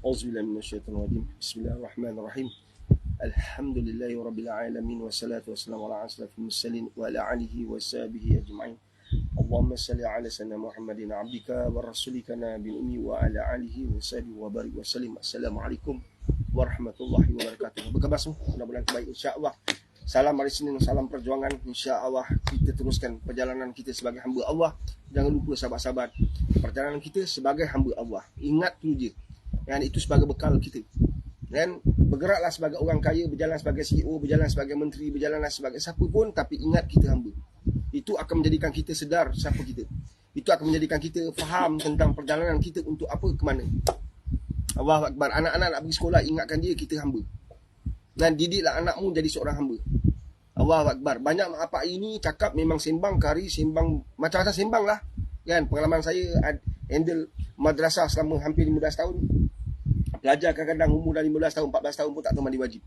Auzubillahi minasyaitonirrajim. Bismillahirrahmanirrahim. Alhamdulillahi rabbil alamin wassalatu wassalamu ala asyrafil mursalin wa ala alihi wa sahbihi ajma'in. Allahumma salli ala sayyidina Muhammadin abdika wa rasulika nabiyil ummi wa ala alihi wa sahbihi wa barik wa sallim. Assalamualaikum warahmatullahi wabarakatuh. Apa khabar semua? Mudah-mudahan baik insya-Allah. Salam hari Senin, salam perjuangan. InsyaAllah kita teruskan perjalanan kita sebagai hamba Allah. Jangan lupa sahabat-sahabat, perjalanan kita sebagai hamba Allah. Ingat tu je. Yang itu sebagai bekal kita. Dan bergeraklah sebagai orang kaya, berjalan sebagai CEO, berjalan sebagai menteri, berjalanlah sebagai siapa pun, tapi ingat kita hamba. Itu akan menjadikan kita sedar siapa kita. Itu akan menjadikan kita faham tentang perjalanan kita untuk apa, ke mana. Allahu Akbar. Anak-anak nak pergi sekolah, ingatkan dia kita hamba. Dan didiklah anakmu jadi seorang hamba. Allahu Akbar. Banyak mak bapak ini cakap memang sembang kari, sembang macam-macam sembang lah. Kan pengalaman saya handle madrasah selama hampir 15 tahun. Pelajar kadang-kadang umur dah 15 tahun, 14 tahun pun tak tahu mandi wajib.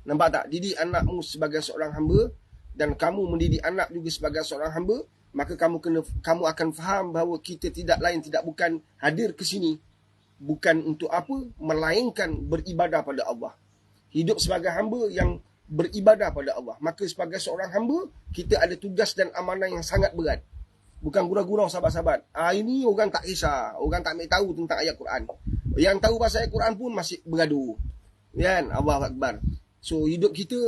Nampak tak? Didik anakmu sebagai seorang hamba dan kamu mendidik anak juga sebagai seorang hamba, maka kamu akan faham bahawa kita tidak lain tidak bukan hadir ke sini bukan untuk apa, melainkan beribadah pada Allah. Hidup sebagai hamba yang beribadah pada Allah. Maka sebagai seorang hamba, kita ada tugas dan amanah yang sangat berat. Bukan gurau-gurau sahabat-sahabat. Ini orang tak kisah. Orang tak ambil tahu tentang ayat Quran. Yang tahu pasal ayat Quran pun masih bergaduh. Kan? Allahu Akbar. So, hidup kita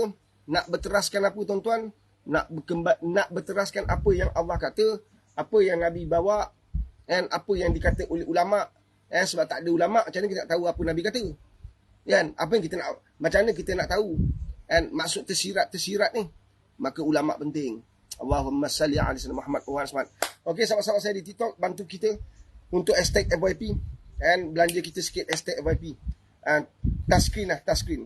nak berteraskan apa tuan-tuan? Nak berteraskan apa yang Allah kata, apa yang Nabi bawa, dan apa yang dikata oleh ulama'. Sebab tak ada ulama', macam mana kita nak tahu apa Nabi kata? Kan? Apa yang kita nak, macam mana kita nak tahu? And maksud tersirat ni, maka ulama' penting. Allahumma salli ala sayyidina Muhammad wa ala. Okey, sahabat-sahabat saya di TikTok, bantu kita untuk hashtag FYP and belanja kita sikit hashtag FYP. And touch screen lah, touch screen.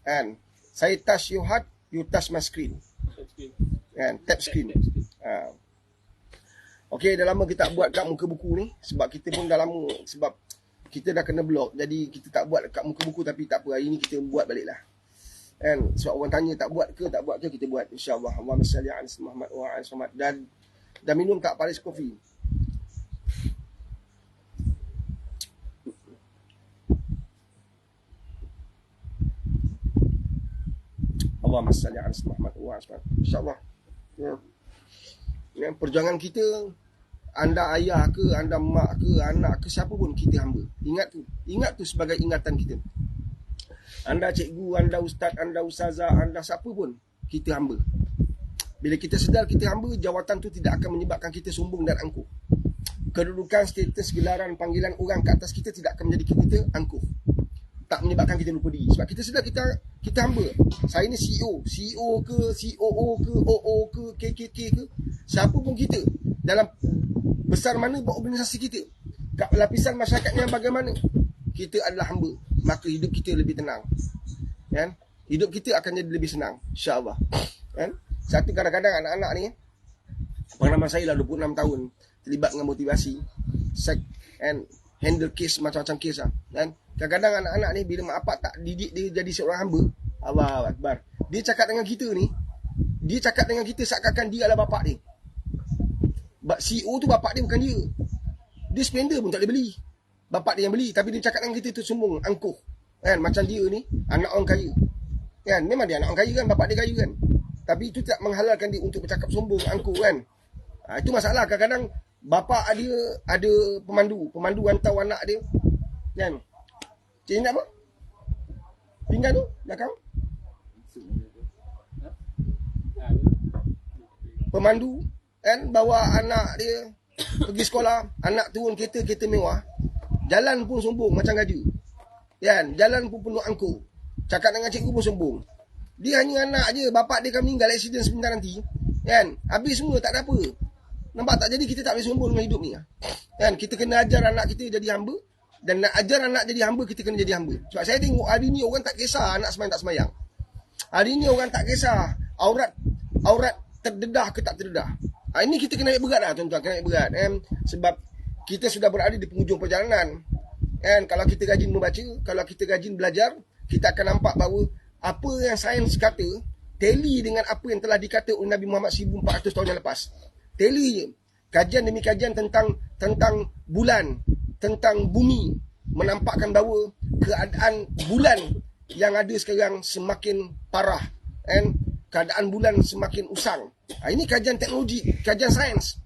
And saya touch your heart, you touch my screen. And tap screen. Okey, dah lama kita tak buat kat muka buku ni sebab kita pun dah lama, sebab kita dah kena block. Jadi kita tak buat kat muka buku, tapi tak apa, hari ni kita buat balik lah. And sebab orang tanya tak buat ke, kita buat insya-Allah. Allahumma salli ala sayyidina Muhammad wa ala Muhammad. Dan minum tak Paris Coffee. Allahumma salli ala sayyidina Muhammad wa ala Muhammad. Insya-Allah. Ya, perjuangan kita, anda ayah ke, anda mak ke, anak ke, siapa pun kita hamba. Ingat tu sebagai ingatan kita. Anda cikgu, anda ustaz, anda ustazah, anda siapa pun, kita hamba. Bila kita sedar kita hamba, jawatan tu tidak akan menyebabkan kita sombong dan angkuh. Kedudukan, status, gelaran, panggilan orang ke atas kita tidak akan menjadikan kita angkuh. Tak menyebabkan kita lupa diri. Sebab kita sedar kita hamba. Saya ni CEO ke, COO ke, OO ke, KKK ke, siapa pun kita, dalam besar mana organisasi kita, kat lapisan masyarakatnya bagaimana, kita adalah hamba. Maka hidup kita lebih tenang. Kan? Hidup kita akan jadi lebih senang, insya-Allah. Kan? Satu kadang-kadang anak-anak ni, pengalaman saya lah 26 tahun terlibat dengan motivasi, and handle case macam-macam case lah. Kan? Kadang-kadang anak-anak ni bila mak bapak tak didik dia jadi seorang hamba, Allahu Akbar. Dia cakap dengan kita ni, dia cakap dengan kita seakan-akan dia adalah bapak dia. CEO tu bapak dia bukan dia. Dia Splendor pun tak boleh beli. Bapak dia yang beli, tapi dia cakap dengan kita tu sombong, angkuh. Kan? Macam dia ni, anak orang kaya. Kan? Memang dia anak orang kaya kan, bapak dia kaya kan. Tapi itu tidak menghalalkan dia untuk bercakap sombong, angkuh kan. Itu masalah. Kadang-kadang bapak dia ada pemandu hantar anak dia. Kan? Cik nak apa? Pinggan tu, belakang. Pemandu, kan, bawa anak dia pergi sekolah, anak turun kereta mewah. Jalan pun sombong macam gaju. Kan? Jalan pun penuh angkuh. Cakap dengan cikgu pun sombong. Dia hanya anak je, bapak dia akan meninggal accident sebentar nanti. Kan? Habis semua, tak ada apa. Nampak tak? Jadi kita tak boleh sombong dengan hidup ni. Kan? Kita kena ajar anak kita jadi hamba. Dan nak ajar anak jadi hamba, kita kena jadi hamba. Sebab saya tengok hari ni orang tak kisah anak semayang tak semayang. Hari ni orang tak kisah aurat terdedah ke tak terdedah. Ini kita kena naik berat lah tuan-tuan. Kena naik berat. Sebab kita sudah berada di penghujung perjalanan. And kalau kita rajin membaca, kalau kita rajin belajar, kita akan nampak bahawa apa yang sains kata tally dengan apa yang telah dikata oleh Nabi Muhammad 1400 tahun yang lepas. Tally je. Kajian demi kajian tentang bulan, tentang bumi, menampakkan bahawa keadaan bulan yang ada sekarang semakin parah, kan? Keadaan bulan semakin usang. Ini kajian teknologi, kajian sains.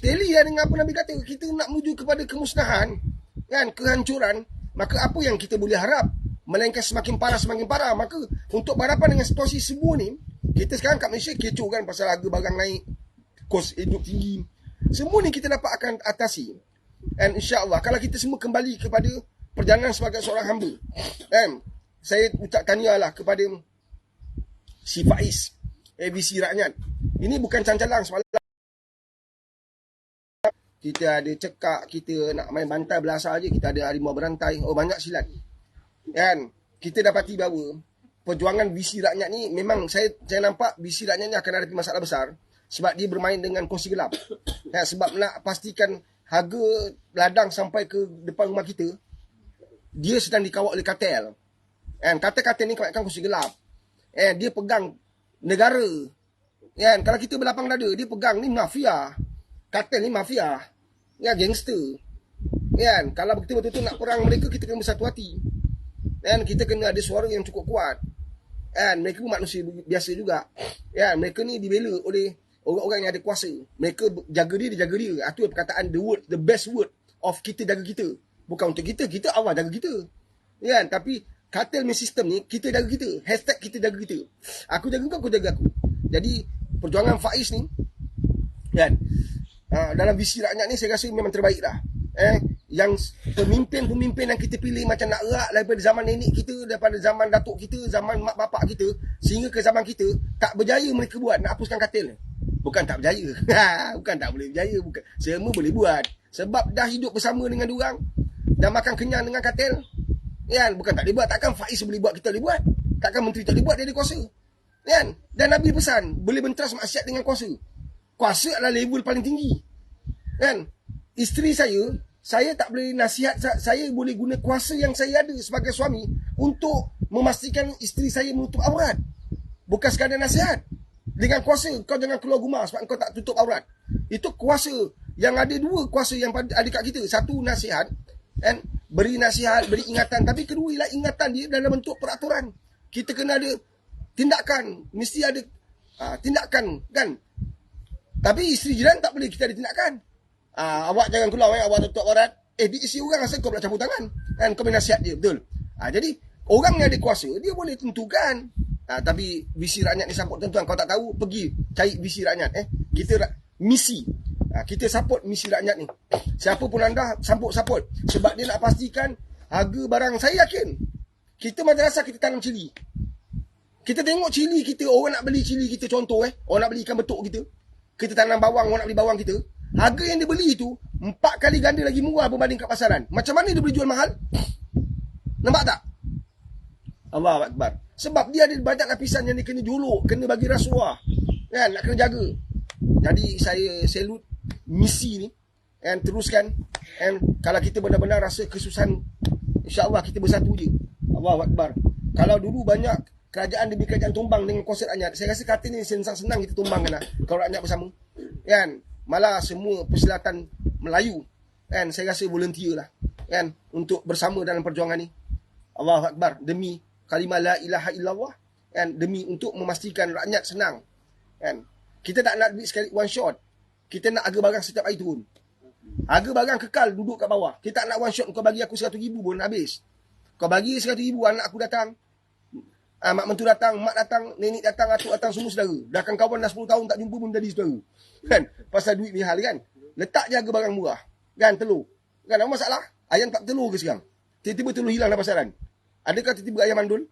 Teli dengan apa Nabi kata, kita nak menuju kepada kemusnahan, kan, kehancuran, maka apa yang kita boleh harap? Melainkan semakin parah. Maka untuk berhadapan dengan situasi semua ni, kita sekarang kat Malaysia kecoh kan pasal harga barang naik, kos hidup tinggi. Semua ni kita dapat akan atasi. And insya-Allah kalau kita semua kembali kepada perjalanan sebagai seorang hamba. Saya ucap tahniahlah kepada si Faiz, ABC Rakyat. Ini bukan cancalang semalam. Kita ada cekak, kita nak main bantai belasah je, kita ada harimau berantai. Oh, banyak silat. Kan? Kita dapati bahawa perjuangan visi rakyat ni memang saya nampak visi rakyat ni akan ada masalah besar sebab dia bermain dengan kongsi gelap. Sebab nak pastikan harga ladang sampai ke depan rumah kita, dia sedang dikawal oleh kartel. Kartel ni kebanyakan kongsi gelap. Dia pegang negara. Kalau kita berlapang dada, dia pegang ni mafia. Kartel ni mafia. Gangster. Kalau kita betul-betul nak perang mereka, kita kena bersatu hati. Kita kena ada suara yang cukup kuat. Mereka pun manusia biasa juga. Mereka ni dibela oleh orang-orang yang ada kuasa. Mereka jaga dia jaga dia. Itu perkataan the best word of kita jaga kita. Bukan untuk kita Allah jaga kita. Tapi kartel sistem ni, kita jaga kita. Hashtag kita jaga kita. Aku jaga kau jaga aku. Jadi perjuangan Faiz ni, dalam visi rakyat ni saya rasa memang terbaik dah. Yang pemimpin-pemimpin yang kita pilih macam nak erak daripada zaman nenek kita, daripada zaman datuk kita, zaman mak bapak kita, sehingga ke zaman kita, tak berjaya mereka buat nak hapuskan kartel. Bukan tak berjaya. Bukan tak boleh berjaya. Bukan. Semua boleh buat. Sebab dah hidup bersama dengan diorang, dah makan kenyang dengan kartel. Bukan tak boleh buat. Takkan Faiz boleh buat, kita boleh buat. Takkan menteri tak boleh buat, dia ada kuasa. Dan Nabi pesan, boleh benteras maksiat dengan kuasa. Kuasa adalah level paling tinggi. Isteri saya tak boleh nasihat, saya boleh guna kuasa yang saya ada sebagai suami untuk memastikan isteri saya menutup aurat. Bukan sekadar nasihat. Dengan kuasa, kau jangan keluar rumah sebab kau tak tutup aurat. Itu kuasa. Yang ada dua kuasa yang ada kat kita. Satu, nasihat. Beri nasihat, beri ingatan. Tapi kedua ialah ingatan dia dalam bentuk peraturan. Kita kena ada tindakan. Mesti ada tindakan, kan? Tapi isteri jiran tak boleh kita ada tindakan. Awak jangan keluar, awak tutup aurat. Di isi orang rasa kau pula campur tangan. Kau boleh nasihat dia, betul. Jadi orang yang ada kuasa, dia boleh tentukan. Tapi visi rakyat ni support tentuan. Kau tak tahu, pergi cari visi rakyat. Kita misi. Kita support misi rakyat ni. Siapa pun anda, support. Sebab dia nak pastikan harga barang. Saya yakin kita madrasah kita tanam cili. Kita tengok cili kita, orang nak beli cili kita, contoh orang nak beli ikan betuk kita. Kita tanam bawang, orang nak beli bawang kita. Harga yang dia beli itu 4 kali ganda lagi murah berbanding kat pasaran. Macam mana dia boleh jual mahal? Nampak tak? Allahu Akbar. Sebab dia ada banyak lapisan yang dia kena juluk, kena bagi rasuah. Nak kena jaga. Jadi saya salute misi ni. Teruskan. Kalau kita benar-benar rasa kesusahan, insya-Allah kita bersatu je. Allahu Akbar. Kalau dulu banyak kerajaan demi kerajaan tumbang dengan konsep rakyat, saya rasa kata ni senang-senang kita tumbangkan lah. Kalau rakyat bersama. Malah semua persilatan Melayu, saya rasa volunteer lah, untuk bersama dalam perjuangan ni. Allahu Akbar. Demi kalimah la ilaha illallah, demi untuk memastikan rakyat senang. Kita tak nak duit sekali one shot. Kita nak harga barang setiap hari turun. Harga barang kekal duduk kat bawah. Kita tak nak one shot. Kau bagi aku 100,000 pun habis. Kau bagi 100,000, anak aku datang, mak mentu datang, mak datang, nenek datang, atuk datang, semua saudara. Dah kan kawan dah 10 tahun tak jumpa pun jadi saudara. Pasal duit ni hal kan. Letak je harga barang murah. Telur. Apa masalah? Ayam tak telur ke sekarang? Tiba-tiba telur hilang dalam pasaran. Adakah tiba-tiba ayam mandul?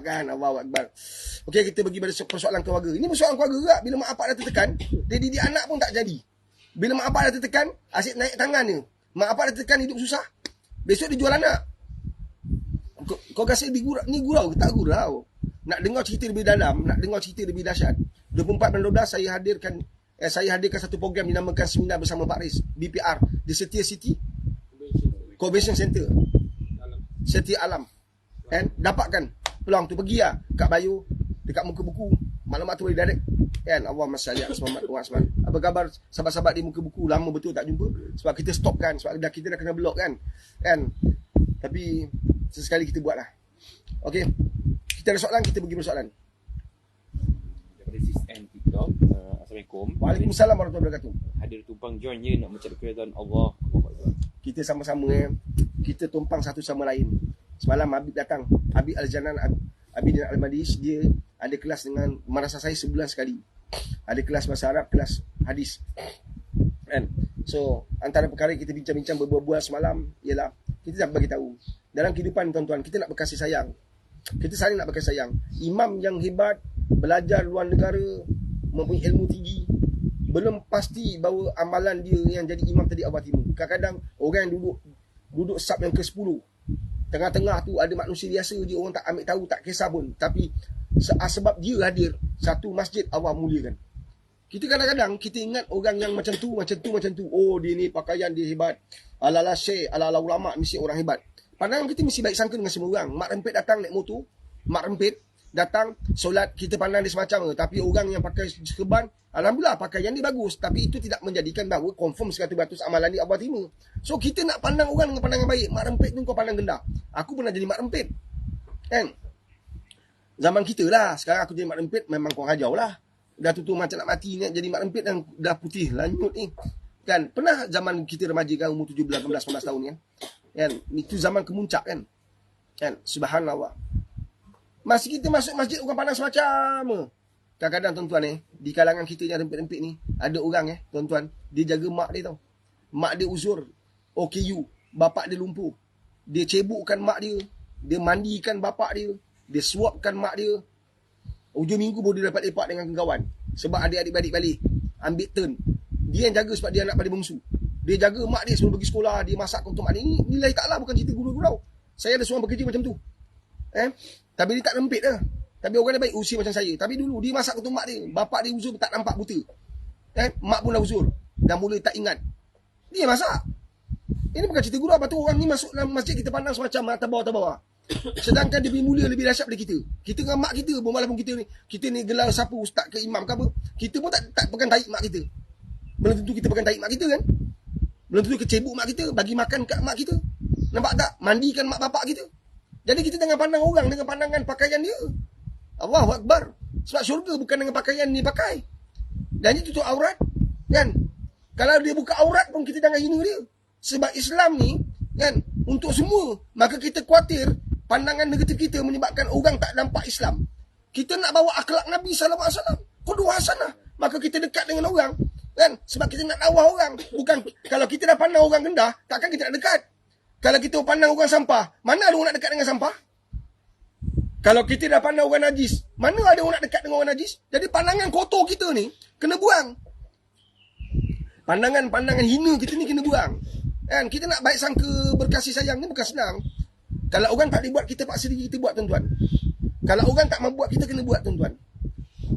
Kan, Allahu Akbar. Okey, kita pergi pada persoalan keluarga. Ini persoalan keluarga juga. Bila mak bapak dah tertekan, dia didik anak pun tak jadi. Bila mak bapak dah tertekan, asyik naik tangan dia. Mak bapak dah tertekan, hidup susah. Besok dia jual anak. Kau rasa ni gurau ke? Tak gurau. Nak dengar cerita lebih dalam, nak dengar cerita lebih dahsyat, 24 bulan 12 saya hadirkan satu program dinamakan Seminar Bersama Pak Riz, BPR, di Setia City Convention Center, Setia Alam. Dapatkan peluang tu, pergi lah kat bio, dekat muka buku, maklumat tu boleh direct. Allahumma salli ala Muhammad wa sallam. Apa khabar sahabat-sahabat di muka buku? Lama betul tak jumpa. Sebab kita stop kan, sebab kita dah kena block kan. Tapi sesekali kita buat lah. Okey. Kita ada soalan, kita pergi bersoalan. Daripada SISN TikTok. Assalamualaikum. Waalaikumsalam warahmatullahi wabarakatuh. Hadir tumpang join je nak mencari keridhaan Allah. Kita sama-sama kita tumpang satu sama lain. Semalam Habib datang, Habib Al-Janan, Habib Al-Madis, dia ada kelas dengan madrasah saya sebulan sekali. Ada kelas bahasa Arab, kelas hadis. Kan? So, antara perkara kita bincang-bincang berbual-bual semalam ialah kita nak bagi tahu dalam kehidupan tuan-tuan, kita nak berkasih sayang. Kita saling nak berkasih sayang. Imam yang hebat, belajar luar negara, mempunyai ilmu tinggi, belum pasti bahawa amalan dia yang jadi imam tadi Allah terima. Kadang-kadang orang yang duduk sub yang ke-10, tengah-tengah tu ada manusia biasa je, orang tak ambil tahu, tak kisah pun. Tapi sebab dia hadir satu masjid, Allah muliakan. Kita kadang-kadang kita ingat orang yang macam tu. Oh, dia ni pakaian dia hebat. Ala-ala syekh, ala-ala ulama, mesti orang hebat. Pandangan kita mesti baik sangka dengan semua orang. Mak rempit datang naik motor, mak rempit datang solat, kita pandang dia semacam. Tapi orang yang pakai serban, alhamdulillah pakaian dia bagus. Tapi itu tidak menjadikan bahawa confirm 100% amalan dia Allah terima. So kita nak pandang orang dengan pandangan baik. Mak rempit tu kau pandang rendah. Aku pernah jadi mak rempit, kan? Zaman kita lah. Sekarang aku jadi mak rempit, memang kau hajau lah. Dah tutup macam nak mati ni, jadi mak rempit dan dah putih lanyut ni, kan? Pernah zaman kita remaja kan, umur 17, 18, 19 tahun kan? Itu zaman kemuncak kan? Subhanallah. Masih kita masuk masjid, orang pandang semacam. Kadang-kadang tuan-tuan di kalangan kita yang rempit-rempit ni, ada orang tuan-tuan, dia jaga mak dia tau. Mak dia uzur, OKU, bapak dia lumpuh. Dia cebukkan mak dia, dia mandikan bapak dia, dia suapkan mak dia. Hujung minggu baru dia dapat lepak dengan kawan. Sebab adik-adik balik, ambil turn. Dia yang jaga sebab dia anak paling bongsu. Dia jaga mak dia sebelum pergi sekolah, dia masak untuk mak dia. Ini nilai taklah, bukan cerita guru-gurau. Saya ada seorang bekerja macam tu. Tapi dia tak rempit lah. Tapi orang dia baik, usia macam saya. Tapi dulu dia masak untuk mak dia. Bapak dia uzur, tak nampak buta. Mak pun dah uzur. Dah mula tak ingat. Dia masak. Ini bukan cerita gurau. Lepas tu orang ni masuk dalam masjid, kita pandang semacam tabawah-tabawah. Sedangkan dia punya mulia lebih dahsyat daripada kita. Kita dengan mak kita pun, walaupun kita ni gelar siapa, ustaz ke imam ke apa, kita pun tak pegang tahi mak kita. Belum tentu kita pegang tahi mak kita kan. Belum tentu kecebuk mak kita, bagi makan kat mak kita. Nampak tak? Mandikan mak bapak kita. Jadi kita jangan pandang orang dengan pandangan pakaian dia. Allahu Akbar. Sebab syurga bukan dengan pakaian ni pakai. Dan itu tutup aurat. Kan? Kalau dia buka aurat pun kita jangan hina dia. Sebab Islam ni, kan, untuk semua. Maka kita khawatir pandangan negatif kita menyebabkan orang tak nampak Islam. Kita nak bawa akhlak Nabi SAW. Qudwah hasanah. Maka kita dekat dengan orang. Kan? Sebab kita nak dakwah orang. Bukan, kalau kita dah pandang orang rendah, takkan kita nak dekat. Kalau kita pandang orang sampah, mana ada orang nak dekat dengan sampah? Kalau kita dah pandang orang najis, mana ada orang nak dekat dengan orang najis? Jadi pandangan kotor kita ni kena buang. Pandangan-pandangan hina kita ni kena buang. Kan? Kita nak baik sangka, berkasih sayang ni bukan senang. Kalau orang tak dibuat, kita paksa diri kita buat, tuan-tuan. Kalau orang tak mampu buat, kita kena buat, tuan-tuan.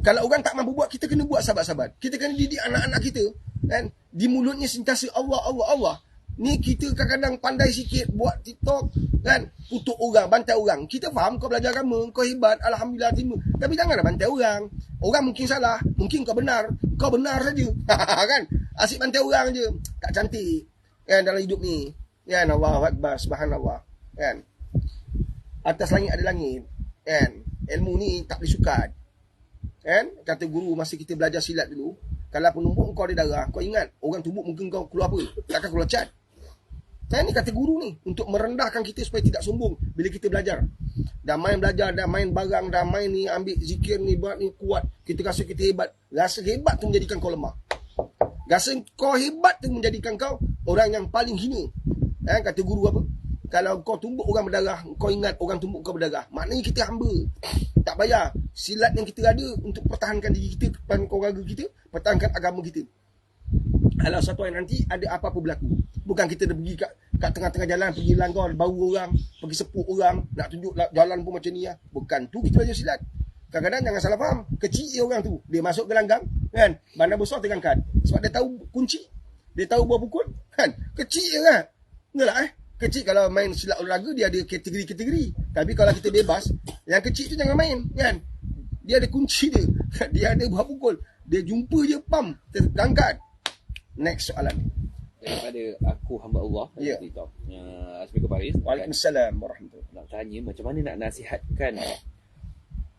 Kalau orang tak mampu buat, kita kena buat, sahabat-sahabat. Kita kena didik anak-anak kita, kan? Di mulutnya sentiasa Allah, Allah, Allah. Ni kita kadang-kadang pandai sikit buat TikTok, kan? Kutuk orang, bantai orang. Kita faham kau belajar agama, kau hebat, alhamdulillah terima. Tapi janganlah bantai orang. Orang mungkin salah, mungkin kau benar saja. Kan? Asyik bantai orang je. Tak cantik, kan, dalam hidup ni. Kan? Allahu Akbar, subhanallah. Kan? Atas langit ada langit. Kan? Ilmu ni tak boleh sukat. Kan? Kata guru masa kita belajar silat dulu, kalau penumbuk kau ada darah, kau ingat orang tumbuk mungkin kau keluar apa? Takkan keluar cat. Ini kata guru ni untuk merendahkan kita supaya tidak sombong bila kita belajar. Dah main belajar, dah main barang, dah main ni, ambil zikir ni, buat ni kuat. Kita rasa kita hebat. Rasa hebat tu menjadikan kau lemah. Rasa kau hebat tu menjadikan kau orang yang paling hina. Kata guru apa? Kalau kau tumbuk orang berdarah, kau ingat orang tumbuk kau berdarah. Maknanya kita hamba. Tak payah. Silat yang kita ada untuk pertahankan diri kita, pertahankan keluarga kita, pertahankan agama kita. Kalau satu hari nanti ada apa-apa berlaku, bukan kita dah pergi kat tengah-tengah jalan, pergi langgar, bau orang, pergi sepuk orang, nak tunjuk jalan pun macam ni lah. Bukan tu kita belajar silat. Kadang-kadang jangan salah faham. Kecil je orang tu. Dia masuk gelanggang, kan? Bandar besar tegangkan. Sebab dia tahu kunci. Dia tahu buah pukul, kan? Kecil je kan? Enggak lah Kecil kalau main silat olahraga, dia ada kategori-kategori. Tapi kalau kita bebas, yang kecil tu jangan main, kan? Dia ada kunci dia. Dia ada buah pukul. Dia jumpa je, pam, terangkat. Next soalan. Daripada aku hamba Allah, ya. TikTok. Assalamualaikum Faris. Waalaikumsalam warahmatullahi. nak tanya macam mana nak nasihatkan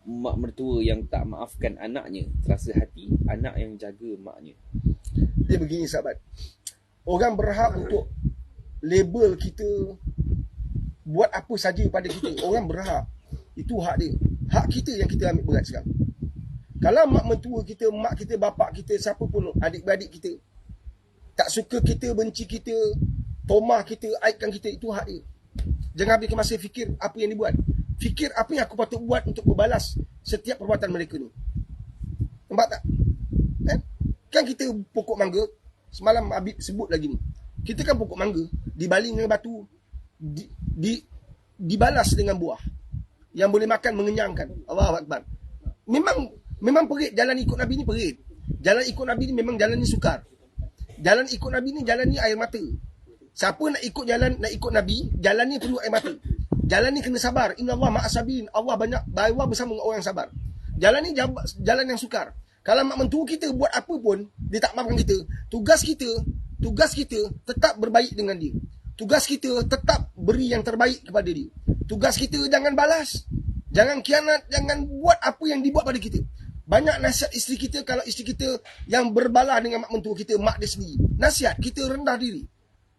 mak mertua yang tak maafkan anaknya, terasa hati anak yang jaga maknya. Dia begini sahabat, orang berhak untuk label kita, buat apa saja pada kita. Orang berhak, itu hak dia. Hak kita yang kita ambil berat sekarang. Kalau mak mentua kita, mak kita, bapak kita, siapa pun, adik-beradik kita tak suka kita, benci kita, tomah kita, aibkan kita, itu hak dia. Jangan habiskan masa fikir apa yang dia buat. Fikir apa yang aku patut buat untuk membalas setiap perbuatan mereka ni. Nampak tak? Kan kita pokok mangga, semalam Habib sebut lagi ni. Kita kan pokok mangga, dibaling dengan batu, dibalas dengan buah yang boleh makan, mengenyangkan. Allahu Akbar. Memang perit jalan ikut Nabi ni, perit. Jalan ikut Nabi ni memang jalan ni sukar. Jalan ikut Nabi ni jalan ni air mata. Siapa nak ikut jalan, nak ikut Nabi, jalan ni perlu air mata. Jalan ni kena sabar. Inna Allah ma'asabirin. Allah bersama dengan orang yang sabar. Jalan ni jalan yang sukar. Kalau mak mentua kita buat apa pun, dia tak maafkan kita. Tugas kita tetap berbaik dengan dia. Tugas kita tetap beri yang terbaik kepada dia. Tugas kita jangan balas. Jangan khianat. Jangan buat apa yang dibuat pada kita. Banyak nasihat isteri kita, kalau isteri kita yang berbalah dengan mak mentua kita, mak dia sendiri. Nasihat, kita rendah diri.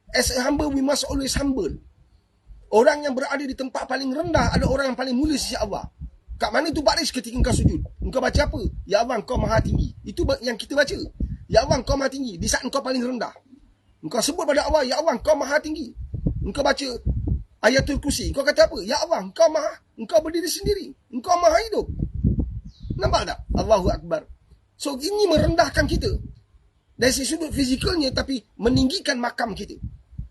As a humble, we must always humble. Orang yang berada di tempat paling rendah adalah orang yang paling mulia sisi Allah. Kat mana tu baris ketika engkau sujud? Engkau baca apa? Ya Allah, engkau maha tinggi. Itu yang kita baca. Ya Allah, engkau maha tinggi. Di saat engkau paling rendah, engkau sebut pada Allah, Ya Allah, engkau maha tinggi. Engkau baca ayatul kursi. Engkau kata apa? Ya Allah, engkau berdiri sendiri. Engkau maha hidup. Nampak tak? Allahu Akbar. So, ini merendahkan kita. Dari sudut fizikalnya, tapi meninggikan makam kita.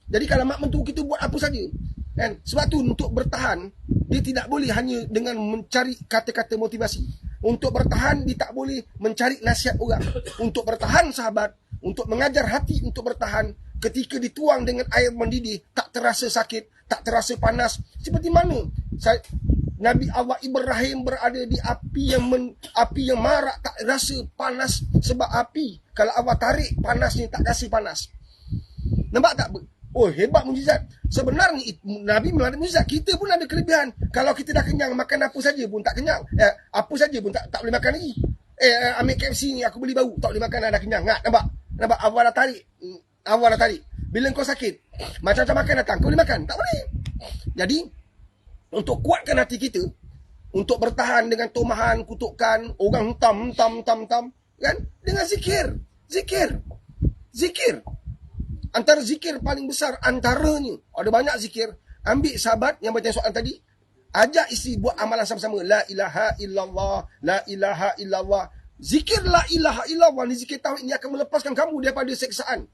Jadi kalau mak mentua kita buat apa saja, kan? Sebab tu untuk bertahan, dia tidak boleh hanya dengan mencari kata-kata motivasi. Untuk bertahan, dia tak boleh mencari nasihat orang. Untuk bertahan, sahabat, untuk mengajar hati untuk bertahan, ketika dituang dengan air mendidih, tak terasa sakit, tak terasa panas. Seperti mana Nabi Allah Ibrahim berada di api yang marak, tak rasa panas. Sebab api, kalau Allah tarik panasnya, tak rasa panas. Nampak tak? Oh, hebat mujizat. Sebenarnya Nabi ada mujizat. Kita pun ada kelebihan. Kalau kita dah kenyang, makan apa saja pun tak kenyang. Apa saja pun tak boleh makan lagi. Ambil KFC ni, aku beli bau, tak boleh makan, dah kenyang. Nampak? Allah dah tarik. Allah dah tarik. Bila kau sakit, macam-macam makan datang, kau boleh makan? Tak boleh. Jadi, untuk kuatkan hati kita, untuk bertahan dengan tomahan, kutukan, orang tam, kan? Dengan zikir. Antara zikir paling besar, antaranya, ada banyak zikir. Ambil sahabat yang bertanya soalan tadi, ajak isteri buat amalan sama-sama. La ilaha illallah, la ilaha illallah. Zikir la ilaha illallah ni, zikir tauhid ini akan melepaskan kamu daripada seksaan.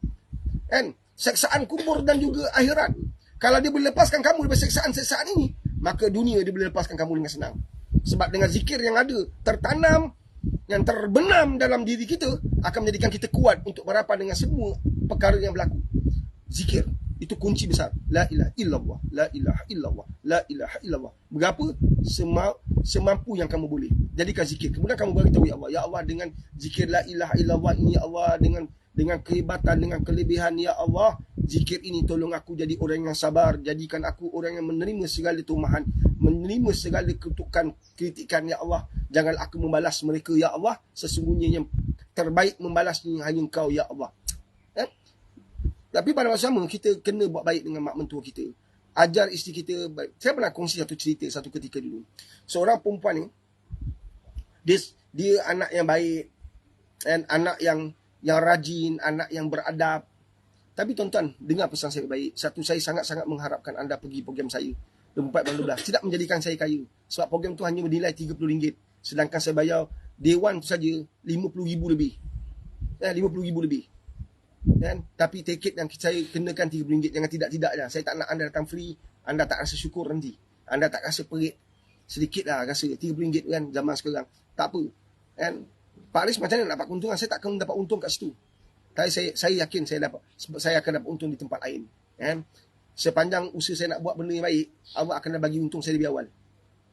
Kan? Seksaan kubur dan juga akhirat. Kalau dia boleh lepaskan kamu daripada seksaan-seksaan ini, maka dunia dia boleh lepaskan kamu dengan senang. Sebab dengan zikir yang ada, tertanam, yang terbenam dalam diri kita, akan menjadikan kita kuat untuk berhadapan dengan semua perkara yang berlaku. Zikir, itu kunci besar. La ilaha illallah, la ilaha illallah, la ilaha illallah. Berapa? Semampu yang kamu boleh. Jadikan zikir. Kemudian kamu beritahu, Ya Allah, Ya Allah, dengan zikir la ilaha illallah ini, Ya Allah, dengan kehebatan, dengan kelebihan, Ya Allah, zikir ini tolong aku jadi orang yang sabar. Jadikan aku orang yang menerima segala tumahan, menerima segala kutukan, kritikan, Ya Allah. Jangan aku membalas mereka, Ya Allah. Sesungguhnya yang terbaik membalasnya hanya Engkau, Ya Allah. Tapi pada masa sama, kita kena buat baik dengan mak mentua kita. Ajar isteri kita baik. Saya pernah kongsi satu cerita satu ketika dulu. Seorang perempuan ni, dia anak yang baik, dan anak yang rajin, anak yang beradab. Tapi tuan-tuan, dengar pesan saya baik. Satu, saya sangat-sangat mengharapkan anda pergi program saya 24/12. Tidak menjadikan saya kaya. Sebab program tu hanya bernilai RM30. Sedangkan saya bayar day one tu saja RM50,000 lebih. RM50,000 lebih. Dan tapi tiket yang saya kenakan RM30. Jangan tidak-tidak dah. Saya tak nak anda datang free. Anda tak rasa syukur nanti. Anda tak rasa perit. Sedikit lah rasa RM30 kan zaman sekarang. Tak apa. Kan? Pak Aris macam mana nak dapat keuntungan? Saya tak akan dapat untung kat situ. Tapi saya yakin saya akan dapat untung di tempat lain. Kan? Sepanjang usaha saya nak buat benda yang baik, Allah akan bagi untung saya lebih awal.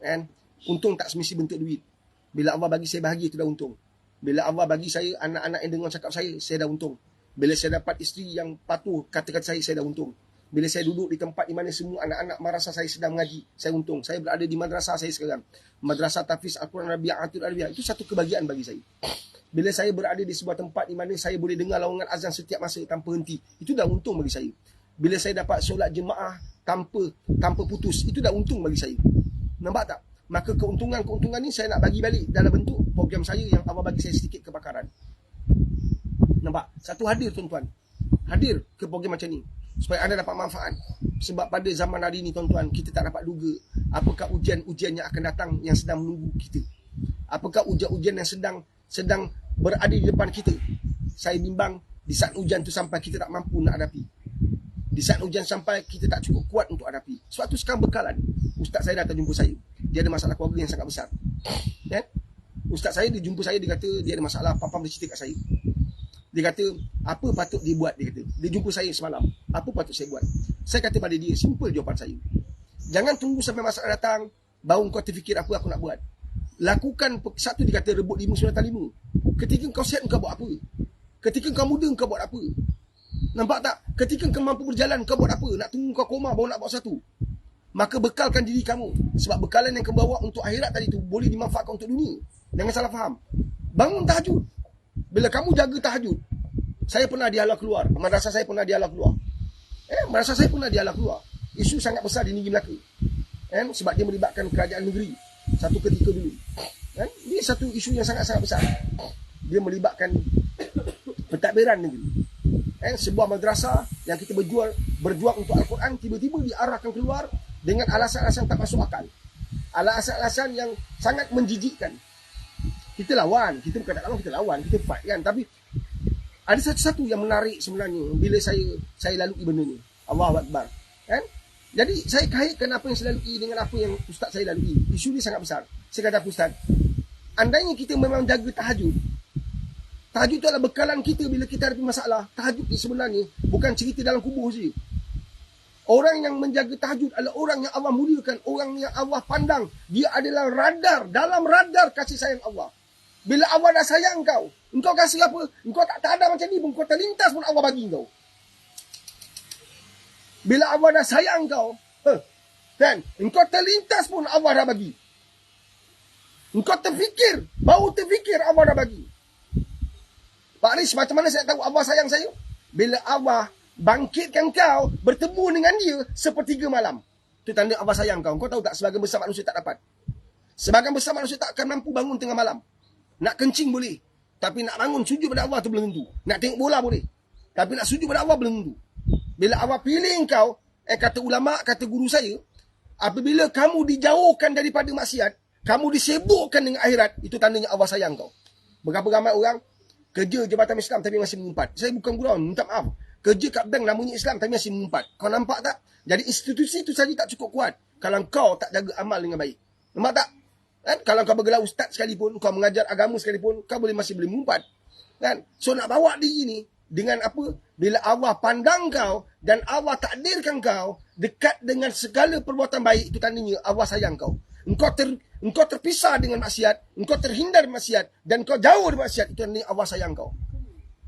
Kan? Untung tak semesti bentuk duit. Bila Allah bagi saya bahagia, itu dah untung. Bila Allah bagi saya anak-anak yang dengar cakap saya dah untung. Bila saya dapat isteri yang patuh kata-kata saya dah untung. Bila saya duduk di tempat di mana semua anak-anak madrasah saya sedang mengaji, saya untung. Saya berada di madrasah saya sekarang. Madrasah Tahfiz Al-Quran Rabi'atul Arabiyah. Itu satu kebahagiaan bagi saya. Bila saya berada di sebuah tempat di mana saya boleh dengar lawangan azan setiap masa tanpa henti, itu dah untung bagi saya. Bila saya dapat solat jemaah tanpa putus, itu dah untung bagi saya. Nampak tak? Maka keuntungan ni saya nak bagi balik dalam bentuk program saya yang Allah bagi saya sedikit kebakaran. Nampak? Satu hadir tuan-tuan. Hadir ke program macam ni supaya anda dapat manfaat. Sebab pada zaman hari ni tuan-tuan, kita tak dapat duga apakah ujian-ujian yang akan datang yang sedang menunggu kita. Apakah ujian-ujian yang sedang berada di depan kita. Saya bimbang di saat ujian tu sampai kita tak mampu nak hadapi. Di saat ujian sampai kita tak cukup kuat untuk hadapi. Suatu sekarang bekalan. Ustaz saya datang jumpa saya. Dia ada masalah keluarga yang sangat besar. Ya? Ustaz saya dia jumpa saya, dia kata dia ada masalah, papa bercerita kat saya. Dia kata, apa patut dia buat? Dia kata, dia jumpa saya semalam. Apa patut saya buat? Saya kata pada dia, simple jawapan saya. Jangan tunggu sampai masalah datang, baru kau terfikir apa aku nak buat. Lakukan, satu dia kata, rebut 5 sunatan 5. Ketika kau sihat, kau buat apa? Ketika kau muda, kau buat apa? Nampak tak? Ketika kau mampu berjalan, kau buat apa? Nak tunggu kau koma, baru nak buat satu. Maka bekalkan diri kamu. Sebab bekalan yang kau bawa untuk akhirat tadi tu, boleh dimanfaatkan untuk dunia. Jangan salah faham. Bangun tahajud. Bila kamu jaga tahajud, saya pernah dihalau keluar. Madrasah saya pernah dihalau keluar. Madrasah saya pernah dihalau keluar. Isu sangat besar di negeri Melaka. Sebab dia melibatkan kerajaan negeri. Satu ketika dulu. Ini satu isu yang sangat-sangat besar. Dia melibatkan pentadbiran negeri. Sebuah madrasah yang kita berjuang untuk Al-Quran, tiba-tiba diarahkan keluar dengan alasan-alasan tak masuk akal. Alasan-alasan yang sangat menjijikkan. Kita lawan, kita bukan tak lawan, kita lawan, kita fight kan. Tapi ada satu-satu yang menarik sebenarnya bila saya lalui benda ni. Allahu Akbar. Kan? Jadi saya kaitkan apa yang saya lalui dengan apa yang ustaz saya lalui. Isu ni sangat besar. Saya kata, ustaz, andainya kita memang jaga tahajud. Tahajud itu adalah bekalan kita bila kita ada masalah. Tahajud ni sebenarnya bukan cerita dalam kubur saja. Orang yang menjaga tahajud adalah orang yang Allah muliakan, orang yang Allah pandang. Dia adalah radar, dalam radar kasih sayang Allah. Bila Allah dah sayang kau, engkau kasih apa? Engkau tak ada macam ni pun, kau terlintas pun Allah bagi kau. Bila Allah dah sayang kau, kan? Engkau terlintas pun Allah dah bagi. Engkau terfikir, baru terfikir Allah dah bagi. Pak Riz, macam mana saya tahu Allah sayang saya? Bila Allah bangkitkan kau, bertemu dengan dia sepertiga malam. Itu tanda Allah sayang kau. Kau tahu tak, sebagian besar manusia tak dapat. Sebagian besar manusia tak akan mampu bangun tengah malam. Nak kencing boleh, tapi nak bangun sujud pada Allah tu belum tentu. Nak tengok bola boleh, tapi nak sujud pada Allah belum tentu. Bila Allah pilih kau, kata ulama', kata guru saya, apabila kamu dijauhkan daripada maksiat, kamu disibukkan dengan akhirat, itu tandanya Allah sayang kau. Berapa ramai orang kerja Jabatan Islam tapi masih mengumpat. Saya bukan gurau, minta maaf. Kerja kat bank namanya Islam tapi masih mengumpat. Kau nampak tak? Jadi institusi itu saja tak cukup kuat kalau kau tak jaga amal dengan baik. Nampak tak? Kan? Kalau kau bergelar ustaz sekalipun, kau mengajar agama sekalipun, kau masih boleh mengumpat. Kan? So nak bawa diri ni dengan apa? Bila Allah pandang kau dan Allah takdirkan kau dekat dengan segala perbuatan baik, itu tandanya Allah sayang kau. Engkau terpisah dengan maksiat, engkau terhindar maksiat dan kau jauh dari maksiat, itu tandanya Allah sayang kau.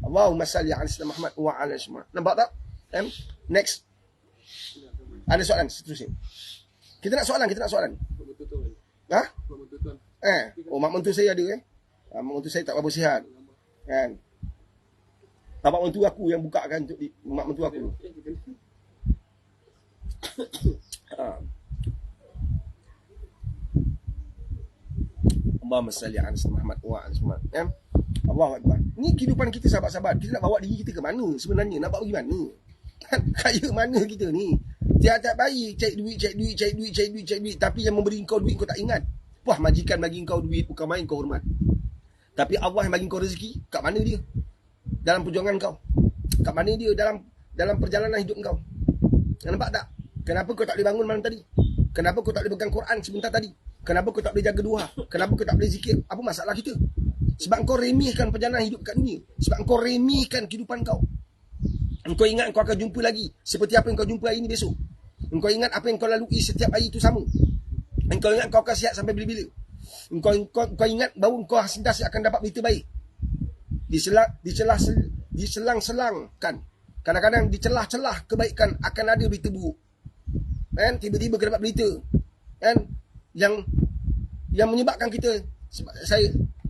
Allahumma salli ala sayyidina Muhammad wa ala semua. Nampak tak? Next. Ada soalan seterusnya. Kita nak soalan. Ha? Mak mentua saya ada mak mentua saya tak berapa sihat. Kan? Bapak mentua aku yang bukakan untuk mak mentua aku. Allahumma salli ala sayyidina Muhammad wa ala semua. Allahu Akbar. Ni kehidupan kita sahabat-sahabat. Kita nak bawa diri kita ke mana sebenarnya? Nak bawa pergi mana? Kaya mana kita ni? Tiap-tiap hari cari duit. Tapi yang memberi kau duit kau tak ingat. Wah, majikan bagi kau duit, bukan main kau hormat. Tapi Allah yang bagi kau rezeki, kat mana dia? Dalam perjuangan kau. Kat mana dia dalam perjalanan hidup kau? Nampak tak? Kenapa kau tak boleh bangun malam tadi? Kenapa kau tak boleh pegang Quran sebentar tadi? Kenapa kau tak boleh jaga duha? Kenapa kau tak boleh zikir? Apa masalah kita? Sebab kau remehkan perjalanan hidup kat dunia. Sebab kau remehkan kehidupan kau. Engkau ingat kau akan jumpa lagi seperti apa yang kau jumpa hari ini besok. Engkau ingat apa yang kau lalui setiap hari itu sama. Engkau ingat kau akan sihat sampai bila-bila. Engkau ingat bahawa engkau sentiasa akan dapat berita baik. Diselang-selangkan Kadang-kadang di celah-celah kebaikan akan ada berita buruk. Kan? Tiba-tiba kita dapat berita. Kan? Yang menyebabkan kita,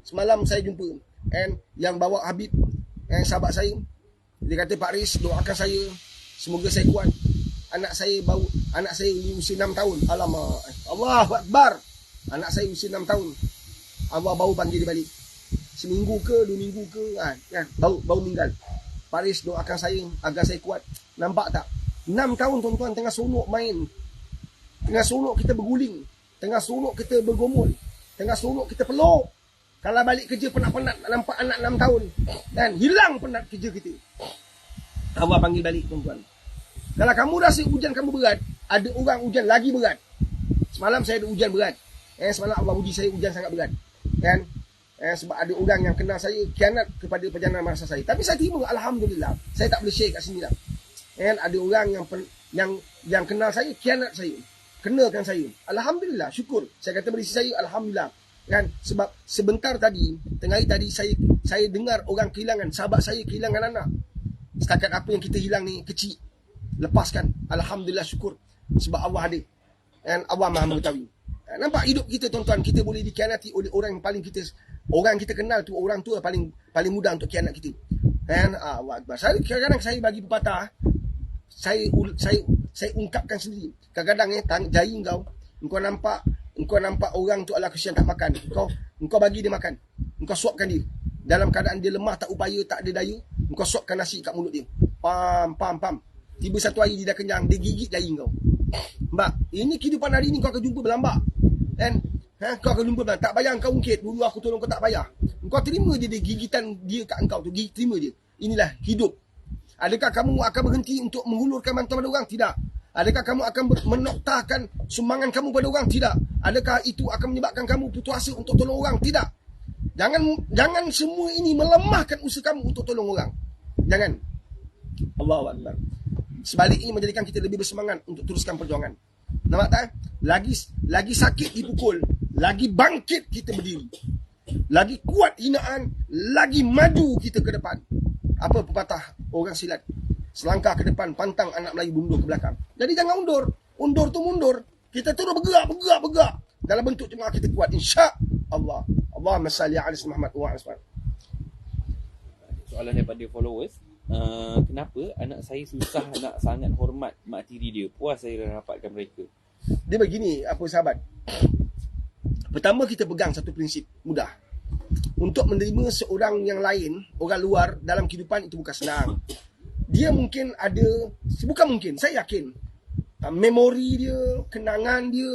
semalam saya jumpa yang bawa Habib, sahabat saya. Dia kata, Pak Riz, doakan saya, semoga saya kuat. Anak saya usia 6 tahun. Alamak, Allahu Akbar. Anak saya usia 6 tahun. Allah baru panggil dia balik. Seminggu ke 2 minggu ke baru meninggal. Pak Riz, doakan saya agar saya kuat. Nampak tak? 6 tahun tuan-tuan, tengah sonok main. Tengah sonok kita berguling. Tengah sonok kita bergomol. Tengah sonok kita peluk. Kalau balik kerja penat-penat nampak anak 6 tahun. Dan hilang penat kerja kita. Allah panggil balik tuan-tuan. Kalau kamu rasa ujian kamu berat, ada orang ujian lagi berat. Semalam saya ada ujian berat. Semalam Allah uji saya ujian sangat berat. Kan? Sebab ada orang yang kenal saya khianat kepada perjalanan masa saya. Tapi saya terima, alhamdulillah. Saya tak boleh share kat sini lah. Ada orang yang kenal saya khianat saya. Kenakan saya. Alhamdulillah, syukur. Saya kata berisi saya, alhamdulillah. Kan? Sebab sebentar tadi, tengah hari tadi saya dengar orang kehilangan, sahabat saya kehilangan anak. Setakat apa yang kita hilang ni kecil. Lepaskan. Alhamdulillah, syukur. Sebab Allah ada. Dan Allah Maha mengetahui. Nampak hidup kita tuan-tuan, kita boleh dikhianati oleh orang yang paling kita kenal tu, orang tu paling mudah untuk khianat kita. Dan Allah Akbar. Kadang-kadang saya bagi pepatah, saya ungkapkan sendiri. Kadang-kadang jari engkau nampak orang tu adalah kesian tak makan. Engkau bagi dia makan. Engkau suapkan dia. Dalam keadaan dia lemah, tak upaya, tak ada daya, engkau suapkan nasi kat mulut dia. Pam. Tiba satu hari dia dah kenyang, dia gigit jari engkau. Mbak, ini kehidupan hari ni kau akan jumpa berlambak. Kan? Kau akan jumpa berlambak. Tak payah engkau ungkit. Dulu aku tolong kau, tak payah. Engkau terima je dia gigitan dia kat engkau tu. Terima je. Inilah hidup. Adakah kamu akan berhenti untuk menghulurkan bantuan pada orang? Tidak. Adakah kamu akan menoktahkan sumbangan kamu pada orang? Tidak. Adakah itu akan menyebabkan kamu putus asa untuk tolong orang? Tidak. Jangan semua ini melemahkan usaha kamu untuk tolong orang. Jangan. Allahu Akbar. Sebaliknya menjadikan kita lebih bersemangat untuk teruskan perjuangan. Nampak tak? Lagi sakit dipukul, lagi bangkit kita berdiri. Lagi kuat hinaan, lagi maju kita ke depan. Apa pepatah orang silat? Selangkah ke depan, pantang anak Melayu mundur ke belakang. Jadi jangan undur. Undur tu mundur. Kita terus bergerak. Dalam bentuk jemaah kita kuat. InsyaAllah. Allahumma salli ala Muhammad wa ala Muhammad. Soalan daripada followers. Kenapa anak saya susah nak sangat hormat mak tiri dia? Puas saya rapatkan mereka. Dia begini, apa sahabat. Pertama, kita pegang satu prinsip mudah. Untuk menerima seorang yang lain, orang luar dalam kehidupan itu bukan senang. Dia mungkin ada, bukan mungkin, saya yakin, memori dia, kenangan dia,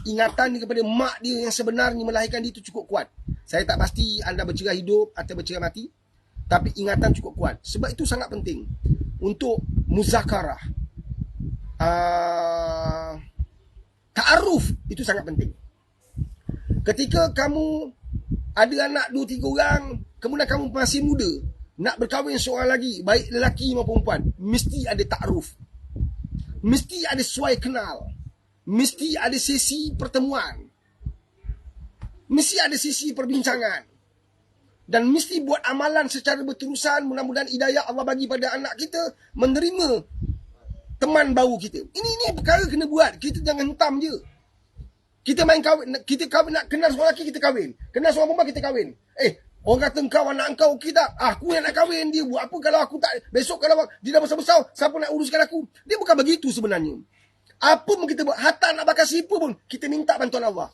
ingatan dia kepada mak dia yang sebenarnya melahirkan dia itu cukup kuat. Saya tak pasti anda bercerai hidup atau bercerai mati, tapi ingatan cukup kuat. Sebab itu sangat penting untuk muzakarah, ta'aruf, itu sangat penting. Ketika kamu ada anak 2-3 orang, kemudian kamu masih muda, nak berkahwin seorang lagi, baik lelaki maupun perempuan, mesti ada ta'aruf. Mesti ada suai kenal. Mesti ada sesi pertemuan. Mesti ada sesi perbincangan. Dan mesti buat amalan secara berterusan. Mudah-mudahan hidayah Allah bagi pada anak kita menerima teman baru kita. Ini perkara kena buat. Kita jangan hentam je. Kita main kahwin, kita kahwin, nak kenal seorang lelaki kita kahwin. Kenal seorang perempuan kita kahwin. Orang kata engkau anak engkau, kita, aku yang nak kahwin, dia buat apa kalau aku tak, besok kalau dia dah besar-besar, siapa nak uruskan aku? Dia bukan begitu sebenarnya. Apa pun kita buat, hatta nak bakar siapa pun, kita minta bantuan Allah.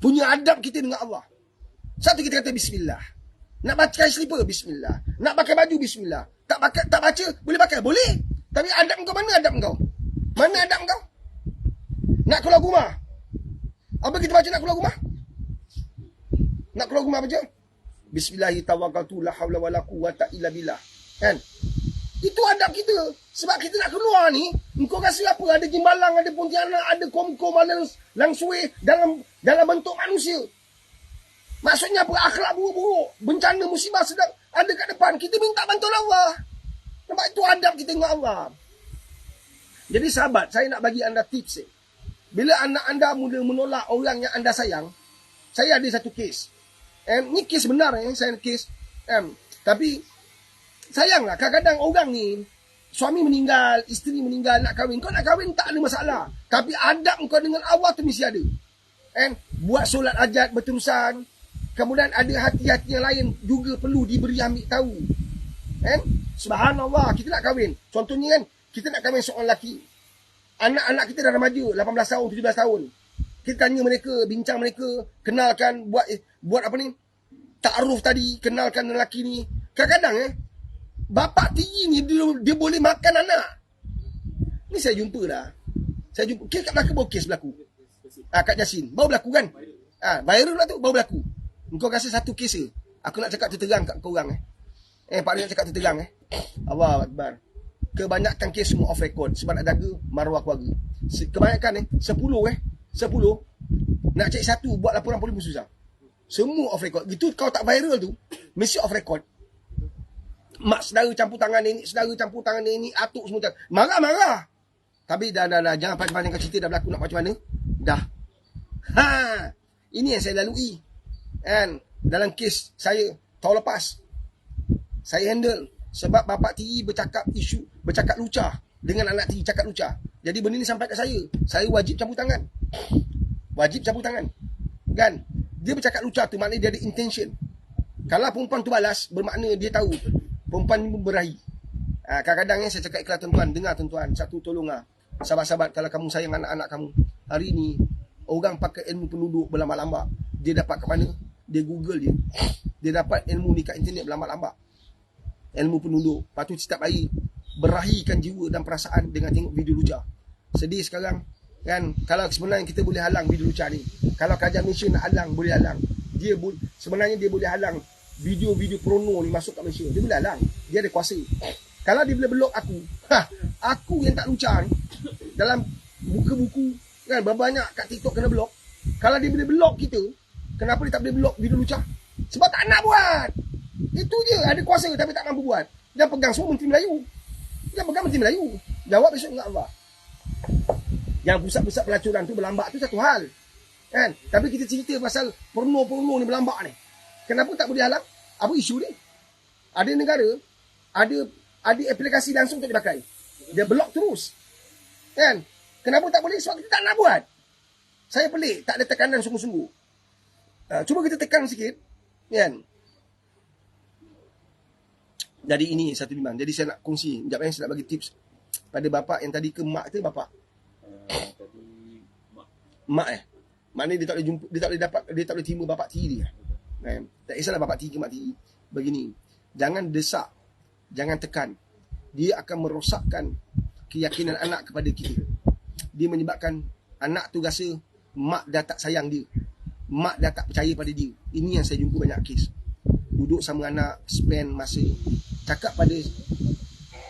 Punya adab kita dengan Allah. Satu kita kata bismillah. Nak pakai slipper, bismillah. Nak pakai baju, bismillah. Tak baca, boleh pakai? Boleh. Tapi adab engkau, mana adab engkau? Mana adab engkau? Nak keluar rumah. Apa kita baca nak keluar rumah? Nak keluar rumah baca? Bismillahirrahmanirrahim, la haula wala quwwata illa billah. Kan? Itu adab kita. Sebab kita nak keluar ni, engkau rasa apa? Ada jimbalang, ada pontianak, ada kom-kom, ada langsui dalam bentuk manusia. Maksudnya apa? Akhlak buruk-buruk, bencana, musibah sedang ada kat depan. Kita minta bantuan Allah. Nampak? Itu adab kita dengan Allah. Jadi sahabat, saya nak bagi anda tips. Bila anak anda mula menolak orang yang anda sayang, saya ada satu kes. Ni kes benar, saya kes. Tapi sayanglah kadang-kadang orang ni suami meninggal, isteri meninggal, nak kahwin. Kau nak kahwin tak ada masalah. Tapi adab kau dengan Allah tu mesti ada. Kan? Buat solat hajat berterusan. Kemudian ada hati-hati yang lain juga perlu diberi ambil tahu. Kan? Subhanallah, kita nak kahwin. Contohnya kan, kita nak kahwin seorang lelaki. Anak-anak kita dah remaja, 18 tahun, 17 tahun. Kita tanya mereka, bincang mereka, kenalkan, buat apa ni? Ta'aruf tadi, kenalkan lelaki ni. Kadang-kadang bapak tiri ni dia boleh makan anak. Ni saya jumpa dah. Saya jumpa kes kat belakang baru kes berlaku. Kat Jasin baru berlaku kan. Viral lah tu baru berlaku. Engkau rasa satu kes je. Aku nak cakap terang kat korang Pak Lee nak cakap terang Allah Akbar. Kebanyakan kes semua off record sebab nak jaga maruah keluarga. Kebanyakan 10 nak cari satu buat laporan polis pun susah. Semua off record. Gitu kau tak viral tu mesti off record. Mak saudara campur tangan nenek saudara campur tangan nenek atuk semua marah-marah. Tapi dah jangan panjang-panjang cerita dah berlaku nak macam mana. Dah. Ini yang saya lalui. Kan dalam kes saya tahun lepas saya handle sebab bapak tiri bercakap lucah dengan anak tiri cakap lucah. Jadi benda ni sampai kat saya. Saya wajib campur tangan. Kan? Dia bercakap lucah tu maknanya dia ada intention. Kalau perempuan tu balas bermakna dia tahu perempuan ni berahi. Kadang-kadang saya cakap ikhlas tuan-tuan, dengar tuan-tuan, satu tolonglah. Sahabat-sahabat, kalau kamu sayang anak-anak kamu, hari ni orang pakai ilmu penduduk berlambak-lambak. Dia dapat kat mana? Dia Google dia. Dia dapat ilmu ni kat internet berlambak-lambak. Ilmu penduduk. Lepas tu setiap hari berahikan jiwa dan perasaan dengan tengok video lucah. Sedih sekarang kan. Kalau sebenarnya kita boleh halang video lucah ni. Kalau kerajaan Malaysia nak halang, boleh halang. Sebenarnya dia boleh halang video-video porno ni masuk kat Malaysia. Dia boleh halang. Dia ada kuasa. Kalau dia boleh blok aku, aku yang tak lucah ni, dalam buku-buku kan banyak kat TikTok kena blok. Kalau dia boleh blok kita, kenapa dia tak boleh blok video lucah? Sebab tak nak buat. Itu je, ada kuasa tapi tak mampu buat. Dia pegang semua Menteri Melayu. Jawab besok dengan Allah. Yang pusat-pusat pelacuran tu berlambak tu satu hal. Kan? Tapi kita cerita pasal porno-porno ni berlambak ni. Kenapa tak boleh halang? Apa isu ni? Ada negara, ada aplikasi langsung tak dipakai. Dia blok terus. Kan? Kenapa tak boleh? Sebab kita tak nak buat. Saya pelik, tak ada tekanan sungguh-sungguh. Cuba kita tekan sikit. Kan? Jadi ini satu bimbang. Jadi saya nak kongsi. Sekejap saya nak bagi tips pada bapak yang tadi ke mak ke bapak? Tadi Mak Maknanya dia tak boleh jumpa, dia tak boleh terima bapak tiri dia. Tak kisahlah bapak tiri ke mak tiri. Begini, jangan desak, jangan tekan. Dia akan merosakkan keyakinan anak kepada kita. Dia menyebabkan anak tu rasa mak dah tak sayang dia. Mak dah tak percaya pada dia. Ini yang saya jumpa banyak kes. Duduk sama anak, spend masa, cakap pada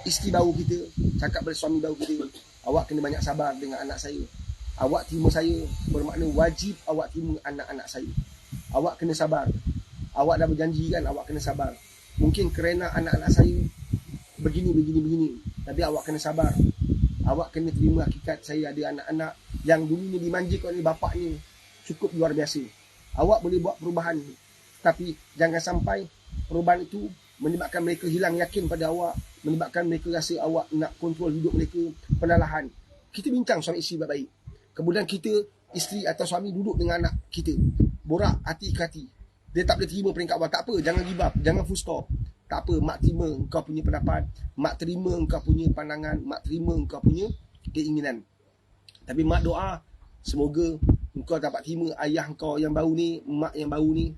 isteri baru kita, cakap pada suami baru kita, awak kena banyak sabar dengan anak saya. Awak terima saya bermakna wajib awak terima anak-anak saya. Awak kena sabar. Awak dah berjanji kan, awak kena sabar. Mungkin kerana anak-anak saya begini. Tapi awak kena sabar. Awak kena terima hakikat saya ada anak-anak yang dulunya dimanjakan oleh bapak ni cukup luar biasa. Awak boleh buat perubahan. Tapi jangan sampai perubahan itu menyebabkan mereka hilang yakin pada awak. Menyebabkan mereka rasa awak nak kontrol hidup mereka perlahan. Kita bincang suami isteri baik-baik. Kemudian kita, isteri atau suami duduk dengan anak kita. Borak hati ke hati. Dia tak boleh terima peringkat awal. Tak apa, jangan give up. Jangan full stop. Tak apa, mak terima engkau punya pendapat. Mak terima engkau punya pandangan. Mak terima engkau punya keinginan. Tapi mak doa, semoga engkau dapat terima ayah engkau yang baru ni, mak yang baru ni.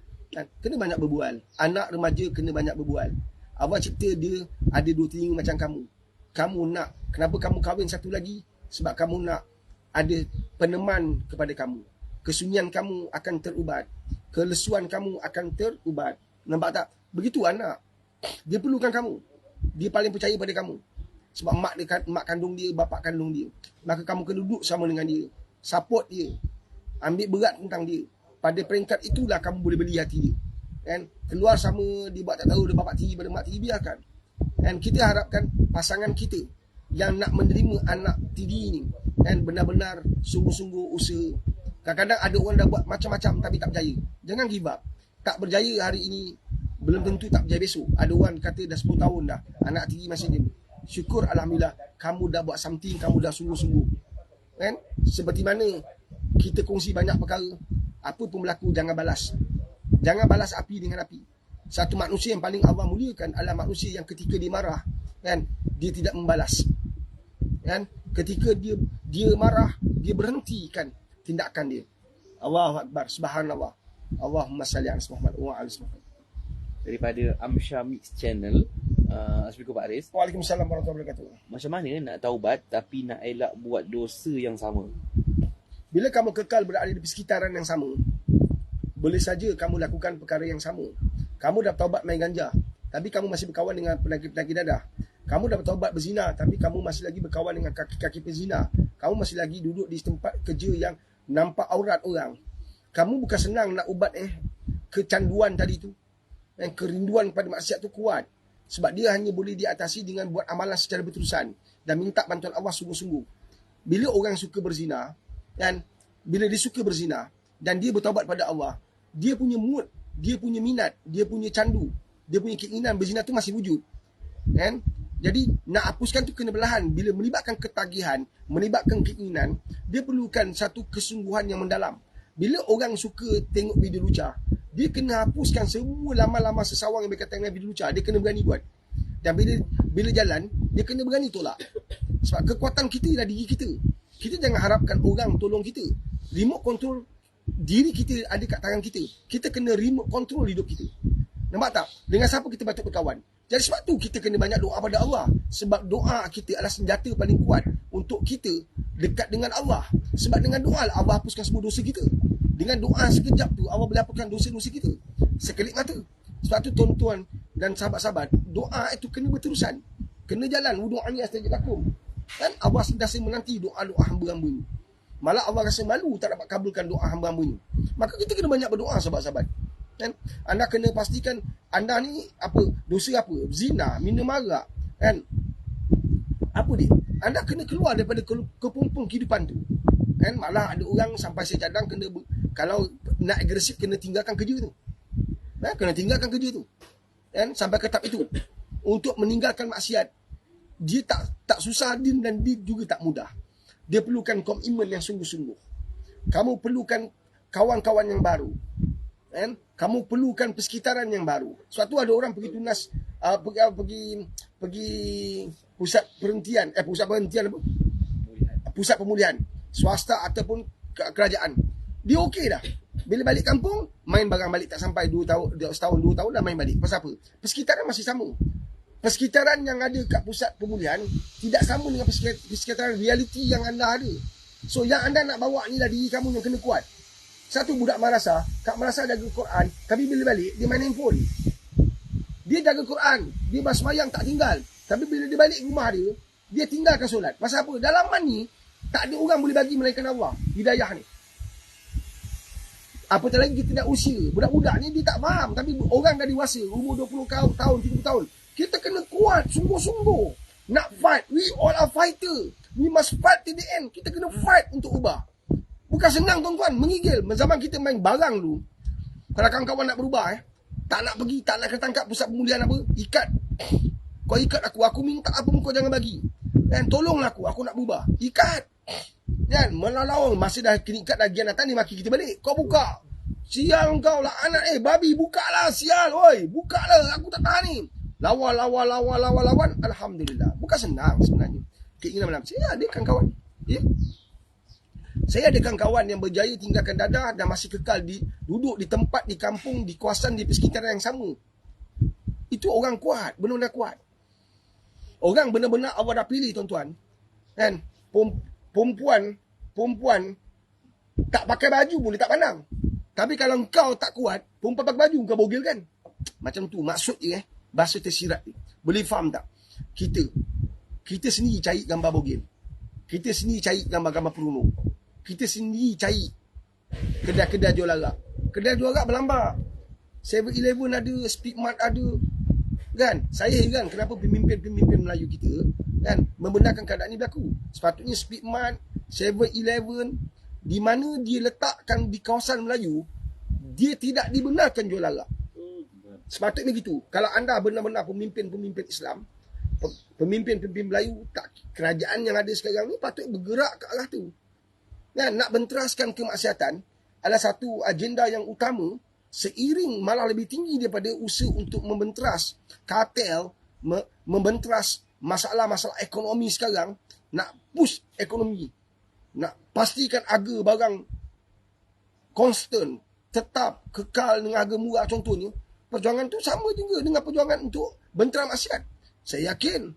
Kena banyak berbual. Anak remaja kena banyak berbual. Awak cipta dia ada dua telinga macam kamu. Kamu nak, kenapa kamu kahwin satu lagi? Sebab kamu nak ada peneman kepada kamu. Kesunyian kamu akan terubat. Kelesuan kamu akan terubat. Nampak tak? Begitu anak. Dia perlukan kamu. Dia paling percaya pada kamu. Sebab mak kandung dia, bapak kandung dia. Maka kamu kena duduk sama dengan dia. Support dia. Ambil berat tentang dia. Pada peringkat itulah kamu boleh beli hati dia. Kan? Keluar sama, dia buat tak tahu dia bapak tiri pada mak tiri, biarkan. Dan kita harapkan pasangan kita yang nak menerima anak tiri ni dan benar-benar sungguh-sungguh usaha. Kadang-kadang ada orang dah buat macam-macam tapi tak berjaya. Jangan give up. Tak berjaya hari ini, belum tentu tak berjaya besok. Ada orang kata dah 10 tahun dah, anak tiri masih dia. Syukur Alhamdulillah, kamu dah buat something, kamu dah sungguh-sungguh. Kan? Seperti mana kita kongsi banyak perkara. Apa pun berlaku, jangan balas. Jangan balas api dengan api. Satu manusia yang paling Allah muliakan adalah manusia yang ketika dia marah, kan, dia tidak membalas. Kan? Ketika dia marah, dia berhentikan tindakan dia. Allahu Akbar, subhanallah. Allahumma salli ala Muhammad wa ala Muhammad. Daripada Amsha Mix Channel, Assalamualaikum Pak Aris. Waalaikumsalam warahmatullahi wabarakatuh. Macam mana nak taubat tapi nak elak buat dosa yang sama? Bila kamu kekal berada di persekitaran yang sama, boleh saja kamu lakukan perkara yang sama. Kamu dah bertaubat main ganja, tapi kamu masih berkawan dengan penagih-penagih dadah. Kamu dah bertaubat berzina, tapi kamu masih lagi berkawan dengan kaki-kaki pezina. Kamu masih lagi duduk di tempat kerja yang nampak aurat orang. Kamu bukan senang nak ubat kecanduan tadi tu. Dan kerinduan pada maksiat tu kuat. Sebab dia hanya boleh diatasi dengan buat amalan secara berterusan dan minta bantuan Allah sungguh-sungguh. Bila orang suka berzina, kan, bila dia suka berzina dan dia bertaubat pada Allah, dia punya mood, dia punya minat, dia punya candu, dia punya keinginan berzina tu masih wujud. Kan? Jadi nak hapuskan tu kena perlahan. Bila melibatkan ketagihan, melibatkan keinginan, dia perlukan satu kesungguhan yang mendalam. Bila orang suka tengok video lucah, dia kena hapuskan semua lama-lama sesawang yang berkaitan dengan video lucah. Dia kena berani buat. Dan bila jalan, dia kena berani tolak. Sebab kekuatan kita ialah diri kita. Kita jangan harapkan orang tolong kita. Remote control diri kita ada kat tangan kita. Kita kena remote control hidup kita. Nampak tak? Dengan siapa kita patut berkawan. Jadi sebab tu kita kena banyak doa pada Allah. Sebab doa kita adalah senjata paling kuat untuk kita dekat dengan Allah. Sebab dengan doa Allah hapuskan semua dosa kita. Dengan doa sekejap tu Allah boleh hapuskan dosa-dosa kita. Sekelip mata. Sebab tu tuan-tuan dan sahabat-sahabat, doa itu kena berterusan. Kena jalan. Wudu'ani astajib lakum. Kan Allah sentiasa menanti doa-doa hamba-hambanya. Malah Allah rasa malu tak dapat kabulkan doa hamba-hambanya. Maka kita kena banyak berdoa sahabat-sahabat. Kan? Anda kena pastikan anda ni apa, dosa apa? Zina, minum arak, kan? Apa dia? Anda kena keluar daripada kepompong kehidupan tu. Kan? Malah ada orang sampai saya cadang kena kalau nak agresif kena tinggalkan kerja tu. Kena tinggalkan kerja tu. Kan? Sampai ke tahap itu. Untuk meninggalkan maksiat, dia tak susah dan dia juga tak mudah. Dia perlukan komitmen yang sungguh-sungguh. Kamu perlukan kawan-kawan yang baru. Kan? Kamu perlukan persekitaran yang baru. Sebab tu ada orang pergi tunas pergi pusat perhentian apa? Pusat pemulihan swasta ataupun kerajaan. Dia okey dah. Bila balik kampung, main barang balik tak sampai 2 tahun, setahun 2 tahun dah main balik. Pasal apa? Persekitaran masih sama. Persekitaran yang ada kat pusat pemulihan tidak sama dengan persekitaran realiti yang anda ada. So yang anda nak bawa ni lah diri kamu yang kena kuat. Satu budak madrasah, kat madrasah jaga Quran, tapi bila balik dia main handphone. Dia jaga Quran, dia bersemayang tak tinggal. Tapi bila dia balik rumah dia tinggalkan solat. Pasal apa? Dalaman ni tak ada orang boleh bagi melainkan Allah hidayah ni. Apatah lagi kita dah usia. Budak-budak ni dia tak faham, tapi orang dah dewasa, umur 20 tahun, 30 tahun. Kita kena kuat sungguh-sungguh. Nak fight, we all are fighter. We must fight to the end. Kita kena fight untuk ubah. Bukan senang tuan-tuan, mengigil. Zaman kita main barang dulu, kalau kawan-kawan nak berubah, tak nak pergi, tak nak kena tangkap pusat pemulihan apa, ikat. Kau ikat aku minta apa pun kau jangan bagi. Dan tolonglah aku nak berubah. Ikat. Kan, melalawang, masa dah kena ikat dah gian datang, dia maki kita balik. Kau buka. Sial kau lah anak, babi buka lah, sial, oi, buka lah, aku tak tahan ni. Lawan. Alhamdulillah. Bukan senang sebenarnya. Keinginan malam. Saya adakan kawan. Ya. Saya adakan kawan yang berjaya tinggalkan dadah dan masih kekal duduk di tempat, di kampung, di kawasan, di persekitaran yang sama. Itu orang kuat, benar-benar kuat. Orang benar-benar Allah dah pilih tuan-tuan. Kan? Perempuan tak pakai baju boleh tak pandang. Tapi kalau kau tak kuat, perempuan pakai baju kau bogel kan? Macam tu maksud je bahasa tersirat ni. Boleh faham tak? Kita sendiri cari gambar bogel. Kita sendiri cari gambar-gambar peruno. Kita sendiri cari kedai-kedai jual arak. Kedai jual arak berlambak. 7-Eleven ada, Speedmart ada. Kan? Saya heran kenapa pemimpin-pemimpin Melayu kita kan membenarkan keadaan ini berlaku. Sepatutnya Speedmart, 7-Eleven, di mana dia letakkan di kawasan Melayu, dia tidak dibenarkan jual arak. Sepatutnya begitu. Kalau anda benar-benar pemimpin-pemimpin Islam, pemimpin-pemimpin Melayu, tak kerajaan yang ada sekarang ni patut bergerak ke arah tu. Nak benteraskan kemaksiatan adalah satu agenda yang utama, seiring malah lebih tinggi daripada usaha untuk membenteras kartel, membenteras masalah-masalah ekonomi sekarang. Nak push ekonomi, nak pastikan harga barang konstan, tetap, kekal dengan harga murah contohnya. Perjuangan tu sama juga dengan perjuangan untuk bentera maksiat. Saya yakin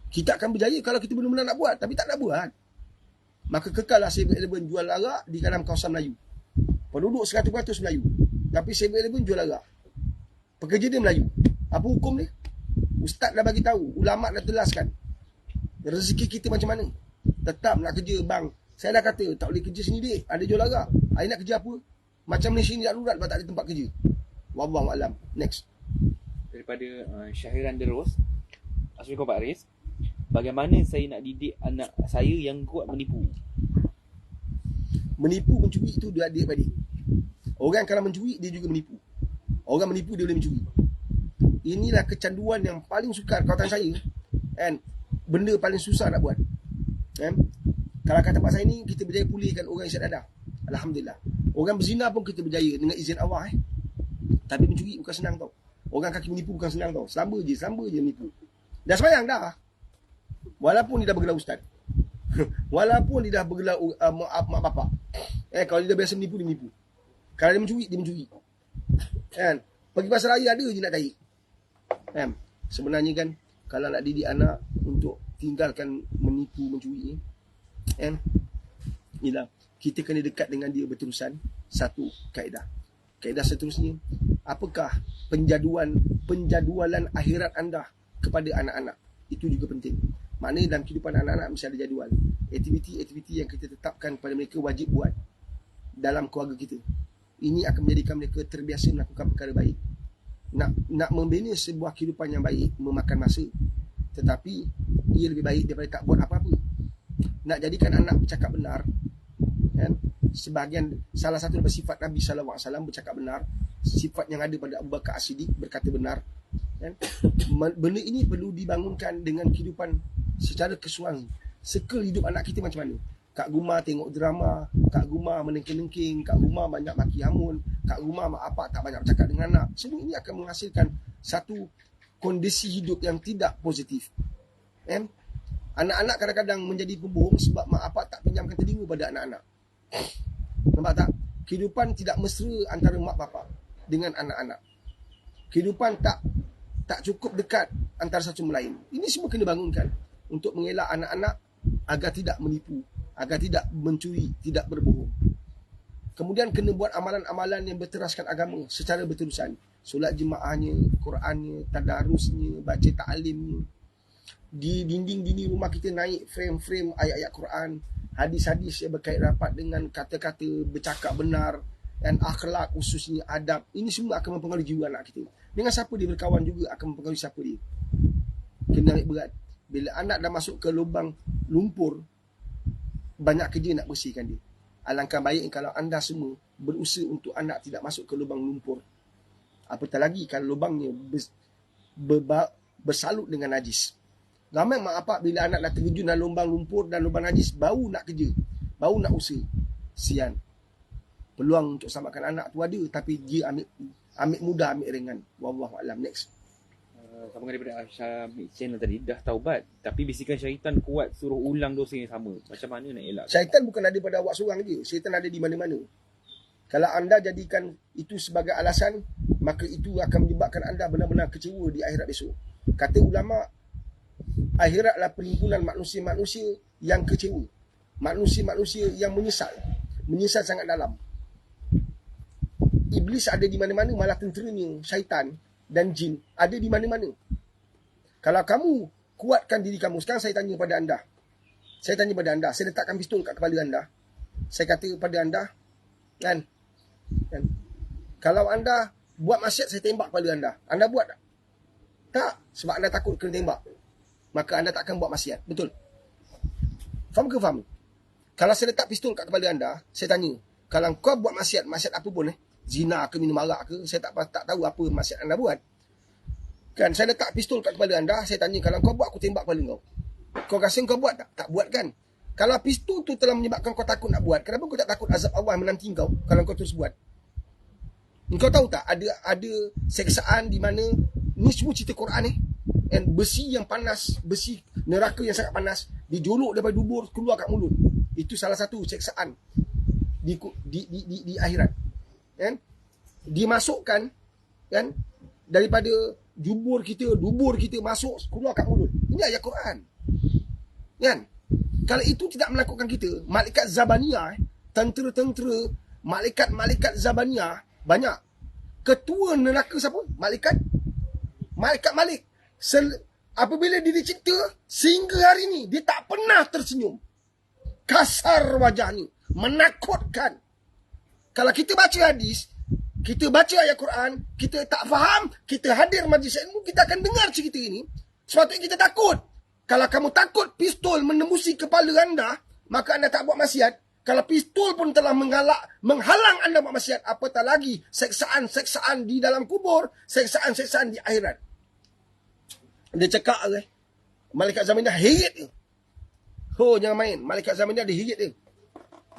kita akan berjaya kalau kita benar-benar nak buat. Tapi tak nak buat, maka kekallah 7-Eleven jual arak di dalam kawasan Melayu. Penduduk 100% Melayu, tapi 7-Eleven jual arak. Pekerja dia Melayu. Apa hukum dia? Ustaz dah bagi tahu, ulama dah telaskan. Rezeki kita macam mana? Tetap nak kerja bang. Saya dah kata tak boleh kerja sini dek, ada jual arak. Saya nak kerja apa? Macam Malaysia ni darurat sebab tak ada tempat kerja. Wallahu alam. Next. Daripada Syahiran Deros. Assalamualaikum Pak Aris. Bagaimana saya nak didik anak saya yang kuat menipu? Menipu, mencuri itu dia adik-adik. Orang kalau mencuri, dia juga menipu. Orang menipu, dia boleh mencuri. Inilah kecanduan yang paling sukar kawasan saya. And benda paling susah nak buat. Kalau kat tempat saya ni, kita berjaya pulihkan orang isyak dadah. Alhamdulillah. Orang berzina pun kita berjaya dengan izin Allah. Tapi mencuri bukan senang tau. Orang kaki menipu bukan senang tau. Selamba je menipu. Dah sembahyang dah. Walaupun dia dah bergelar ustaz. Walaupun dia dah bergelar mak bapak. Kalau dia dah biasa menipu, dia menipu. Kalau dia mencuri, dia mencuri. Kan? Pergi pasar raya ada je nak tarik. Sebenarnya kan, kalau nak didik anak untuk tinggalkan menipu, mencuri, ialah kita kena dekat dengan dia berterusan. Satu kaedah. Kaedah seterusnya, apakah penjadualan akhirat anda kepada anak-anak? Itu juga penting. Maknanya dalam kehidupan anak-anak mesti ada jadual. Aktiviti-aktiviti yang kita tetapkan pada mereka wajib buat dalam keluarga kita. Ini akan menjadikan mereka terbiasa melakukan perkara baik. Nak membina sebuah kehidupan yang baik memakan masa. Tetapi ia lebih baik daripada tak buat apa-apa. Nak jadikan anak bercakap benar, kan? Salah satu daripada sifat Nabi SAW bercakap benar. Sifat yang ada pada Abu Bakar As-Siddiq berkata benar, kan? Benda ini perlu dibangunkan dengan kehidupan secara keseluruhan. Circle hidup anak kita macam mana? Kat rumah tengok drama, kat rumah menengking-nengking, kat rumah banyak maki hamun, kat rumah mak apa tak banyak bercakap dengan anak. Semua ini akan menghasilkan satu kondisi hidup yang tidak positif. Anak-anak kadang-kadang menjadi pembohong sebab mak apa tak pinjamkan telinga pada anak-anak. Nampak tak? Kehidupan tidak mesra antara mak bapak dengan anak-anak. Kehidupan tak cukup dekat antara satu sama lain. Ini semua kena bangunkan untuk mengelak anak-anak agar tidak menipu, agar tidak mencuri, tidak berbohong. Kemudian kena buat amalan-amalan yang berteraskan agama secara berterusan. Solat jemaahnya, Qurannya, tadarusnya, baca ta'limnya. Di dinding-dinding rumah kita naik frame-frame ayat-ayat Quran, hadis-hadis yang berkait rapat dengan kata-kata bercakap benar dan akhlak, khususnya adab. Ini semua akan mempengaruhi jiwa anak kita. Dengan siapa dia berkawan juga akan mempengaruhi siapa dia. Kena naik berat. Bila anak dah masuk ke lubang lumpur, banyak kerja nak bersihkan dia. Alangkah baik kalau anda semua berusaha untuk anak tidak masuk ke lubang lumpur. Apatah lagi kalau lubangnya bersalut dengan najis. Ramai mak bapak bila anak dah terjun dalam lubang lumpur dan lubang najis, baru nak kerja, baru nak usaha. Sian. Peluang untuk selamatkan anak tu ada, tapi dia ambil mudah, ambil ringan. Wallahu a'lam. Next. Sambungan daripada Aisyah channel tadi, dah taubat tapi bisikan syaitan kuat suruh ulang dosa yang sama. Macam mana nak elak? Syaitan bukan ada pada awak seorang je. Syaitan ada di mana-mana. Kalau anda jadikan itu sebagai alasan, maka itu akan menyebabkan anda benar-benar kecewa di akhirat besok. Kata ulama, akhiratlah perhimpunan manusia-manusia yang kecewa. Manusia-manusia yang menyesal. Menyesal sangat dalam. Iblis ada di mana-mana, malah tenteranya syaitan dan jin ada di mana-mana. Kalau kamu kuatkan diri kamu, sekarang saya tanya pada anda. Saya letakkan pistol kat kepala anda. Saya kata pada anda, kan? Kalau anda buat maksiat, saya tembak kepala anda. Anda buat tak? Tak, sebab anda takut kena tembak. Maka anda tak akan buat maksiat. Betul? Faham ke faham? Kalau saya letak pistol kat kepala anda, saya tanya, kalau kau buat maksiat apa pun, zina ke, minum arak ke, saya tak tahu apa maksud anda buat. Kan, saya letak pistol kat kepala anda, saya tanya, kalau kau buat, aku tembak kepala kau. Kau rasa kau buat tak? Tak buat kan? Kalau pistol tu telah menyebabkan kau takut nak buat, kenapa kau tak takut azab Allah menanti kau kalau kau terus buat? Kau tahu tak, ada seksaan di mana, ni semua cerita Quran ni, and besi yang panas, besi neraka yang sangat panas, dijolok daripada dubur, keluar kat mulut. Itu salah satu seksaan di akhirat. Kan? Dimasukkan, kan, daripada dubur kita masuk, keluar kat mulut. Ini ayat Quran. Kan? Kalau itu tidak melakukan kita, malaikat Zabaniyah, tentera-tentera, malaikat Zabaniyah, banyak. Ketua neraka siapa? Malaikat Malik. Apabila dia dicipta, sehingga hari ni, dia tak pernah tersenyum. Kasar wajah ni, menakutkan. Kalau kita baca hadis, kita baca ayat Quran, kita tak faham, kita hadir majlis ilmu, kita akan dengar cerita ini. Sepatutnya kita takut. Kalau kamu takut pistol menembusi kepala anda, maka anda tak buat maksiat. Kalau pistol pun telah menghalang anda buat maksiat, apatah lagi seksaan-seksaan di dalam kubur, seksaan-seksaan di akhirat. Dia cakap malaikat zaman dia herit dia. Oh, jangan main. Malaikat zaman dia herit dia.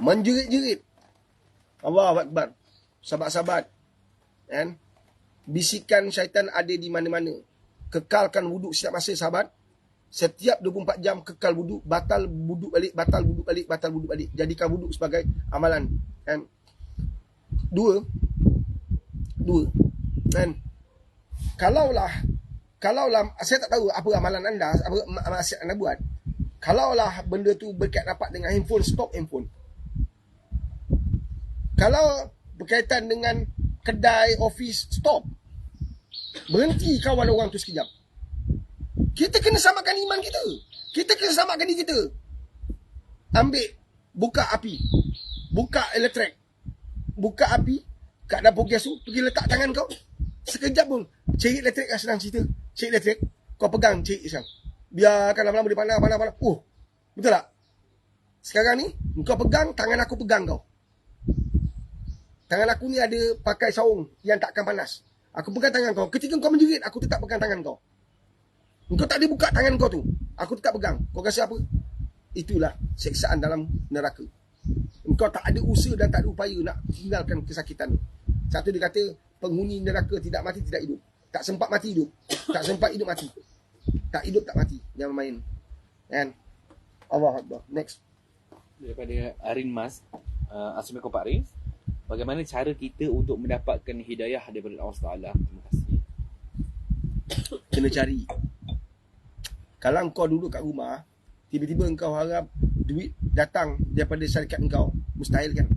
Menjerit-jerit. Allahu Akbar. Sahabat-sahabat. Kan? Bisikan syaitan ada di mana-mana. Kekalkan wuduk setiap masa, sahabat. Setiap 24 jam kekal wuduk, batal wuduk balik. Jadikan wuduk sebagai amalan. Kan? Dua. Kan? Kalaulah saya tak tahu apa amalan anda, apa maksiat anda buat. Kalaulah benda tu berkait rapat dengan handphone, stop handphone. Kalau berkaitan dengan kedai, office, stop. Berhenti kawan orang tu sekejap. Kita kena samakan iman kita. Kita kena samakan diri kita. Ambil, buka api. Buka elektrik. Buka api kat dapur gas tu, pergi letak tangan kau. Sekejap pun. Cerit elektrik kan senang cerita. Cerit elektrik, kau pegang cerit sekarang. Biarkan lama-lama dia panas. Betul tak? Sekarang ni, kau pegang, tangan aku pegang kau. Tangan aku ni ada pakai sarung yang takkan panas. Aku pegang tangan kau. Ketika kau menjerit, aku tetap pegang tangan kau. Kau tak ada buka tangan kau tu. Aku tetap pegang. Kau rasa apa? Itulah seksaan dalam neraka. Engkau tak ada usaha dan tak ada upaya nak tinggalkan kesakitan tu. Satu dia kata, penghuni neraka tidak mati, tidak hidup. Tak sempat mati, hidup. Tak sempat hidup, mati. Tak hidup, tak mati. Jangan main. Kan? Allah Akbar. Next. Daripada Arin Mas, Assalamualaikum Pak Riz. Bagaimana cara kita untuk mendapatkan hidayah daripada Allah Taala? Terima kasih. Kena cari. Kalau kau duduk kat rumah, tiba-tiba engkau harap duit datang daripada syarikat engkau, mustahil kan?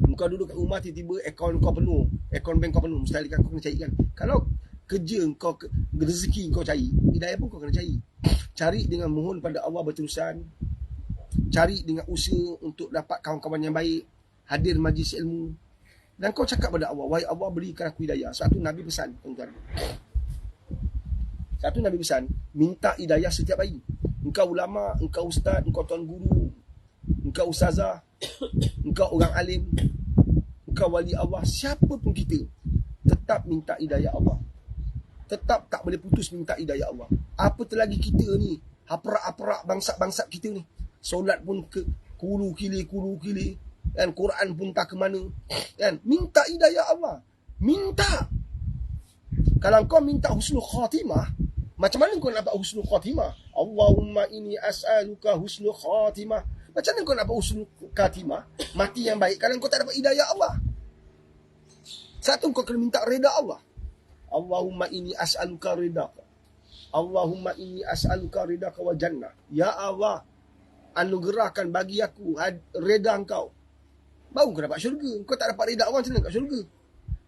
Engkau duduk kat rumah, tiba-tiba akaun kau penuh, akaun bank kau penuh, mustahil kan? Kau kena cari kan? Kalau kerja kau, rezeki kau cari, hidayah pun kau kena cari. Cari dengan mohon pada Allah berterusan. Cari dengan usaha untuk dapat kawan-kawan yang baik, hadir majlis ilmu. Dan kau cakap pada Allah, wahai Allah, berikan aku hidayah. Satu Nabi pesan, tuan-tuan. Satu Nabi pesan, minta hidayah setiap hari. Engkau ulama, engkau ustaz, engkau tuan guru, engkau ustazah, engkau orang alim, engkau wali Allah, siapa pun kita, tetap minta hidayah Allah. Tetap tak boleh putus minta hidayah Allah. Apatah lagi kita ni, haprak-haprak bangsa-bangsa kita ni. Solat pun ke kulu kili, dan Quran pun tak ke mana. Kan? Minta hidayah Allah. Minta. Kalau kau minta husnul khatimah, macam mana kau nak dapat husnul khatimah? Allahumma inni as'aluka husnul khatimah. Macam mana kau nak dapat husnul khatimah? Mati yang baik kalau kau tak dapat hidayah Allah. Satu, kau kena minta reda Allah. Allahumma inni as'aluka ridaka. Allahumma inni as'aluka ridaka wa jannah. Ya Allah, anugerahkan bagi aku reda engkau. Baru kau dapat syurga. Kau tak dapat reda Allah, macam mana kau syurga?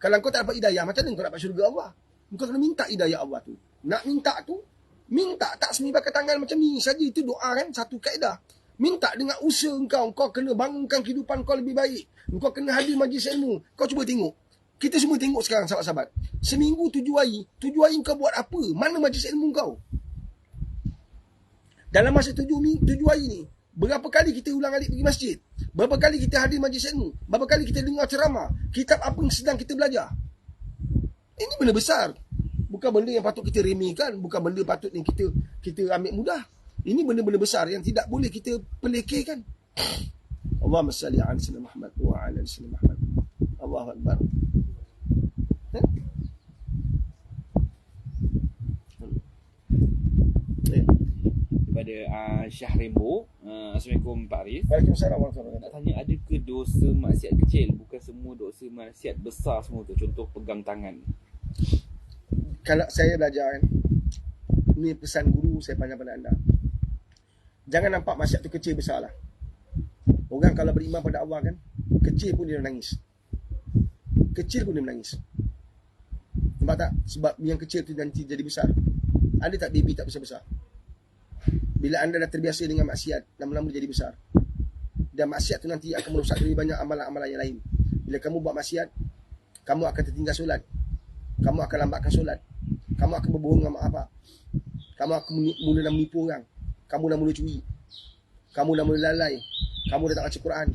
Kalau kau tak dapat hidayah, macam mana kau dapat syurga Allah? Kau kena minta hidayah Allah tu. Nak minta tu, minta tak semi pakai tangan macam ni saja. Itu doa kan, satu kaedah. Minta dengan usaha engkau. Kau kena bangunkan kehidupan kau lebih baik. Kau kena hadir majlis ilmu. Kau cuba tengok. Kita semua tengok sekarang, sahabat-sahabat. Seminggu 7 hari kau buat apa? Mana majlis ilmu kau? Dalam masa 7 hari ni, Berapa kali kita ulang alik pergi masjid? Berapa kali kita hadir majlis ilmu? Berapa kali kita dengar ceramah? Kitab apa yang sedang kita belajar? Ini benda besar. Bukan benda yang patut kita remehkan, bukan benda patut yang kita ambil mudah. Ini benda-benda besar yang tidak boleh kita pelekehkan. Allahumma salli ala sayyidina Muhammad wa ala sayyidina Muhammad. Allahu akbar. Daripada Syahrimbo, Assalamualaikum Pak Aris. Waalaikumsalam warahmatullahi Nak wabarakatuh. tanya, adakah dosa maksiat kecil? Bukan semua dosa maksiat besar semua tu. Contoh pegang tangan. Kalau saya belajar kan, ini pesan guru saya panjang pada anda. Jangan nampak maksiat tu kecil besar lah. Orang kalau beriman pada Allah kan, kecil pun dia menangis. Kecil pun dia menangis. Nampak tak? Sebab yang kecil tu nanti jadi besar. Ada tak baby tak besar-besar? Bila anda dah terbiasa dengan maksiat, lama-lama jadi besar. Dan maksiat tu nanti akan merosak lebih banyak amalan-amalan yang lain. Bila kamu buat maksiat, kamu akan tertinggal solat. Kamu akan lambatkan solat. Kamu akan berbohong dengan mak bapak. Kamu akan mula menipu orang. Kamu dah mula curi. Kamu dah mula lalai. Kamu dah tak baca Quran.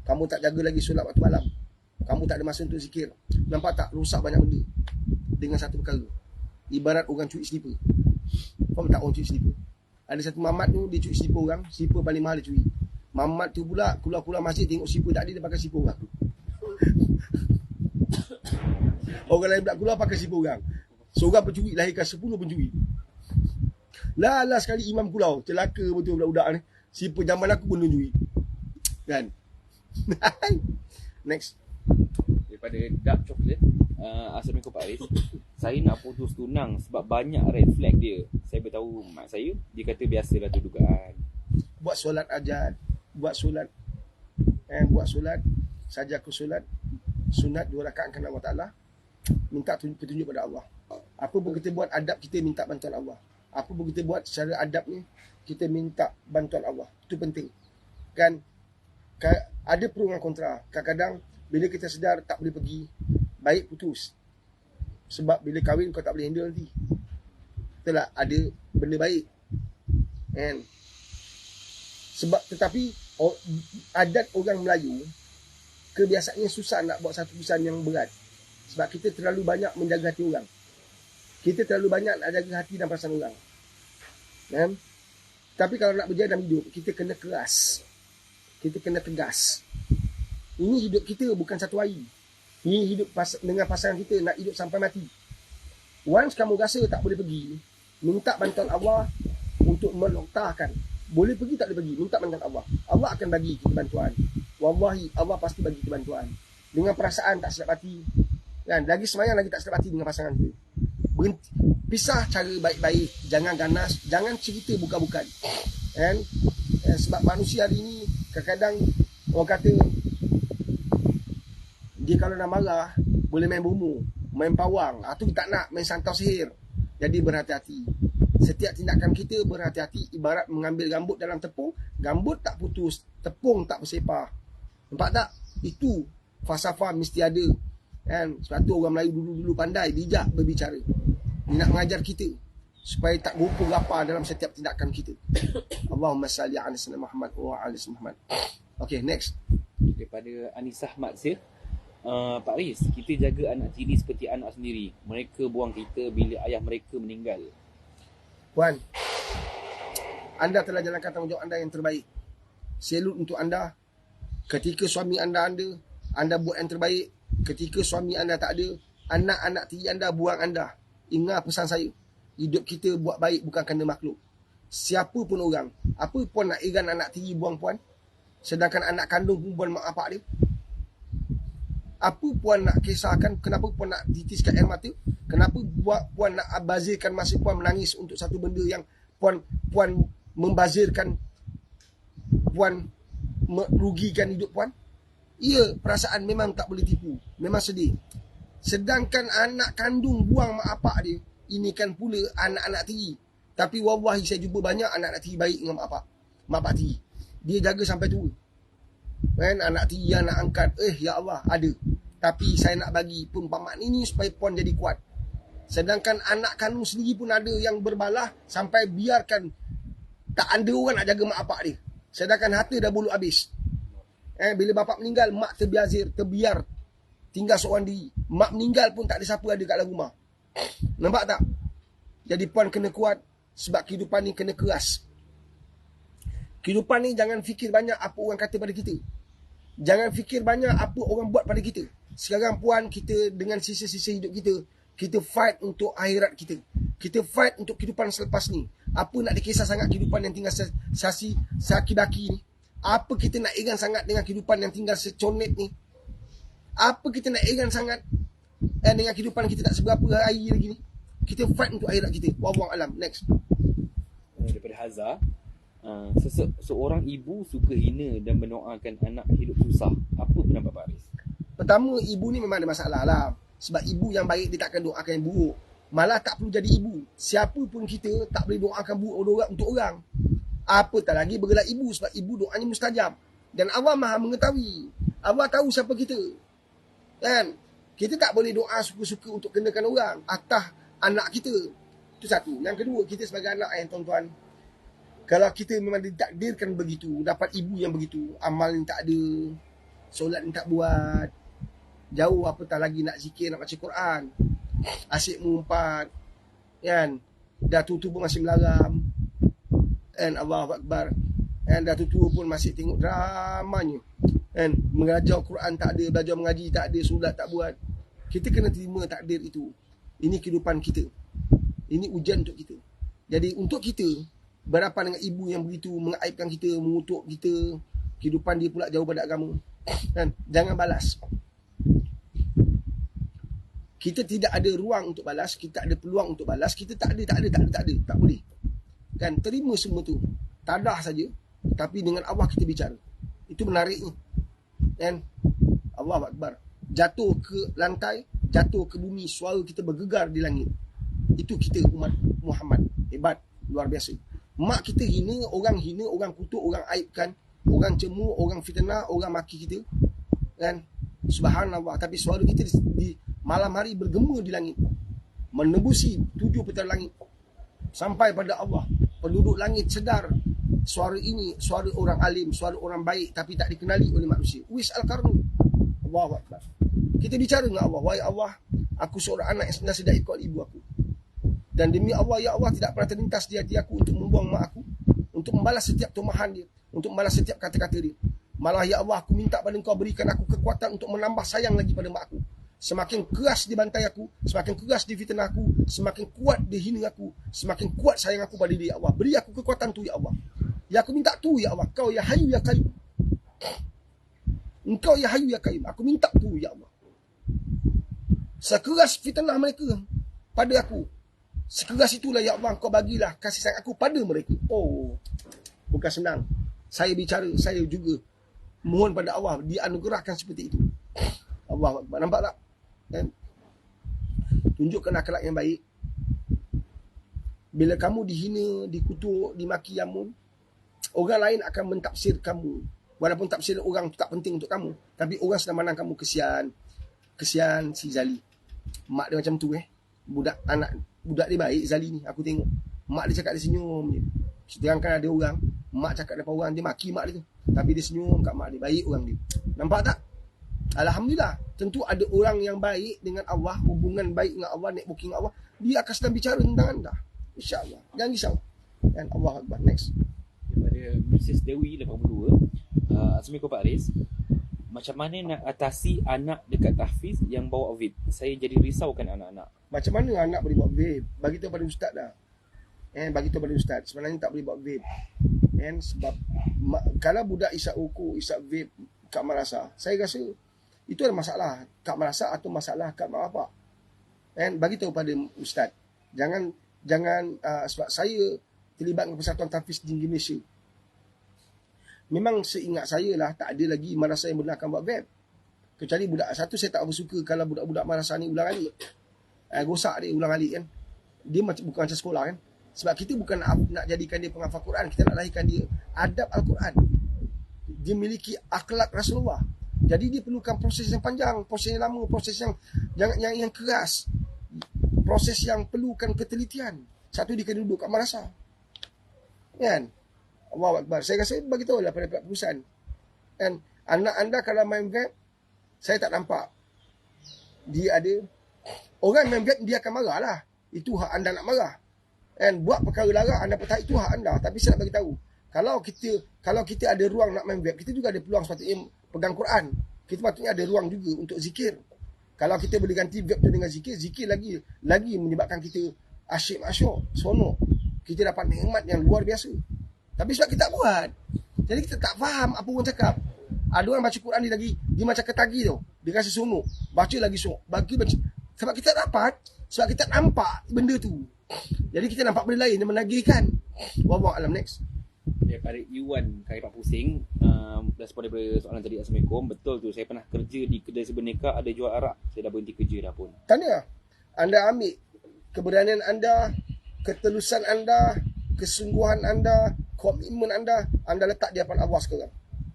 Kamu tak jaga lagi solat waktu malam. Kamu tak ada masa untuk zikir. Nampak tak? Rosak banyak benda dengan satu perkara. Ibarat orang curi slipper. Faham tak orang curi slipper? Ada satu mamat tu, dia curi slipper orang. Slipper paling mahal dia curi. Mamat tu pula keluar-keluar masjid, tengok slipper tak ada, dia pakai slipper orang. Orang lain pula keluar pakai slipper orang. Seorang pencuri lahirkan 10 pencuri. Lala sekali imam keluar. Celaka betul budak-budak ni. Slipper zaman aku pun pencuri. Kan? Next. Daripada Dark Chocolate, Assalamualaikum Pak Aris. Saya nak putus tunang sebab banyak red flag dia. Saya beritahu mak saya, dia kata biasalah tu dugaan. Buat solat ajat. Buat solat. Buat solat. Saja aku solat. Sunat 2 rakaat kerana Allah Ta'ala. Minta petunjuk pada Allah. Apa pun kita buat adab, kita minta bantuan Allah. Apa pun kita buat secara adab ni, kita minta bantuan Allah. Itu penting. Kan? Ada pro dan kontra. Kadang-kadang bila kita sedar tak boleh pergi, baik putus. Sebab bila kahwin kau tak boleh handle nanti. Betul tak? Ada benda baik. Kan? Sebab tetapi adat orang Melayu, kebiasaannya susah nak buat satu keputusan yang berat. Sebab kita terlalu banyak menjaga hati orang. Kita terlalu banyak nak jaga hati dan perasaan orang. Kan? Tapi kalau nak berjaya dalam hidup, kita kena keras. Kita kena tegas. Ini hidup kita bukan satu hari. Ini hidup dengan pasangan kita, nak hidup sampai mati. Once kamu rasa tak boleh pergi, minta bantuan Allah untuk melontarkan. Boleh pergi tak boleh pergi, minta bantuan Allah. Allah akan bagi kita bantuan. Wallahi, Allah pasti bagi kita bantuan. Dengan perasaan tak sedap hati. Kan? Lagi semayang, lagi tak sedap hati dengan pasangan kita. Berhenti. Pisah cara baik-baik. Jangan ganas. Jangan cerita bukan-bukan. Kan? Sebab manusia hari ini, kadang-kadang orang kata, dia kalau dah marah, boleh main bomo, main pawang. Itu tak nak, main santau sihir. Jadi berhati-hati. Setiap tindakan kita berhati-hati. Ibarat mengambil gambut dalam tepung. Gambut tak putus, tepung tak bersepah. Nampak tak? Itu falsafah mesti ada. Kan? Sebab tu orang Melayu dulu-dulu pandai, bijak berbicara. Dia nak mengajar kita supaya tak gopoh lapar dalam setiap tindakan kita. Allahumma salli ala sayyidina Muhammad wa ala sayyidina Muhammad. Okay, next. Daripada Anisah Matsir, Pak Aris, kita jaga anak tiri seperti anak sendiri. Mereka buang kita bila ayah mereka meninggal. Puan, anda telah jalankan tanggungjawab anda yang terbaik. Selut untuk anda. Ketika suami anda buat yang terbaik. Ketika suami anda tak ada, anak-anak tiri anda buang anda. Ingat pesan saya. Hidup kita buat baik bukan kerana makhluk. Siapa pun orang, apa puan nak iran anak tiri buang puan? Sedangkan anak kandung pun buang mak bapak dia. Apa puan nak kisahkan? Kenapa puan nak titiskan air mata? Kenapa puan nak bazirkan masa puan menangis untuk satu benda yang puan membazirkan, puan merugikan hidup puan? Ya, perasaan memang tak boleh tipu. Memang sedih. Sedangkan anak kandung buang mak bapak dia, ini kan pula anak-anak tiri. Tapi wallahi saya jumpa banyak anak-anak tiri baik dengan mak bapak tiri. Dia jaga sampai tua. Kan, anak tiri, anak angkat, ya Allah, ada. Tapi saya nak bagi pun paman ini supaya puan jadi kuat. Sedangkan anak kandung sendiri pun ada yang berbalah sampai biarkan tak ada orang nak jaga mak bapak dia. Sedangkan harta dah bulu habis. Bila bapak meninggal, mak terbiar, tinggal seorang diri. Mak meninggal pun tak ada siapa ada kat dalam rumah. Nampak tak? Jadi puan kena kuat, sebab kehidupan ni kena keras. Kehidupan ni jangan fikir banyak apa orang kata pada kita. Jangan fikir banyak apa orang buat pada kita. Sekarang puan, kita dengan sisa-sisa hidup kita fight untuk akhirat kita. Kita fight untuk kehidupan selepas ni. Apa nak dikisah sangat kehidupan yang tinggal saki-baki ni? Apa kita nak iran sangat dengan kehidupan yang tinggal seconet ni? Apa kita nak iran sangat dengan kehidupan kita tak seberapa hari lagi ni? Kita fight untuk akhirat kita. Wallahu alam. Next. Daripada Hazar, seorang ibu suka hina dan mendoakan anak hidup susah. Apa pendapat Pak Haris? Pertama, ibu ni memang ada masalah lah. Sebab ibu yang baik dia takkan doakan yang buruk. Malah tak perlu jadi ibu. Siapa pun kita tak boleh doakan buruk untuk orang. Apatah lagi bergelar ibu, sebab ibu doanya mustajab. Dan Allah Maha mengetahui. Allah tahu siapa kita. Kan? Kita tak boleh doa suka-suka untuk kenakan orang atas anak kita. Itu satu. Yang kedua, kita sebagai anak tuan-tuan, kalau kita memang ditakdirkan begitu, dapat ibu yang begitu, amal ni tak ada, solat ni tak buat, jauh apatah lagi nak zikir, nak baca Quran, asyik mengumpat, kan? Dah tua pun masih melaram, kan? Allahu Akbar, kan? Dah tua pun masih tengok dramanya, kan? Mengajar Quran tak ada, belajar mengaji tak ada, solat tak buat. Kita kena terima takdir itu. Ini kehidupan kita. Ini ujian untuk kita. Jadi untuk kita berhadapan dengan ibu yang begitu mengaibkan kita, mengutuk kita, kehidupan dia pula jauh pada agama, kan? Jangan balas. Kita tidak ada ruang untuk balas, kita ada peluang untuk balas, kita tak boleh. Kan? Terima semua tu. Tadah saja, tapi dengan Allah kita bicara. Itu menariknya. Kan? Allahu Akbar. Jatuh ke lantai, jatuh ke bumi, suara kita bergegar di langit. Itu kita umat Muhammad. Hebat, luar biasa. Mak kita hina, orang kutuk, orang aibkan, orang cemur, orang fitnah, orang maki kita. Kan? Subhanallah. Tapi suara kita di malam hari bergema di langit, menembusi 7 petala langit sampai pada Allah. Penduduk langit sedar suara ini suara orang alim, suara orang baik, tapi tak dikenali oleh manusia. Uwais Al-Qarni. Allahu Akbar. Kita bicara dengan Allah, wahai Allah, aku seorang anak yang senantiasa tidak ikut ibu aku. Dan demi Allah, ya Allah, tidak pernah terlintas di hati aku untuk membuang mak aku, untuk membalas setiap tumahan dia, untuk membalas setiap kata-kata dia. Malah ya Allah, aku minta pada Engkau berikan aku kekuatan untuk menambah sayang lagi pada mak aku. Semakin keras dibantai aku, semakin keras difitnah aku, semakin kuat dihina aku, semakin kuat sayang aku pada dia, ya Allah. Beri aku kekuatan tu, ya Allah. Ya aku minta tu, ya Allah. Kau ya Hayyu ya Qayyum. Engkau ya Hayyu ya Qayyum. Aku minta tu, ya Allah. Sekeras fitnah mereka pada aku, sekeras itulah ya Allah, Engkau bagilah kasih sayang aku pada mereka. Oh, bukan senang. Saya bicara, saya juga mohon pada Allah dianugerahkan seperti itu. Allah Akbar. Nampak tak? Kan? Tunjukkan akhlak yang baik. Bila kamu dihina, dikutuk, dimaki yamun, orang lain akan mentafsir kamu. Walaupun tafsir orang tu tak penting untuk kamu, tapi orang sedang mandang kamu kesian si Zali. Mak dia macam tu budak dia baik Zali ni, aku tengok. Mak dia cakap dia senyum je. Sedangkan ada orang, mak cakap depan orang, dia maki mak dia tu, tapi dia senyum kat mak dia, baik orang dia. Nampak tak? Alhamdulillah. Tentu ada orang yang baik dengan Allah, hubungan baik dengan Allah, networking Allah, dia akan sedang bicara tentang anda, insyaAllah. Jangan risau. Dan Allah Akbar. Next. Daripada Mrs. Dewi 82, Assalamualaikum Pak Haris. Macam mana nak atasi anak dekat tahfiz yang bawa vape? Saya jadi risaukan anak-anak. Macam mana anak boleh bawa vape? Bagi tahu pada ustaz dah. Bagi tahu pada ustaz. Sebenarnya tak boleh bawa vape. Sebab kalau budak isap rokok, isap vape kat madrasah, saya rasa itu ada masalah kat madrasah atau masalah kat mak bapak. Bagi tahu pada ustaz. Jangan sebab saya terlibat dengan Persatuan Tahfiz di Malaysia. Memang seingat saya lah, tak ada lagi madrasah yang benarkan buat vape. Kecuali budak satu, saya tak bersuka kalau budak-budak madrasah ni ulang alik. Rosak dia ulang alik kan. Dia bukan macam sekolah kan. Sebab kita bukan nak jadikan dia penghafal Quran, kita nak lahirkan dia adab Al-Quran. Dia miliki akhlak Rasulullah. Jadi dia perlukan proses yang panjang, proses yang lama, proses yang keras. Proses yang perlukan ketelitian. Satu dia kena duduk kat madrasah. Kan? Allahu Akbar. Saya rasa bagi tahu lah pada pihak perusahaan. Dan anak anda kalau main vape, saya tak nampak. Dia ada. Orang main vape dia akan marah lah. Itu hak anda nak marah. Dan buat perkara larang anda pertah itu hak anda. Tapi saya nak bagi tahu. Kalau kita ada ruang nak main vape, kita juga ada peluang sepatutnya pegang Quran. Kita patutnya ada ruang juga untuk zikir. Kalau kita boleh ganti vape tu dengan zikir, zikir lagi menyebabkan kita asyik masyuk, seronok. Kita dapat nikmat yang luar biasa. Tapi sebab kita tak buat. Jadi kita tak faham apa orang cakap. Ada orang baca Quran dia macam ketagi tu. Dia rasa seronok. Baca lagi seronok. Baca. Sebab kita tak dapat. Sebab kita nampak benda tu. Jadi kita nampak benda lain yang menagihkan. Wallahu alam. Next. Daripada Iwan Kari Pak Pusing, respon daripada soalan tadi. Assalamualaikum. Betul tu, saya pernah kerja di kedai sebenarkah ada jual arak. Saya dah berhenti kerja dah pun. Tanya. Anda ambil keberanian anda, ketelusan anda, kesungguhan anda, komitmen anda letak di hadapan Allah sekarang.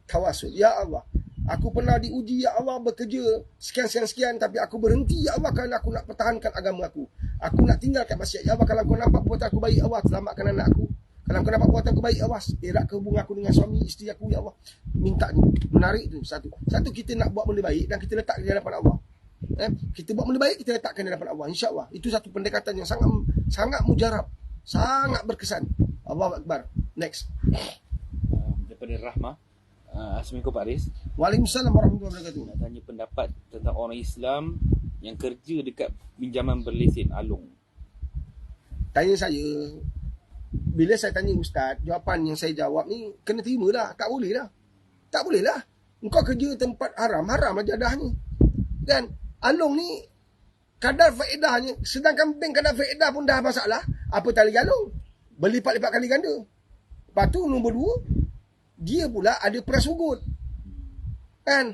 Tawasul. Ya Allah, aku pernah diuji ya Allah bekerja sekian, tapi aku berhenti ya Allah kerana aku nak pertahankan agama aku. Aku nak tinggalkan maksiat. Ya Allah, kalau kau nampak buat aku baik, Allah selamatkan anak aku. Kalau kau nampak buat aku baik, Allah erat hubungan aku dengan suami isteri aku, ya Allah. Minta tu, menarik tu satu. Kita nak buat benda baik dan kita letak di hadapan Allah. Kita buat benda baik, kita letakkan di hadapan Allah, insya-Allah. Itu satu pendekatan yang sangat mujarab, sangat berkesan. Allahu Akbar. Next. Daripada Rahmah. Assalamualaikum Pak Aris. Waalaikumsalam warahmatullahi wabarakatuh. Nak tanya pendapat tentang orang Islam yang kerja dekat pinjaman berlesen Along. Tanya saya, bila saya tanya ustaz, jawapan yang saya jawab ni kena terima lah. Tak boleh lah. Engkau kerja tempat haram lah jadahnya. Dan Along ni kadar faedahnya, sedangkan bank kadar faedah pun dah masalah, apa tali Along? Berlipat-lipat kali ganda. Lepas tu nombor 2, dia pula ada peras ugut. Kan?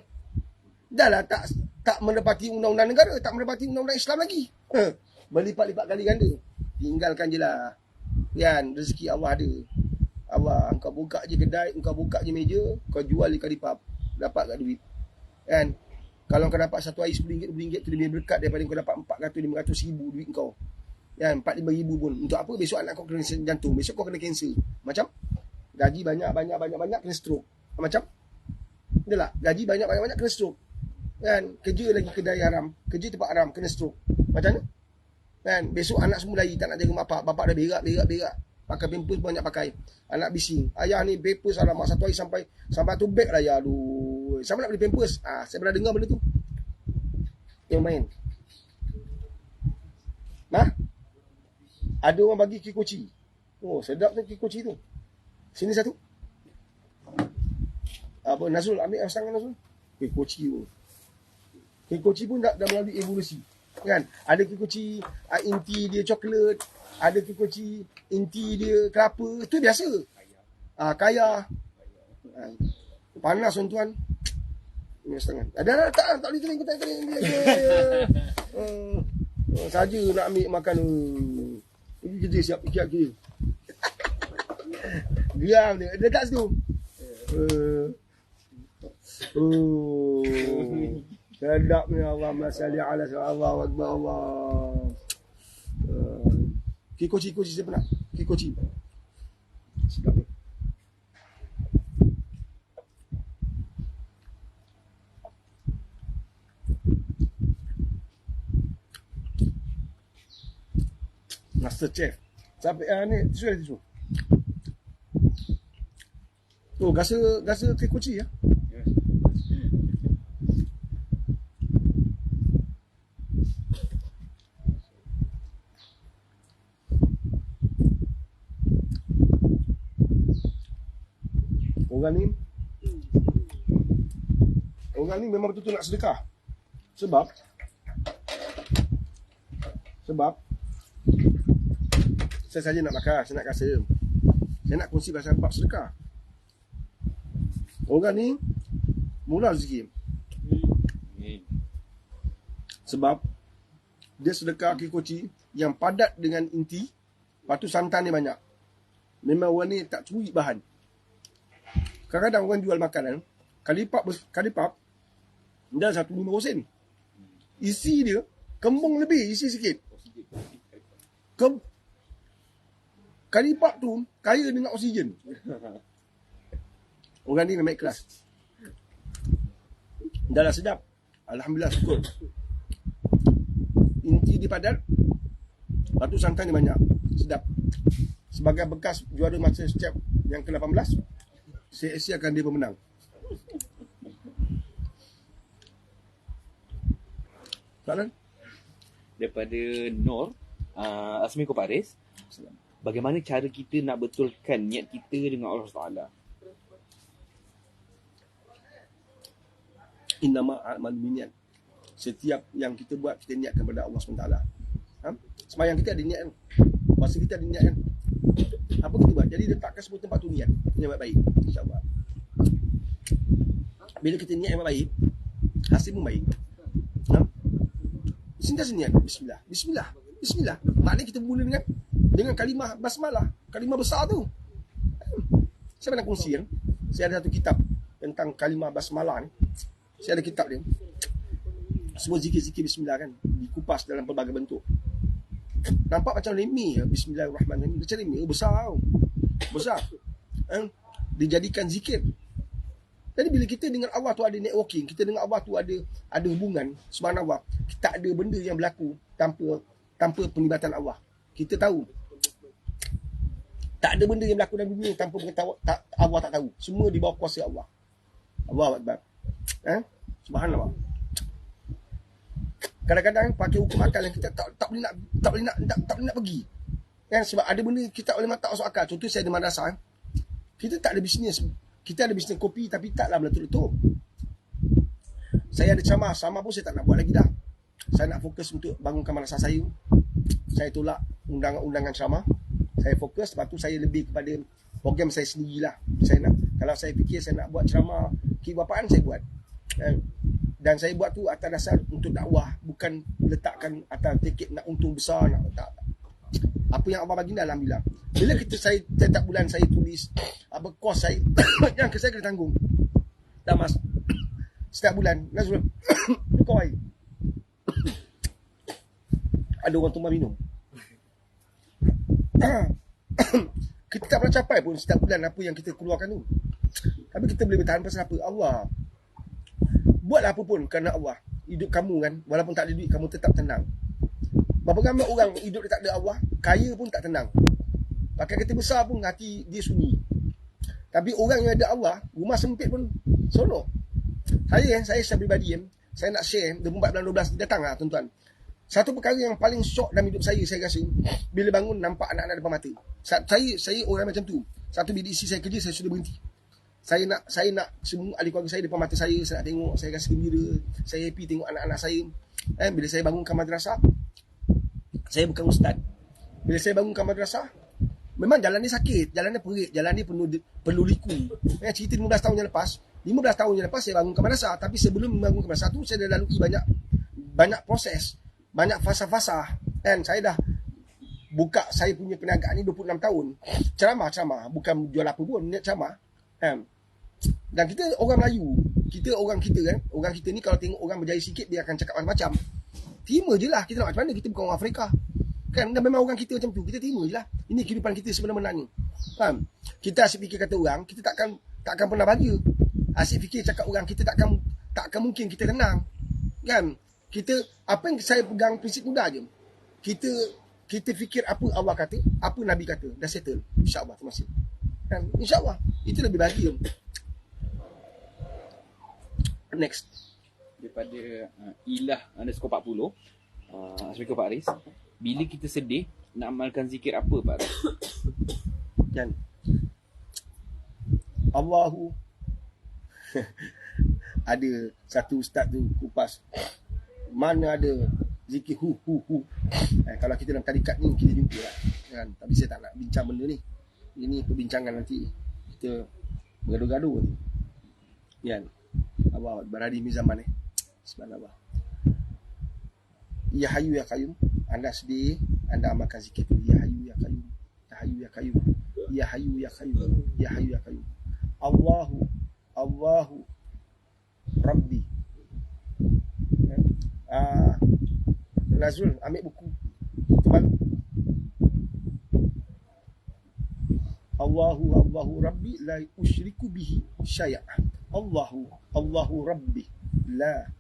Dah lah tak menepati undang-undang negara, tak menepati undang-undang Islam lagi. Berlipat-lipat kali ganda. Tinggalkan je lah. Kan? Rezeki Allah ada. Allah, engkau buka je kedai, engkau buka je meja, kau jual di Kalipap, dapat kat duit. Kan? Kalau kau dapat satu hari RM10, tu lebih berkat daripada kau dapat 400-500 ribu duit kau. Kan? 4-5 ribu pun. Untuk apa? Besok anak kau kena jantung, besok kau kena kanser. Macam? Gaji banyak kena stroke. Macam? Betul tak? Gaji banyak kena stroke. Kan? Kerja lagi kedai haram, kerja tempat haram kena stroke. Macam mana? Kan? Besok anak semua lari, tak nak jaga bapak dah berak. Pakai pampers banyak pakai. Anak bising. Ayah ni pampers alamak satu hari sampai tu beg lah ya. Aduh. Siapa nak beli pampers? Saya pernah dengar benda tu. Yang main. Ada orang bagi kikoci. Oh, sedap tu kikoci tu. Sini satu. Apa Nazrul ambil sangan Nazrul. Kikoci tu. Kikoci pun dah melalui evolusi. Kan? Ada kikoci inti dia coklat, ada kikoci inti dia kelapa. Itu biasa. Kaya. Panas tuan-tuan. Ini setengah. Ada tak boleh teling kita saja nak ambil makan. Ini kerja siap fikir. Diam dia. Dekat situ. Sedapnya Allahumma salli ala Allahu akbar Allah. Kikoci saya pernah. Kikoci. Sedap. Master Chef. Sampai ni tisu. Oh, gasa kikoci ya. Orang ni memang betul-betul nak sedekah. Sebab saya saja nak makan, saya nak rasa. Saya nak kongsi pasal bab sedekah. Orang ni murah rezeki. Sebab dia sedekah kikoci yang padat dengan inti, lepas tu santan dia banyak. Memang orang ni tak curi bahan. Kadang-kadang orang jual makanan, kalipap dah 1.50 sen. Isi dia kembung lebih, isi sikit. Kalipap tu kaya dengan oksigen. Orang ni memang ikhlas. Dah lah sedap. Alhamdulillah, syukur. Inti dia padat. Lepas tu santan dia banyak. Sedap. Sebagai bekas juara MasterChef yang ke-18, saya isiakan dia pemenang. Soalan? Daripada Nur, Assalamualaikum Pak Aris. Bagaimana cara kita nak betulkan niat kita dengan Allah Taala? Innama a'malu binniyat. Setiap yang kita buat, kita niatkan kepada Allah SWT. Semayang kita ada niat kan? Puasa kita ada niat kan? Apa kita buat? Jadi letakkan semua tempat tu niat. Niat baik-baik, insyaAllah. Bila kita niat yang baik, hasil pun baik. Sentiasa niat Bismillah, Bismillah, Bismillah. Maknanya kita mula dengan kalimah basmalah, kalimah besar tu. Saya pernah kongsi kan? Saya ada satu kitab tentang kalimah basmalah ni. Saya ada kitab dia. Semua zikir-zikir Bismillah kan, dikupas dalam pelbagai bentuk. Nampak macam remeh, Bismillahirrahmanirrahim. Macam remeh, besar tau. Besar. Dijadikan zikir. Jadi bila kita dengan Allah tu ada networking, kita dengan Allah tu ada hubungan, subhanallah, tak ada benda yang berlaku tanpa penglibatan Allah. Kita tahu. Tak ada benda yang berlaku dalam dunia tanpa pengetahuan Allah tak tahu. Semua di bawah kuasa Allah. Allahu Akbar. Subhanallah. Kadang-kadang pakai hukum akal yang kita tak boleh nak pergi. Kan, sebab ada benda kita boleh tak masuk akal. Contoh saya ada madrasah. Kita tak ada bisnes. Kita ada bisnes kopi tapi taklah meletup-letup. Saya ada ceramah pun saya tak nak buat lagi dah. Saya nak fokus untuk bangunkan madrasah saya. Saya tolak undangan ceramah. Saya fokus, lepas tu saya lebih kepada program saya sendirilah. Saya nak, kalau saya fikir saya nak buat ceramah kebapaan, saya buat. Dan saya buat tu atas dasar untuk dakwah, bukan letakkan atas tiket nak untung besar, nak tak. Apa yang Allah bagi dah, alhamdulillah. Bila saya setiap bulan saya tulis apa kos saya yang saya kena tanggung. Dah mas. Setiap bulan Nazrul kau air. Ada orang tumbang minum. Kita tak pernah capai pun setiap bulan apa yang kita keluarkan tu. Tapi kita boleh bertahan pasal apa? Allah. Buatlah apa pun kerana Allah. Hidup kamu kan, walaupun tak ada duit, kamu tetap tenang. Berapa ramai orang hidup dia tak ada Allah, kaya pun tak tenang. Pakai kereta besar pun hati dia sunyi. Tapi orang yang ada Allah, rumah sempit pun sonok. Saya secara peribadi, saya nak share 24 bulan 12 datang lah tuan-tuan. Satu perkara yang paling syok dalam hidup saya rasa, bila bangun nampak anak-anak depan mata. Saya orang macam tu. Satu bila isi saya kerja, saya sudah berhenti. Saya nak semua ahli keluarga saya depan mata saya nak tengok, saya rasa gembira, saya happy tengok anak-anak saya. Bila saya bangunkan madrasah, saya bukan ustaz. Bila saya bangunkan madrasah, memang jalan ni sakit, jalan ni perit, jalan ni perlu liku. Cerita 15 tahun yang lepas saya bangunkan madrasah, tapi sebelum membangunkan madrasah tu saya dah lalui banyak proses, banyak fasa-fasa. Dan saya dah buka saya punya perniagaan ni 26 tahun. Ceramah, bukan jual apa pun, niat ceramah. Dan kita orang Melayu, orang kita ni kalau tengok orang berjaya sikit dia akan cakap macam-macam. Terima je lah, kita nak macam mana, kita bukan orang Afrika. Kan, dan memang orang kita macam tu, kita terima je lah. Ini kehidupan kita sebenarnya. Faham? Kita asyik fikir kata orang, kita takkan pernah bahagia. Asyik fikir cakap orang, kita takkan mungkin kita tenang. Kan? Kita, apa yang saya pegang prinsip mudah je. Kita fikir apa Allah kata, apa Nabi kata, dah settle. InsyaAllah, terima kasih. Kan? InsyaAllah, itu lebih bahagia. Next. Daripada Ilah_40, Assalamualaikum Pak Aris. Bila kita sedih, nak amalkan zikir apa Pak Aris? Kan? Allahu ada satu ustaz tu kupas, mana ada zikir hu. Kalau kita dalam tarikat ni kita jumpa lah, kan? Tapi saya tak nak bincang benda ni. Ini perbincangan nanti kita bergaduh-gaduh tu. Kan? Allah berada di zaman ni. Subhanallah. Ya Hayyu Ya Qayyum. Anda sedih, anda amalkan zikir tu. Ya Hayyu Ya Qayyum. Ya Hayyu Ya Qayyum. Ya Hayyu Ya Qayyum. Ya Hayyu Ya Qayyum. Allahu Rabbi. Nazrul, ambil buku tebal. Allahu Rabbi la usyriku bihi syai'a. Allahu Rabbi la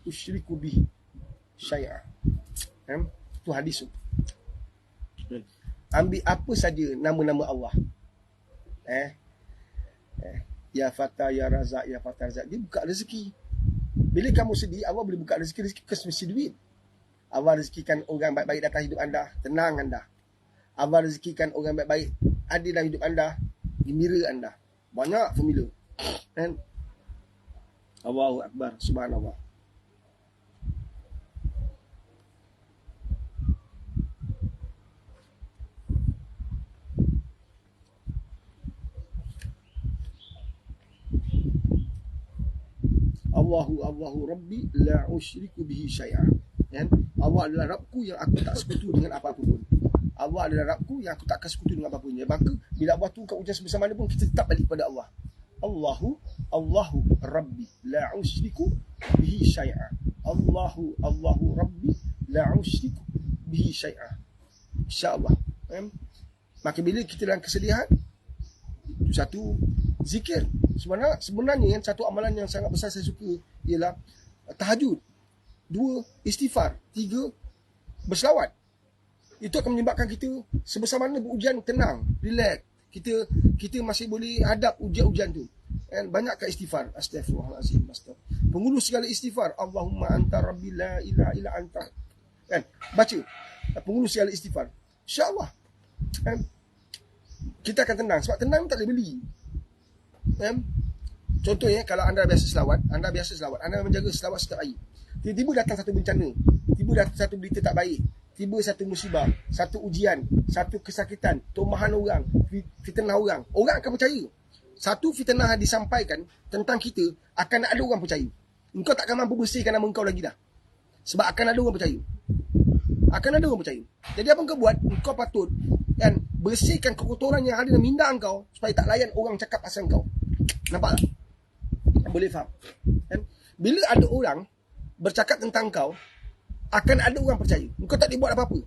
usyriku bihi syai'a. Itu hadis tu. Ambil apa saja nama-nama Allah. Ya Fatah, Ya Razak, Ya Fatah Razak. Dia buka rezeki. Bila kamu sedih, Allah boleh buka rezeki bukan mesti duit. Allah rezekikan orang baik-baik datang hidup anda, tenang anda. Allah rezekikan orang baik-baik ada dalam hidup anda, gembira anda. Banyak formula. Kan? Allahu Akbar, subhanallah. Allahu Rabbi la usyriku bihi syai'a. Kan? Allah adalah Rabbku yang aku tak sekutu dengan apa-apa pun. Allah adalah Rabbku yang aku tak akan sekutu dengan apa-apa pun. Maka bila Allah tu kau ujian sebesar mana pun, kita tetap balik kepada Allah. Allahu Rabbi la usyriku bihi syai'a. Allahu Rabbi la usyriku bihi syai'a. InsyaAllah. Maka bila kita dalam kesedihan, itu satu zikir. Sebenarnya yang satu amalan yang sangat besar saya suka ialah tahajud. 2, istighfar. 3, berselawat. Itu akan menyebabkan kita sebesar mana berujian tenang, relax. Kita masih boleh hadap ujian-ujian tu. And banyakkan istighfar. Astaghfirullahalazim. Penghulu segala istighfar. Allahumma anta rabbi la ilaha illa anta. Kan? Baca. Penghulu segala istighfar. InsyaAllah. Kita akan tenang. Sebab tenang tak boleh beli. Contohnya, kalau anda biasa selawat, anda menjaga selawat setiap hari. Tiba-tiba datang satu bencana, tiba datang satu berita tak baik, tiba satu musibah, satu ujian, satu kesakitan, tomahan orang, fitnah orang akan percaya. Satu fitnah disampaikan tentang kita, akan ada orang percaya. Engkau takkan mampu bersihkan nama engkau lagi dah. Sebab akan ada orang percaya. Jadi apa engkau buat? Engkau patut bersihkan kekotoran yang ada dalam minda engkau, supaya tak layan orang cakap pasal engkau. Nampak tak? Boleh faham? Bila ada orang bercakap tentang kau, akan ada orang percaya. Engkau tak boleh buat apa-apa.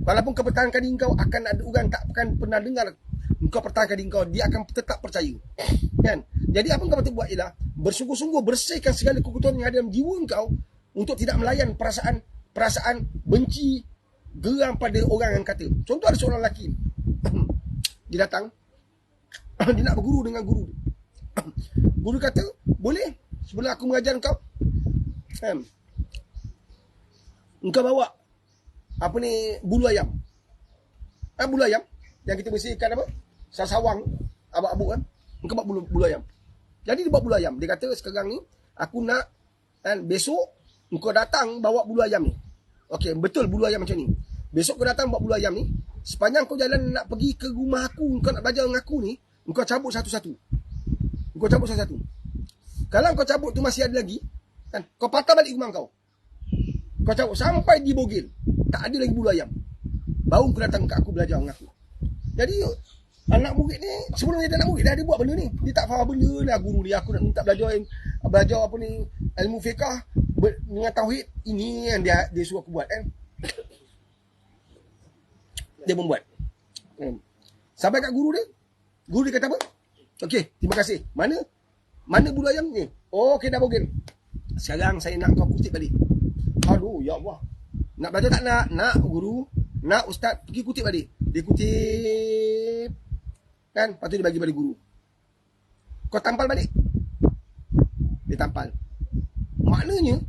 Walaupun kau pertahankan diri kau, akan ada orang tak akan pernah dengar engkau pertahankan diri kau, dia akan tetap percaya. Kan? Jadi apa yang kau patut buat ialah bersungguh-sungguh bersihkan segala kekotoran yang ada dalam jiwa engkau, untuk tidak melayan perasaan benci, geram pada orang yang kata. Contoh, ada seorang lelaki dia datang, dia nak berguru dengan guru. Guru kata, boleh sebelum aku mengajar engkau, engkau bawa bulu ayam. Bulu ayam yang kita bersihkan sawang abak-abuk kan. Engkau bawa bulu ayam. Jadi dia bawa bulu ayam. Dia kata, sekarang ni aku nak besok engkau datang bawa bulu ayam ni. Okey, betul bulu ayam macam ni. Besok kau datang bawa bulu ayam ni. Sepanjang kau jalan nak pergi ke rumah aku, engkau nak belajar dengan aku ni, engkau cabut satu-satu. Kalau kau cabut tu masih ada lagi, kan, kau patah balik rumah kau. Kau cabut sampai di bogil, tak ada lagi bulu ayam, baru kau datang ke aku belajar dengan aku. Jadi anak murid ni, sebelum dia anak murid dah dia buat benda ni. Dia tak faham benda lah guru ni. Aku nak minta belajar ilmu fiqah dengan tauhid. Ini yang dia suruh aku buat kan. Dia membuat. Sampai kat guru dia. Guru dia kata apa? Okey, terima kasih. Mana bulu ayam ni? Oh, okey, dah bogel. Sekarang saya nak kau kutip balik. Aduh, ya Allah. Nak belajar tak nak? Nak guru. Nak ustaz, pergi kutip balik. Dia kutip. Kan? Lepas tu dia bagi pada guru. Kau tampal balik. Dia tampal. Maknanya,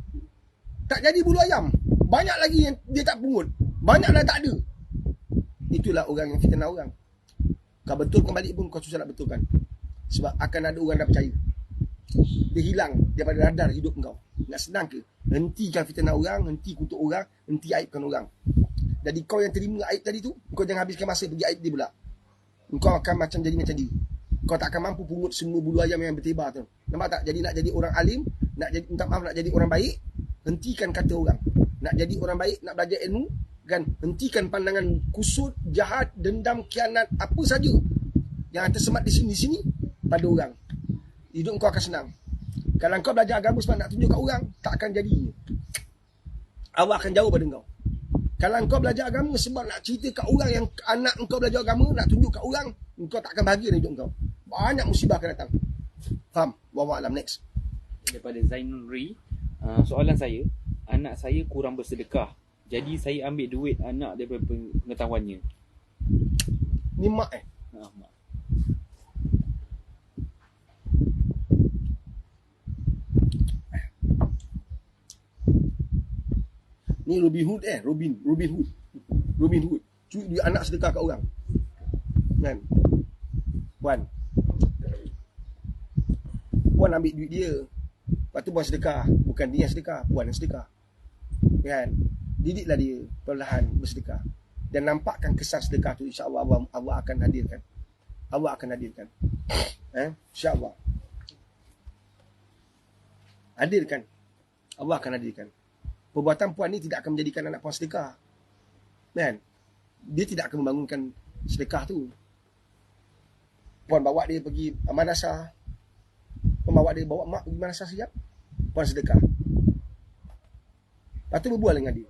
tak jadi bulu ayam. Banyak lagi yang dia tak pungut. Banyak dah tak ada. Itulah orang yang fitnah orang. Kau betulkan balik pun kau susah nak betulkan. Sebab akan ada orang dah percaya. Dia hilang daripada radar hidup kau. Nak senang ke? Hentikan fitnah orang, henti kutuk orang, henti aibkan orang. Jadi kau yang terima aib tadi tu, kau jangan habiskan masa pergi aib dia pula. Kau akan macam jadi macam dia. Kau tak akan mampu pungut semua bulu ayam yang bertebar tu. Nampak tak? Jadi nak jadi orang alim, nak jadi orang baik, hentikan kata orang. Nak jadi orang baik, nak belajar ilmu, kan, hentikan pandangan kusut, jahat, dendam, khianat, apa saja yang tersemat di sini pada orang. Hidup kau akan senang. Kalau kau belajar agama sebab nak tunjuk kat orang, tak akan jadi. Allah akan jauh pada kau. Kalau kau belajar agama sebab nak cerita kat orang yang anak kau belajar agama, nak tunjuk kat orang, engkau tak akan bahagia dalam hidup engkau. Banyak musibah akan datang. Faham? Wallahu a'lam. Next. Daripada Zainul Ri, soalan saya, anak saya kurang bersedekah. Jadi saya ambil duit anak daripada pengetahuannya. Ni mak Mak. Ni Robin Hood Robin Hood. Curi duit anak sedekah kat orang. Kan? Puan ambil duit dia. Lepas tu puan sedekah. Bukan dia yang sedekah, puan yang sedekah. Kan? Didiklah dia perlahan bersedekah. Dan nampakkan kesan sedekah tu, insya-Allah Allah akan hadirkan. Allah akan hadirkan. Insya-Allah. Hadirkan. Allah akan hadirkan. Perbuatan puan ni tidak akan menjadikan anak puan sedekah. Kan? Dia tidak akan membangunkan sedekah tu. Puan bawa dia pergi madrasah. Puan bawa mak pergi madrasah sekejap. Puan sedekah. Lepas tu berbual dengan dia.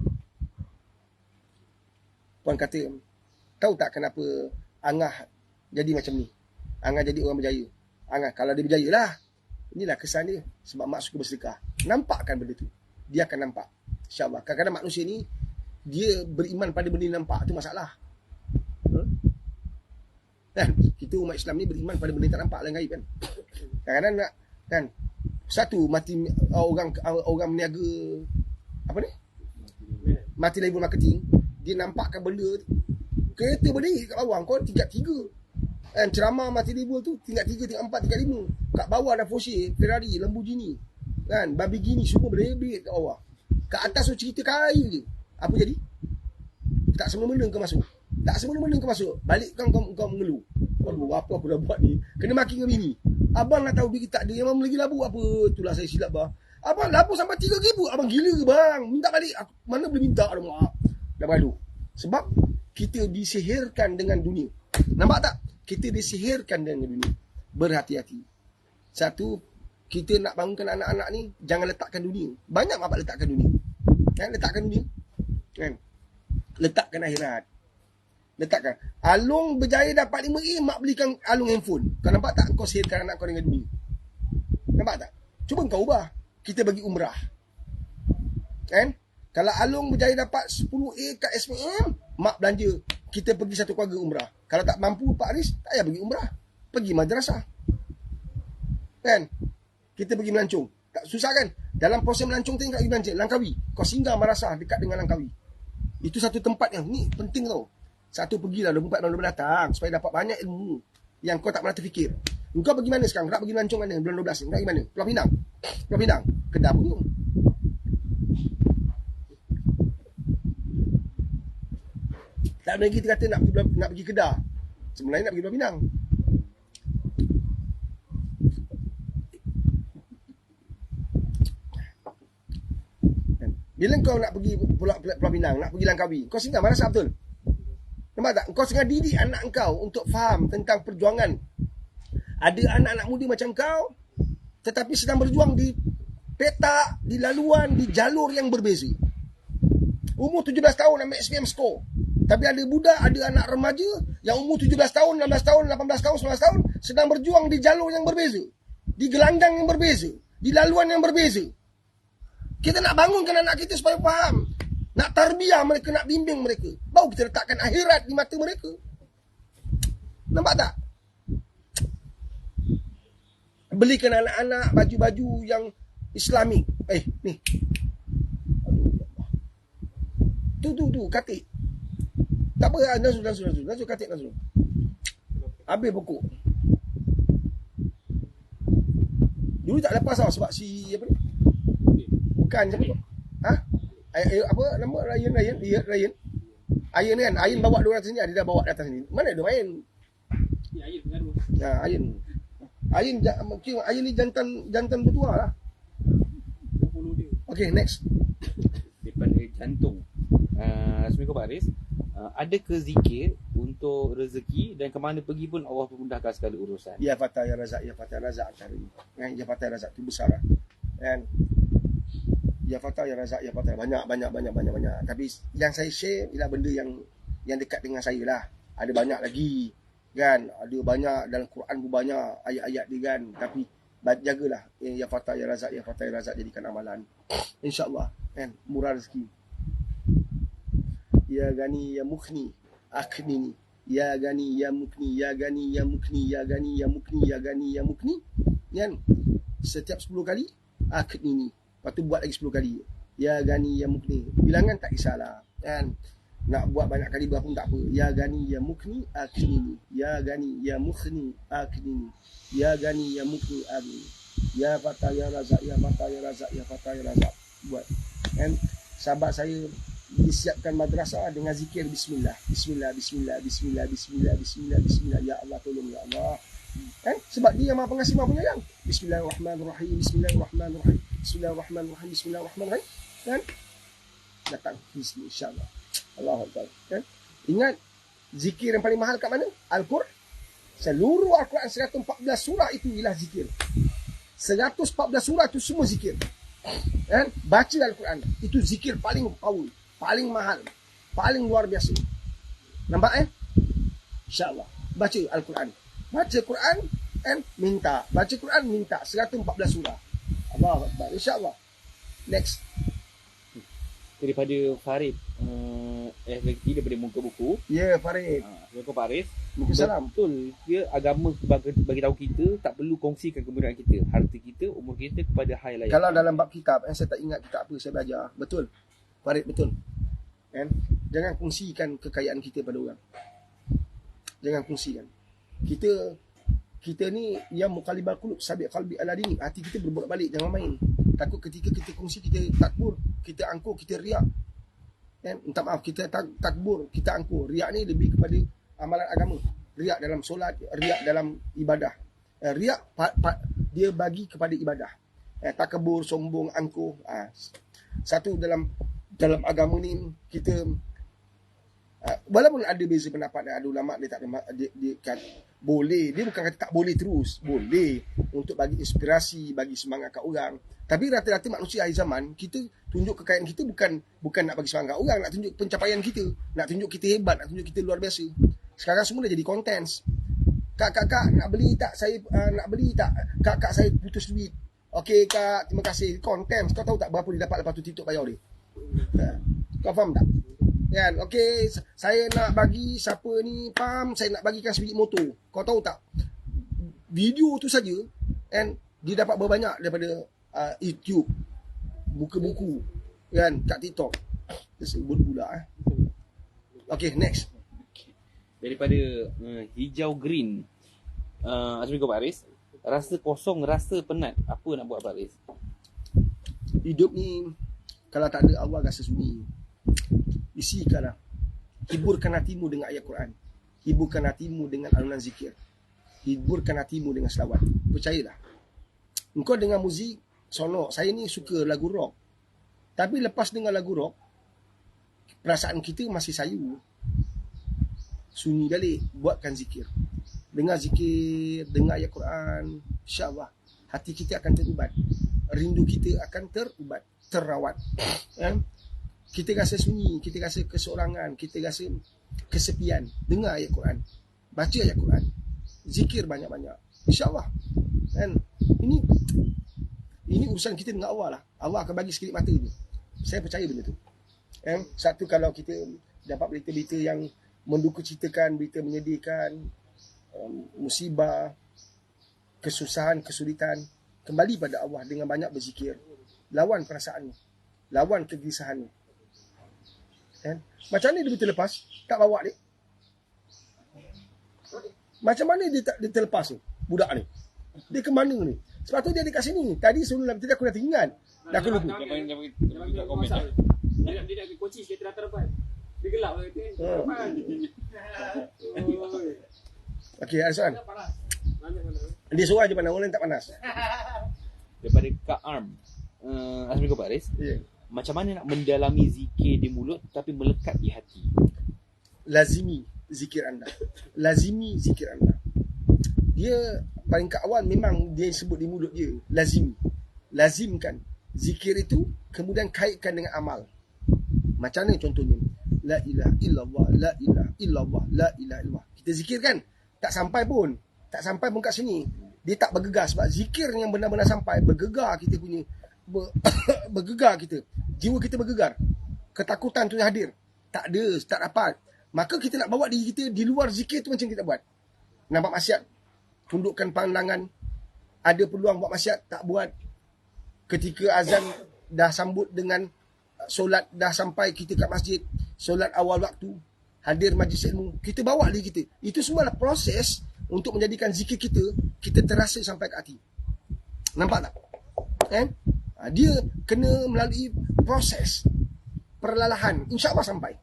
Puan kata, tahu tak kenapa Angah jadi macam ni? Angah jadi orang berjaya. Angah, kalau dia berjaya lah. Inilah kesan dia. Sebab mak suka bersedekah. Nampakkan benda tu. Dia akan nampak. InsyaAllah. Kadang-kadang manusia ni, dia beriman pada benda yang nampak. Itu masalah. Kan? Kita umat Islam ni beriman pada benda yang tak nampak lah, gaib kan. Kadang-kadang nak, kan, satu mati orang meniaga apa ni? Mati label marketing, dia nampakkan benda kereta berdiri kat bawah kau tingkat 3. Kan ceramah mati label tu tingkat 3, tingkat 4, tingkat 5. Kat bawah ada Porsche, Ferrari, Lamborghini. Kan, babi gini semua berebet kat bawah. Kat atas tu cerita kain je. Apa jadi? Tak semena-mena kau masuk. Tak semena-mena kau masuk. Balik kau mengeluh. Aduh, apa aku dah buat ni? Kena maki dengan bini. Abang nak tahu bini tak ada. Yang lagi labu apa? Itulah saya silap bah. Abang labu sampai 3,000. Abang gila ke bang? Minta balik. Aku, mana boleh minta? Ada maaf. Dah beradu. Sebab kita disihirkan dengan dunia. Nampak tak? Kita disihirkan dengan dunia. Berhati-hati. Satu, kita nak bangunkan anak-anak ni, jangan letakkan dunia. Banyak bapak letakkan dunia. Kan? Letakkan dunia. Kan? Letakkan akhirat. Letakkan. Alung berjaya dapat 5A, mak belikan Alung handphone. Kau nampak tak? Kau sihirkan anak kau dengan dunia. Nampak tak? Cuba kau ubah. Kita bagi umrah. Kan? Kalau Alung berjaya dapat 10A kat SPM, mak belanja. Kita pergi satu keluarga umrah. Kalau tak mampu Pak Aris, tak payah pergi umrah. Pergi madrasah. Kan? Kita pergi melancong. Tak susah kan? Dalam proses melancong tu tak pergi belanja. Langkawi. Kau singgah madrasah dekat dengan Langkawi. Itu satu tempat yang ni penting tau. Satu pergilah 24 bulan datang supaya dapat banyak ilmu yang kau tak pernah terfikir. Kau pergi mana sekarang? Nak pergi melancong mana bulan 12 ni? Nak pergi mana? Pulau Pinang. Pulau Pinang. Kedah pun. Tak ada lagi kita kata nak pergi Kedah. Sebenarnya nak pergi Pulau Pinang. Bila kau nak pergi Pulau Pinang, nak pergi Langkawi, kau singgah madrasah betul? Nampak tak? Kau sengaja didik anak kau untuk faham tentang perjuangan. Ada anak-anak muda macam kau, tetapi sedang berjuang di petak, di laluan, di jalur yang berbeza. Umur 17 tahun ambil SPM score. Tapi ada budak, ada anak remaja yang umur 17 tahun, 16 tahun, 18 tahun, 19 tahun sedang berjuang di jalur yang berbeza. Di gelanggang yang berbeza. Di laluan yang berbeza. Kita nak bangunkan anak kita supaya faham. Nak tarbiyah mereka, nak bimbing mereka. Baru kita letakkan akhirat di mata mereka. Nampak tak? Belikan anak-anak baju-baju yang Islamik. Ni. Aduh. Tu, katik. Tak apa, Nazrul katik Nazrul. Habis pokok. Dulu tak lepas tau sebab si apa ni? Bukan siapa tu? Ha? Apa nama Ryan? Ayan kan? Ayan bawa 200 sini, dia dah bawa datang sini. Mana ada Ayan? Ya, Ayan pengaruh. Ayan. Ayan ni jantan bertuah lah. 20 dia. Okay, next. Daripada jantung. Assalamualaikum Pak Aris. Ada ke zikir untuk rezeki dan ke mana pergi pun Allah memudahkan segala urusan? Ya Fatah ya Razak, ya Fatah ya Razak antara ni. Ya Fatah ya Razak tu besar lah. Kan? Ya Fatah ya Razak, ya Fatah banyak. Tapi yang saya share ialah benda yang dekat dengan saya lah. Ada banyak lagi. kan, ada banyak dalam Quran pun banyak ayat-ayat dia kan, tapi jagalah ya Fatah ya Razak, ya Fatah ya Razak jadikan amalan, insya-Allah kan, murah rezeki. Ya Gani ya Mukhni akhnini, ya Gani ya Mukni, ya Gani ya Mukni, ya Gani ya Mukni, ya Gani ya Mukni, kan, setiap 10 kali akhnini, lepas tu buat lagi 10 kali, ya Gani ya Mukni, bilangan tak kisahlah kan, nak buat banyak kali berapa pun tak apa, ya Gani ya Mukni akhnini, ya Gani ya Mukhni akhnini, ya Gani ya Mukni akhnini, ya Fatah ya Razak, ya Fatah ya Razak, ya Fatah ya Razak, buat kan. Sahabat saya disiapkan madrasah dengan zikir bismillah, bismillah, bismillah, bismillah, bismillah, bismillah, bismillah, ya Allah tolong ya Allah kan, sebab dia yang Maha Pengasih Maha Penyayang. Bismillahirrahmanirrahim, bismillahirrahmanirrahim, bismillahirrahmanirrahim, bismillahirrahmanirrahim kan, datang bismillah insyaallah. Allahu Akbar kan. Ingat zikir yang paling mahal kat mana? Al-Quran. Seluruh Al-Quran 114 surah itu ialah zikir. 114 surah itu semua zikir kan. Baca Al-Quran itu zikir paling power, paling mahal, paling luar biasa. Nampak InsyaAllah. Baca Al-Quran. Baca Quran and minta. Baca Quran minta. 114 surah. Allahu Akbar. InsyaAllah. Next. Daripada Farid. Lagi daripada Muka Buku. Ya, Farid. Muka Faris. Muka salam. Betul. Dia agama bagi tahu kita tak perlu kongsikan kemudahan kita, harta kita, umur kita kepada hal lain. Kalau dalam bab kitab, saya tak ingat kitab apa saya belajar. Betul. Farid betul. Kan? Jangan kongsikan kekayaan kita pada orang. Jangan kongsikan. Kita ni yang muqallibal qulub, sabiq qalbi ala dini. Hati kita berbolak-balik, jangan main. Takut ketika kita kongsi, kita takbur, kita angkuh, kita riak. Kan? Minta maaf, kita takbur, kita angkuh. Riak ni lebih kepada amalan agama. Riak dalam solat, riak dalam ibadah. Riak dia bagi kepada ibadah. Takbur, sombong, angkuh. Satu dalam agama ni kita walaupun ada beza pendapat, ada ulama dia tak ada, dia kan boleh, dia bukan kata tak boleh terus, boleh untuk bagi inspirasi, bagi semangat kat orang. Tapi rata-rata manusia akhir zaman, kita tunjuk kekayaan kita bukan nak bagi semangat orang, nak tunjuk pencapaian kita, nak tunjuk kita hebat, nak tunjuk kita luar biasa. Sekarang semua dah jadi contents. Kak nak beli tak? Saya nak beli tak? Kak saya putus duit. Okey kak, terima kasih. Contents. Kau tahu tak berapa dia dapat lepas tu TikTok bayar dia? Kau faham tak? Kan, okey, saya nak bagi siapa ni pam, saya nak bagikan sebiji motor. Kau tahu tak? Video tu saja kan dia dapat berbanyak daripada YouTube, buka buku kan, kat TikTok. Tersebut pula Okey, next. Daripada hijau green. Assalamualaikum Pak Aris. Rasa kosong, rasa penat. Apa nak buat Pak Aris? Hidup ni kalau tak ada Allah rasa sunyi. Isikanlah. Hiburkan hatimu dengan ayat Quran. Hiburkan hatimu dengan alunan zikir. Hiburkan hatimu dengan selawat. Percayalah. Engkau dengar muzik sonok. Saya ni suka lagu rock. Tapi lepas dengar lagu rock, perasaan kita masih sayu. Sunyi balik. Buatkan zikir. Dengar zikir, dengar ayat Quran. InsyaAllah hati kita akan terubat. Rindu kita akan terubat, terawat. Kita rasa sunyi, kita rasa keseorangan, kita rasa kesepian. Dengar ayat Quran. Baca ayat Quran. Zikir banyak-banyak. InsyaAllah. Dan ini urusan kita dengan Allah lah. Allah akan bagi sekelip mata ni. Saya percaya benda tu. Satu, kalau kita dapat berita-berita yang mendukacitakan, berita menyedihkan, musibah, kesusahan, kesulitan, kembali pada Allah dengan banyak berzikir. Lawan perasaan ni. Lawan kegelisahan ni. Macam mana dia terlepas? Tak bawa dia. Macam mana dia terlepas ni? Budak ni. Dia ke mana ni? Sebab tu dia ada kat sini. Tadi sebelum tadi aku dah tinggal. Dah aku lupa. Jangan komen. Dia nak pergi coaching kereta rata-rata. Dia gelap lah kata. Okey, ada soalan. Dia suruh je mana, orang lain tak panas. Daripada Kak Arm. Assalamualaikum Pak Aris. Ya. Macam mana nak mendalami zikir di mulut tapi melekat di hati? Lazimi zikir anda. Lazimi zikir anda. Dia paling kat awal memang dia sebut di mulut dia. Lazimi. Lazimkan. Zikir itu kemudian kaitkan dengan amal. Macam mana contohnya? La ilaha illallah, la ilaha illallah, la ilaha illallah. Kita zikirkan. Tak sampai pun kat sini. Dia tak bergegar sebab zikir yang benar-benar sampai bergegar kita punya bergegar kita. Jiwa kita bergegar. Ketakutan tu hadir. Tak ada, tak dapat. Maka kita nak bawa diri kita di luar zikir tu macam kita buat. Nampak maksiat, tundukkan pandangan. Ada peluang buat maksiat, tak buat. Ketika azan dah sambut dengan solat, dah sampai kita kat masjid, solat awal waktu, hadir majlis ilmu, kita bawa diri kita. Itu semualah proses untuk menjadikan zikir kita terasa sampai ke hati. Nampak tak? Kan? Dia kena melalui proses perlahan, insya-Allah sampai.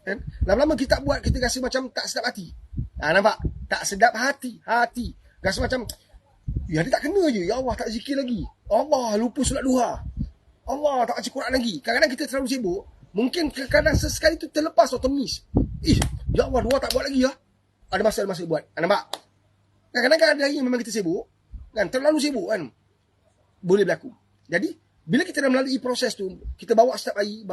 Kan? Lama-lama kita buat, kita rasa macam tak sedap hati. Nampak? Tak sedap hati. Rasa macam, ya dia tak kena je. Ya Allah, tak zikir lagi. Allah, lupa solat duha. Allah, tak baca Quran lagi. Kadang-kadang kita terlalu sibuk. Mungkin kadang sesekali tu terlepas atau termiss. Ya Allah, duha tak buat lagi ya. Ada masa buat. Nampak? Kadang-kadang ada hari memang kita sibuk. Kan? Terlalu sibuk kan. Boleh berlaku. Jadi, bila kita dah melalui proses tu, kita bawa setiap hari,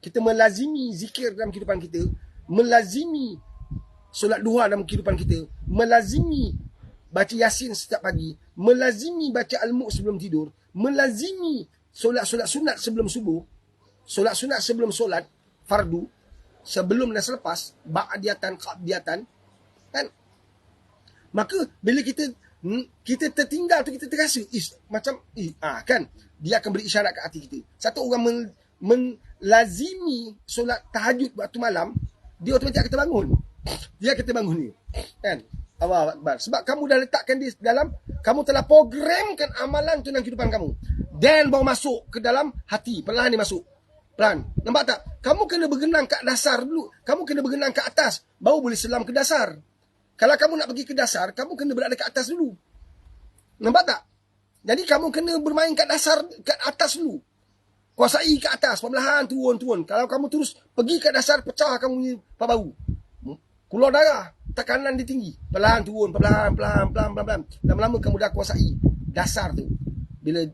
kita melazimi zikir dalam kehidupan kita, melazimi solat duha dalam kehidupan kita, melazimi baca Yasin setiap pagi, melazimi baca Al-Mulk sebelum tidur, melazimi solat-solat sunat sebelum subuh, solat sunat sebelum solat fardu, sebelum dan selepas, ba'diyatan, qabdiyatan, kan? Maka bila kita tertinggal tu, kita terasa macam kan, dia akan beri isyarat ke hati kita. Satu orang melazimi solat tahajud waktu malam, dia otomatik akan terbangun. Dia akan terbangun ni. Kan? Allahu Akbar. Sebab kamu dah letakkan di dalam, kamu telah programkan amalan tu dalam kehidupan kamu. Dan baru masuk ke dalam hati. Perlahan dia masuk. Pelan. Nampak tak? Kamu kena bergenang kat dasar dulu. Kamu kena bergenang ke atas, baru boleh selam ke dasar. Kalau kamu nak pergi ke dasar, kamu kena berada kat atas dulu. Nampak tak? Jadi kamu kena bermain kat dasar, kat atas dulu. Kuasai kat atas, perlahan turun. Kalau kamu terus pergi kat dasar, pecah kamu punya paru. Keluar darah, tekanan dia tinggi. Perlahan turun, pelan. Lama-lama kamu dah kuasai dasar tu. Bila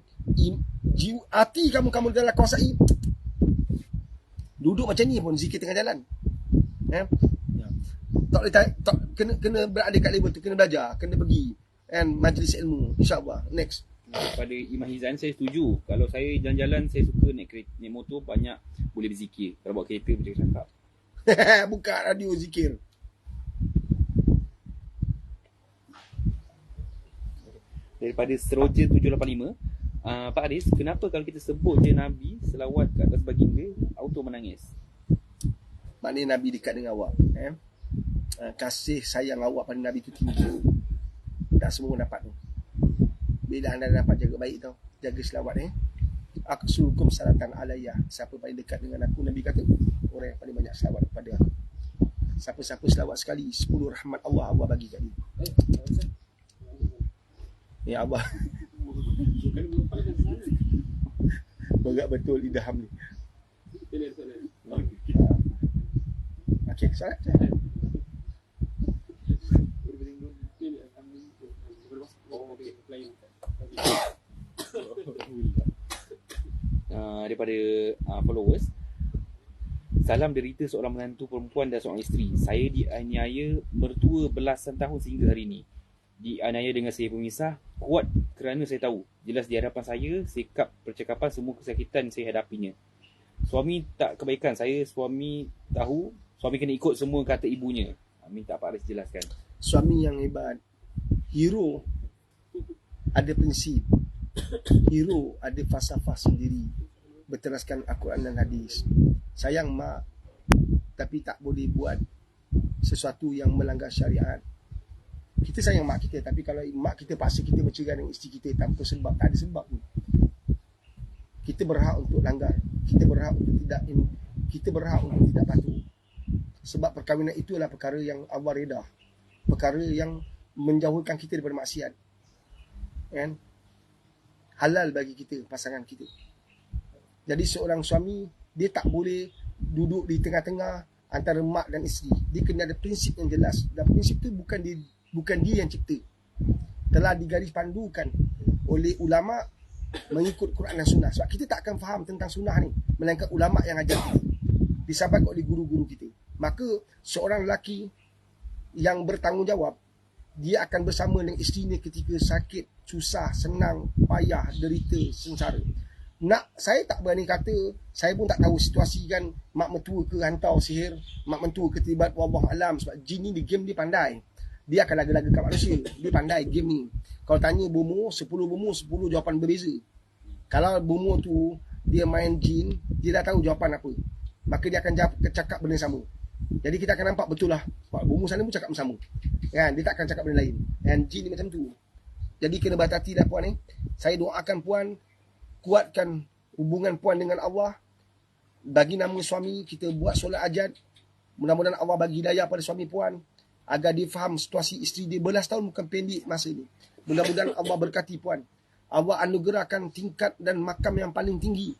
hati kamu dah kuasai, duduk macam ni pun zikir tengah jalan. Tak kena berada kat level tu, kena belajar, kena pergi kan majlis ilmu, insya-Allah. Next. Pada Imam Hizan, saya setuju. Kalau saya jalan-jalan, saya suka naik motor, banyak boleh berzikir. Kalau bawa kereta, bercakap. Buka radio zikir. Daripada Seroja 785, Pak Aris, kenapa kalau kita sebut je Nabi, selawat ke atas baginda, auto menangis? Maknanya Nabi dekat dengan awak. Kasih sayang awak pada Nabi tu tinggi. Tak semua dapat tu. Bila anda dapat jaga baik tau, jaga selawat Aksulukum salatan alayya. Siapa paling dekat dengan aku, Nabi kata, orang yang paling banyak selawat kepada aku. Siapa-siapa selawat sekali, 10 rahmat Allah bagi kat dia. Ya Allah. Berat betul idham ni. Okey, salat. Daripada followers, salam derita seorang menantu perempuan dan seorang isteri. Saya dianiaya mertua belasan tahun sehingga hari ini. Dianiaya dengan saya pemisah, kuat kerana saya tahu jelas di hadapan saya, sikap percakapan semua kesakitan saya hadapinya. Suami tak kebaikan saya, suami tahu, suami kena ikut semua kata ibunya. Minta Pak Aris jelaskan. Suami yang hebat, hero, ada prinsip. Hero ada falsafah sendiri, berteraskan Al-Quran dan hadis. Sayang mak, tapi tak boleh buat sesuatu yang melanggar syariat. Kita sayang mak kita, tapi kalau mak kita paksa kita bercerai dengan isteri kita tanpa sebab, tak ada sebab pun, kita berhak untuk langgar. Kita berhak untuk tidak patuh. Sebab perkahwinan itu adalah perkara yang Allah reda, perkara yang menjauhkan kita daripada maksiat, kan? Halal bagi kita, pasangan kita. Jadi seorang suami, dia tak boleh duduk di tengah-tengah antara mak dan isteri. Dia kena ada prinsip yang jelas. Dan prinsip tu bukan dia yang cipta. Telah digaris pandukan oleh ulama mengikut Quran dan Sunnah. Sebab kita tak akan faham tentang Sunnah ni melainkan ulama yang ajar kita, disampaikan oleh guru-guru kita. Maka seorang lelaki yang bertanggungjawab, dia akan bersama dengan isterinya ketika sakit, susah, senang, payah, derita, sengsara. Saya tak berani kata, saya pun tak tahu situasi kan, mak mentua ke hantar sihir, mak mentua ke terlibat, wallahu alam. Sebab jin ni di game dia pandai. Dia akan laga-laga kat manusia. Dia pandai game ni. Kalau tanya bomo, 10 bomo, 10 jawapan berbeza. Kalau bomo tu dia main jin, dia dah tahu jawapan apa, maka dia akan cakap benda sama. Jadi kita akan nampak betul lah, sebab bomo sana pun cakap sama kan? Dia tak akan cakap benda lain. Dan jin ni macam tu. Jadi kena berhati-hati dah puan ni. Saya doakan puan, kuatkan hubungan puan dengan Allah. Bagi nama suami, kita buat solat hajat. Mudah-mudahan Allah bagi hidayah pada suami puan, agar dia faham situasi isteri dia. Belas tahun bukan pendek masa ni. Mudah-mudahan Allah berkati puan. Allah anugerahkan tingkat dan makam yang paling tinggi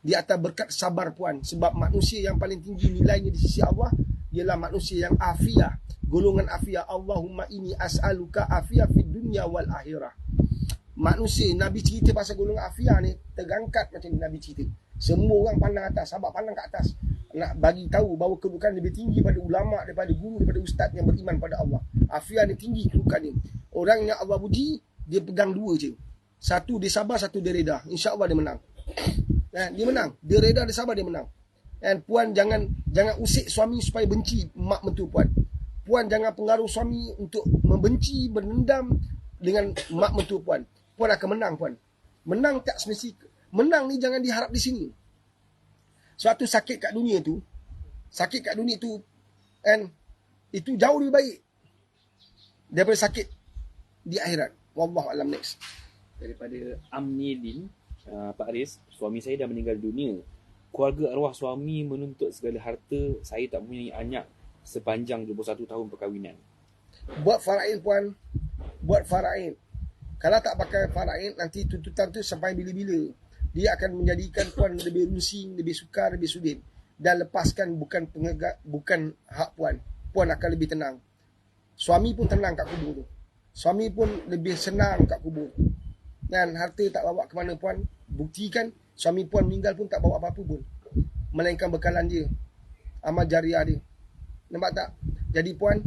di atas berkat sabar puan. Sebab manusia yang paling tinggi nilainya di sisi Allah ialah manusia yang afiah. Golongan afiah. Allahumma inni as'aluka afiah fid dunya wal akhirah. Manusia, Nabi cerita pasal golongan afiah ni, terangkat macam ni Nabi cerita. Semua orang pandang atas, sahabat pandang kat atas. Nak bagi tahu bahawa kedudukan lebih tinggi pada ulama, daripada guru, daripada ustaz yang beriman pada Allah. Afiah ni tinggi kedudukan ni. Orang yang Allah puji, dia pegang dua je. Satu dia sabar, satu dia reda. InsyaAllah dia menang. Dia menang. Dia reda, dia sabar, dia menang. Dan puan jangan usik suami supaya benci mak mentua puan. Puan jangan pengaruh suami untuk membenci, berdendam dengan mak mentua puan. Puan akan menang puan. Menang tak semesti. Menang ni jangan diharap di sini. Suatu sakit kat dunia tu, kan, itu jauh lebih baik daripada sakit di akhirat. Wallahu alam. Next. Daripada Amnilin, Pak Aris, suami saya dah meninggal dunia. Keluarga arwah suami menuntut segala harta. Saya tak mempunyai anak sepanjang 21 tahun perkahwinan. Buat faraid puan. Buat faraid. Kalau tak pakai faraid, nanti tuntutan tu sampai bila-bila. Dia akan menjadikan puan lebih rusing, lebih sukar, lebih sulit. Dan lepaskan bukan hak puan. Puan akan lebih tenang. Suami pun tenang kat kubur tu. Suami pun lebih senang kat kubur. Dan harta tak bawa ke mana puan. Buktikan suami puan meninggal pun tak bawa apa-apa pun, melainkan bekalan dia, amal jariah dia. Nampak tak? Jadi puan,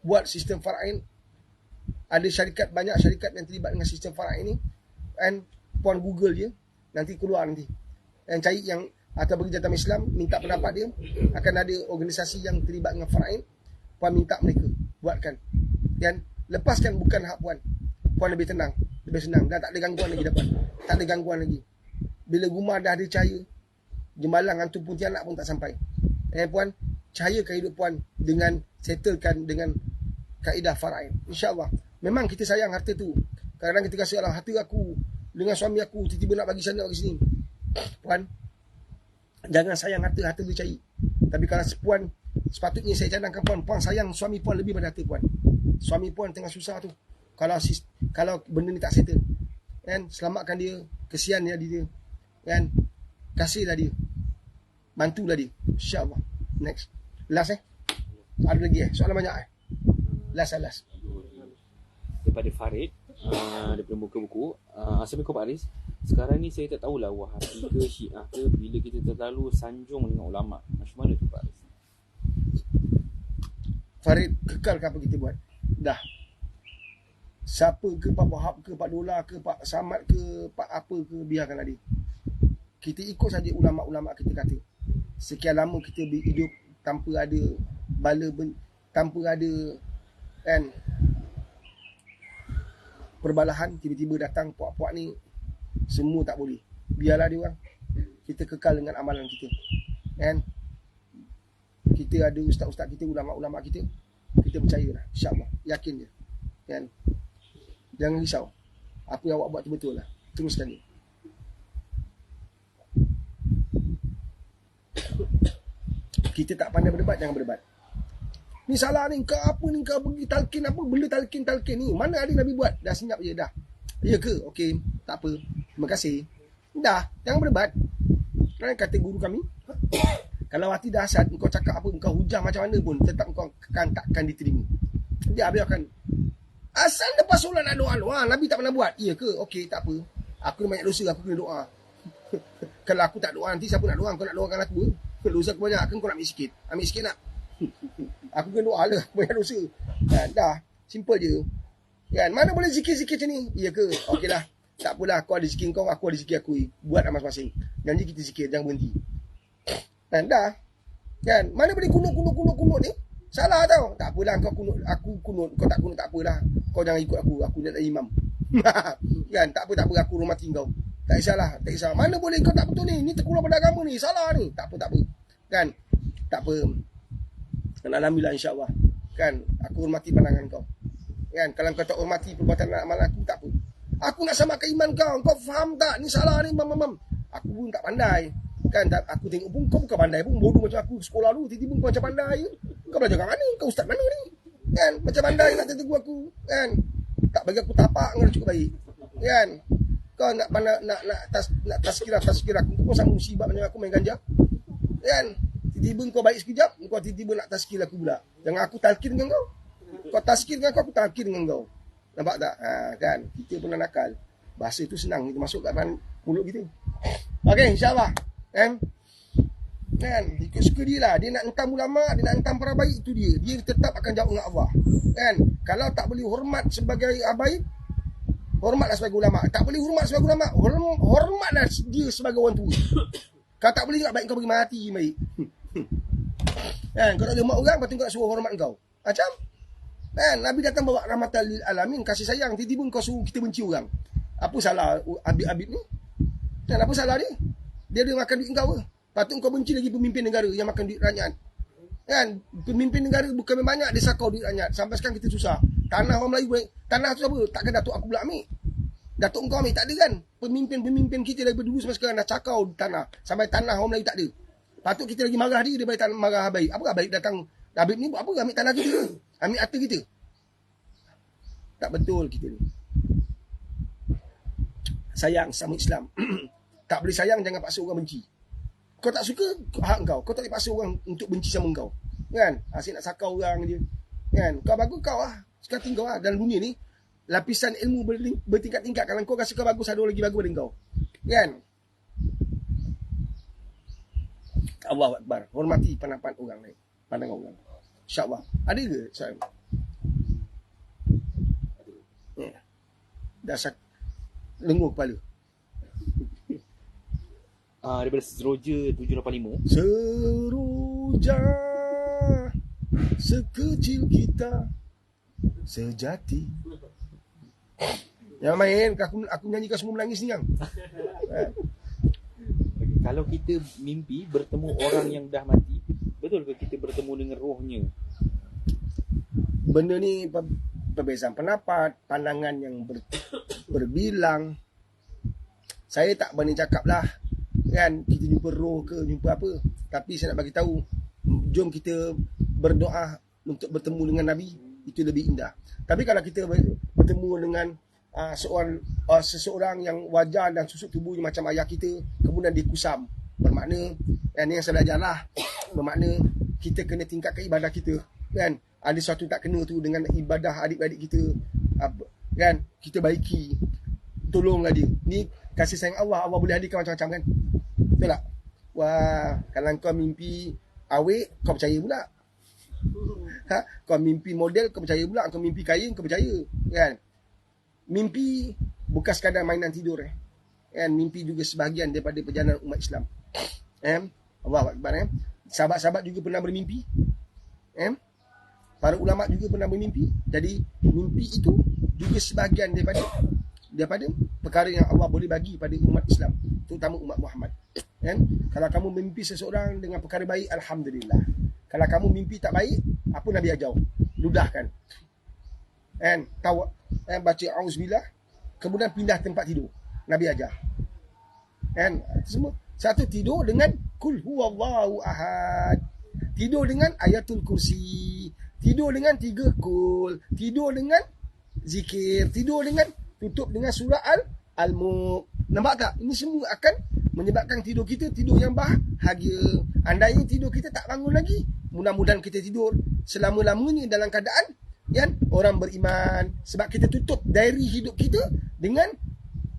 buat sistem faraid. Ada syarikat, banyak syarikat yang terlibat dengan sistem faraid ni. And puan Google je, nanti keluar nanti. Dan cari yang atau bagi jawatan Islam, minta pendapat dia. Akan ada organisasi yang terlibat dengan faraid. Puan minta mereka buatkan. Dan lepaskan bukan hak puan. Puan lebih tenang, lebih senang. Dan tak ada gangguan lagi dah puan. Tak ada gangguan lagi. Bila rumah dah ada cahaya, jembalang hantu Pontianak pun tak sampai. Puan, cahayakan hidup puan dengan settlekan dengan kaedah faraid. InsyaAllah. Memang kita sayang harta tu. Kadang-kadang kita rasa lah, harta aku dengan suami aku tiba-tiba nak bagi sana, bagi sini. Puan, jangan sayang harta boleh cari. Tapi kalau puan, sepatutnya saya cadangkan puan sayang suami puan lebih pada harta puan. Suami puan tengah susah tu. Kalau benda ni tak settle, kan, selamatkan dia, kesian dia, kan, kasihlah dia, bantulah dia, insyaAllah. Next, last ada lagi soalan banyak last. Daripada Farid, daripada buka buku. Assalamualaikum Pak Aris. Sekarang ni saya tak tahulah Wahabi ke Syiah ke, bila kita terlalu sanjung dengan ulama. Macam mana tu Pak Aris? Farid, kekalkan apa kita buat. Dah. Siapa ke Pak Wahab ke Pak Dola ke Pak Samad ke Pak apa ke, biarkanlah dia. Kita ikut saja ulama-ulama kita kata. Sekian lama kita hidup tanpa ada tanpa ada, kan, perbalahan. Tiba-tiba datang puak-puak ni, semua tak boleh. Biarlah dia orang. Kita kekal dengan amalan kita, kan. Kita ada ustaz-ustaz kita, ulama-ulama kita. Kita percayalah, insyaAllah. Yakin je, kan. Jangan risau. Apa yang awak buat tu betul lah. Teruskan dia. Kita tak pandai berdebat, jangan berdebat. Ni salah ni, kau apa ni, kau pergi talqin apa, benda talqin ni. Mana ada Nabi buat? Dah senyap je, dah. Ya ke? Okey, tak apa. Terima kasih. Dah, jangan berdebat. Kan kata guru kami, kalau hati dah hasad, kau cakap apa, kau hujah macam mana pun, tetap kau takkan diterima. Dia biarkan. Asal lepas solat nak doa. Nabi tak pernah buat. Ya ke? Okey, tak apa. Aku ni banyak dosa, aku kena doa. Kalau aku tak doa, nanti siapa nak doa? Kau nak doakan aku? Dosa aku banyak, kan kau nak ambil sikit. Ambil sikit nak? Aku kena doa lah, banyak dosa. Kan, dah, simple je. Kan, mana boleh zikir-zikir macam ni? Ya ke? Okeylah. Tak apalah, kau ada zikir kau, aku ada zikir aku. Buat masing-masing. Janji kita zikir, jangan berhenti. Kan, dah. Kan, mana boleh kunut ni? Salah tau. Tak apalah, kau kunut, aku kunut, kau tak kunut tak apalah. Kau jangan ikut aku nak imam. Kan, tak apa, aku hormati kau. Tak kisahlah, tak kisah. Mana boleh kau tak betul ni? Ni terkeluar pada agama ni, salah ni. Tak apa. Kan, tak apa. Dan alhamdulillah insya-Allah. Kan, aku hormati pandangan kau. Kan, kalau kau tak hormati perbuatan amal aku, tak apa. Aku nak samakan iman kau. Kau faham tak? Ni salah ni, mam. Aku pun tak pandai. Kan, aku tengok pun kau bukan pandai pun. Bodoh macam aku sekolah dulu. Tiba-tiba kau macam pandai. Kau belajar kat mana? Kau ustaz mana ni? Kan, macam pandai nak tegur aku. Kan, tak bagi aku tapak kau cukup baik. Kan, kau nak tazkirah aku. Kau sama musibah macam aku main ganja. Kan, tiba-tiba kau baik sekejap, kau tiba-tiba nak tazkir aku pula. Jangan aku talqin dengan kau. Kau tazkir dengan aku talqin dengan kau. Nampak tak? Kan, kita pun nakal. Bahasa tu senang, kita masuk kat mulut kita. Okey, insya-Allah. Kan? Ikut suka dia lah. Dia nak hentam ulama, dia nak hentam para baik, itu dia. Dia tetap akan jawab dengan Allah. Kan? Kalau tak boleh hormat sebagai baik, hormatlah sebagai ulama. Tak boleh hormat sebagai ulama, hormatlah dia sebagai orang tua. Kau tak boleh nak baik kau pergi mati baik. Kan, kau tak boleh hormat orang, lepas tu kau nak suruh hormat kau. Macam kan, Nabi datang bawa rahmatan lil alamin, kasih sayang, tiba-tiba kau suruh kita benci orang. Apa salah Habib ni? Dan apa salah dia? Dia ada makan duit kau ke? Patut kau benci lagi pemimpin negara yang makan duit rakyat. Kan, pemimpin negara bukan banyak dia sakau duit rakyat. Sampai sekarang kita susah. Tanah orang Melayu, tanah tu apa? Takkan Datuk aku pula ambil. Datuk kau ambil, tak ada kan? Pemimpin kita daripada dulu sampai sekarang dah cakau tanah. Sampai tanah orang Melayu tak ada. Patut kita lagi marah dia daripada marah Habib. Apa Habib datang? Habib ni buat apa? Ambil tanah kita. Ambil harta kita. Tak betul kita ni. Sayang sama Islam. Tak boleh sayang, jangan paksa orang benci. Kau tak suka, hak kau. Kau tak boleh paksa orang untuk benci sama kau. Kan? Asyik nak sakau orang je. Kan? Kau bagus kau lah. Sekarang tinggal lah. Dalam dunia ni, lapisan ilmu bertingkat-tingkat. Kalau kau rasa kau bagus, ada orang lagi bagus daripada kau. Kan? Allahu Akbar. Hormati pandangan orang lain. Pandangan orang. InsyaAllah. Ada ke soalan? Dah lengur kepala. Daripada Seroja 785. Seroja sekecil kita sejati. Yang main aku nyanyi kau semua menangis ni yang. Kalau kita mimpi bertemu orang yang dah mati, betul ke kita bertemu dengan rohnya? Benda ni perbezaan pendapat, pandangan yang berbilang. Saya tak berani cakap lah, kan, kita jumpa roh ke, jumpa apa. Tapi saya nak bagi tahu, jom kita berdoa untuk bertemu dengan Nabi, itu lebih indah. Tapi kalau kita bertemu dengan seseorang yang wajah dan susuk tubuhnya macam ayah kita, kemudian dikusam, bermakna, yang yang saya belajar lah, bermakna kita kena tingkatkan ibadah kita, kan. Ada sesuatu tak kena tu dengan ibadah adik-adik kita, kan, kita baiki, tolonglah dia. Ni kasih sayang Allah, Allah boleh hadirkan macam-macam, kan. Betul tak? Wah, kalau kau mimpi awet, kau percaya pula. Kau mimpi model, kau percaya pula. Kau mimpi kaya, kau percaya, kan. Mimpi bukan sekadar mainan tidur, kan. Mimpi juga sebahagian daripada perjalanan umat Islam. Allahu Akbar. Sahabat-sahabat juga pernah bermimpi. Para ulama juga pernah bermimpi. Jadi mimpi itu juga sebahagian daripada perkara yang Allah boleh bagi pada umat Islam, terutama umat Muhammad. Kan? Kalau kamu mimpi seseorang dengan perkara baik, alhamdulillah. Kalau kamu mimpi tak baik, apa Nabi ajar? Ludahkan. Kan? Baca auzubillah, kemudian pindah tempat tidur. Nabi ajar. Kan? Semua satu, tidur dengan kul huwallahu ahad. Tidur dengan ayatul kursi. Tidur dengan 3 kul. Tidur dengan zikir. Tidur dengan, tutup dengan surah Al-Mulk. Nampak tak? Ini semua akan menyebabkan tidur kita tidur yang bahagia. Andainya tidur kita tak bangun lagi, mudah-mudahan kita tidur selama-lamanya dalam keadaan yang orang beriman. Sebab kita tutup diary hidup kita dengan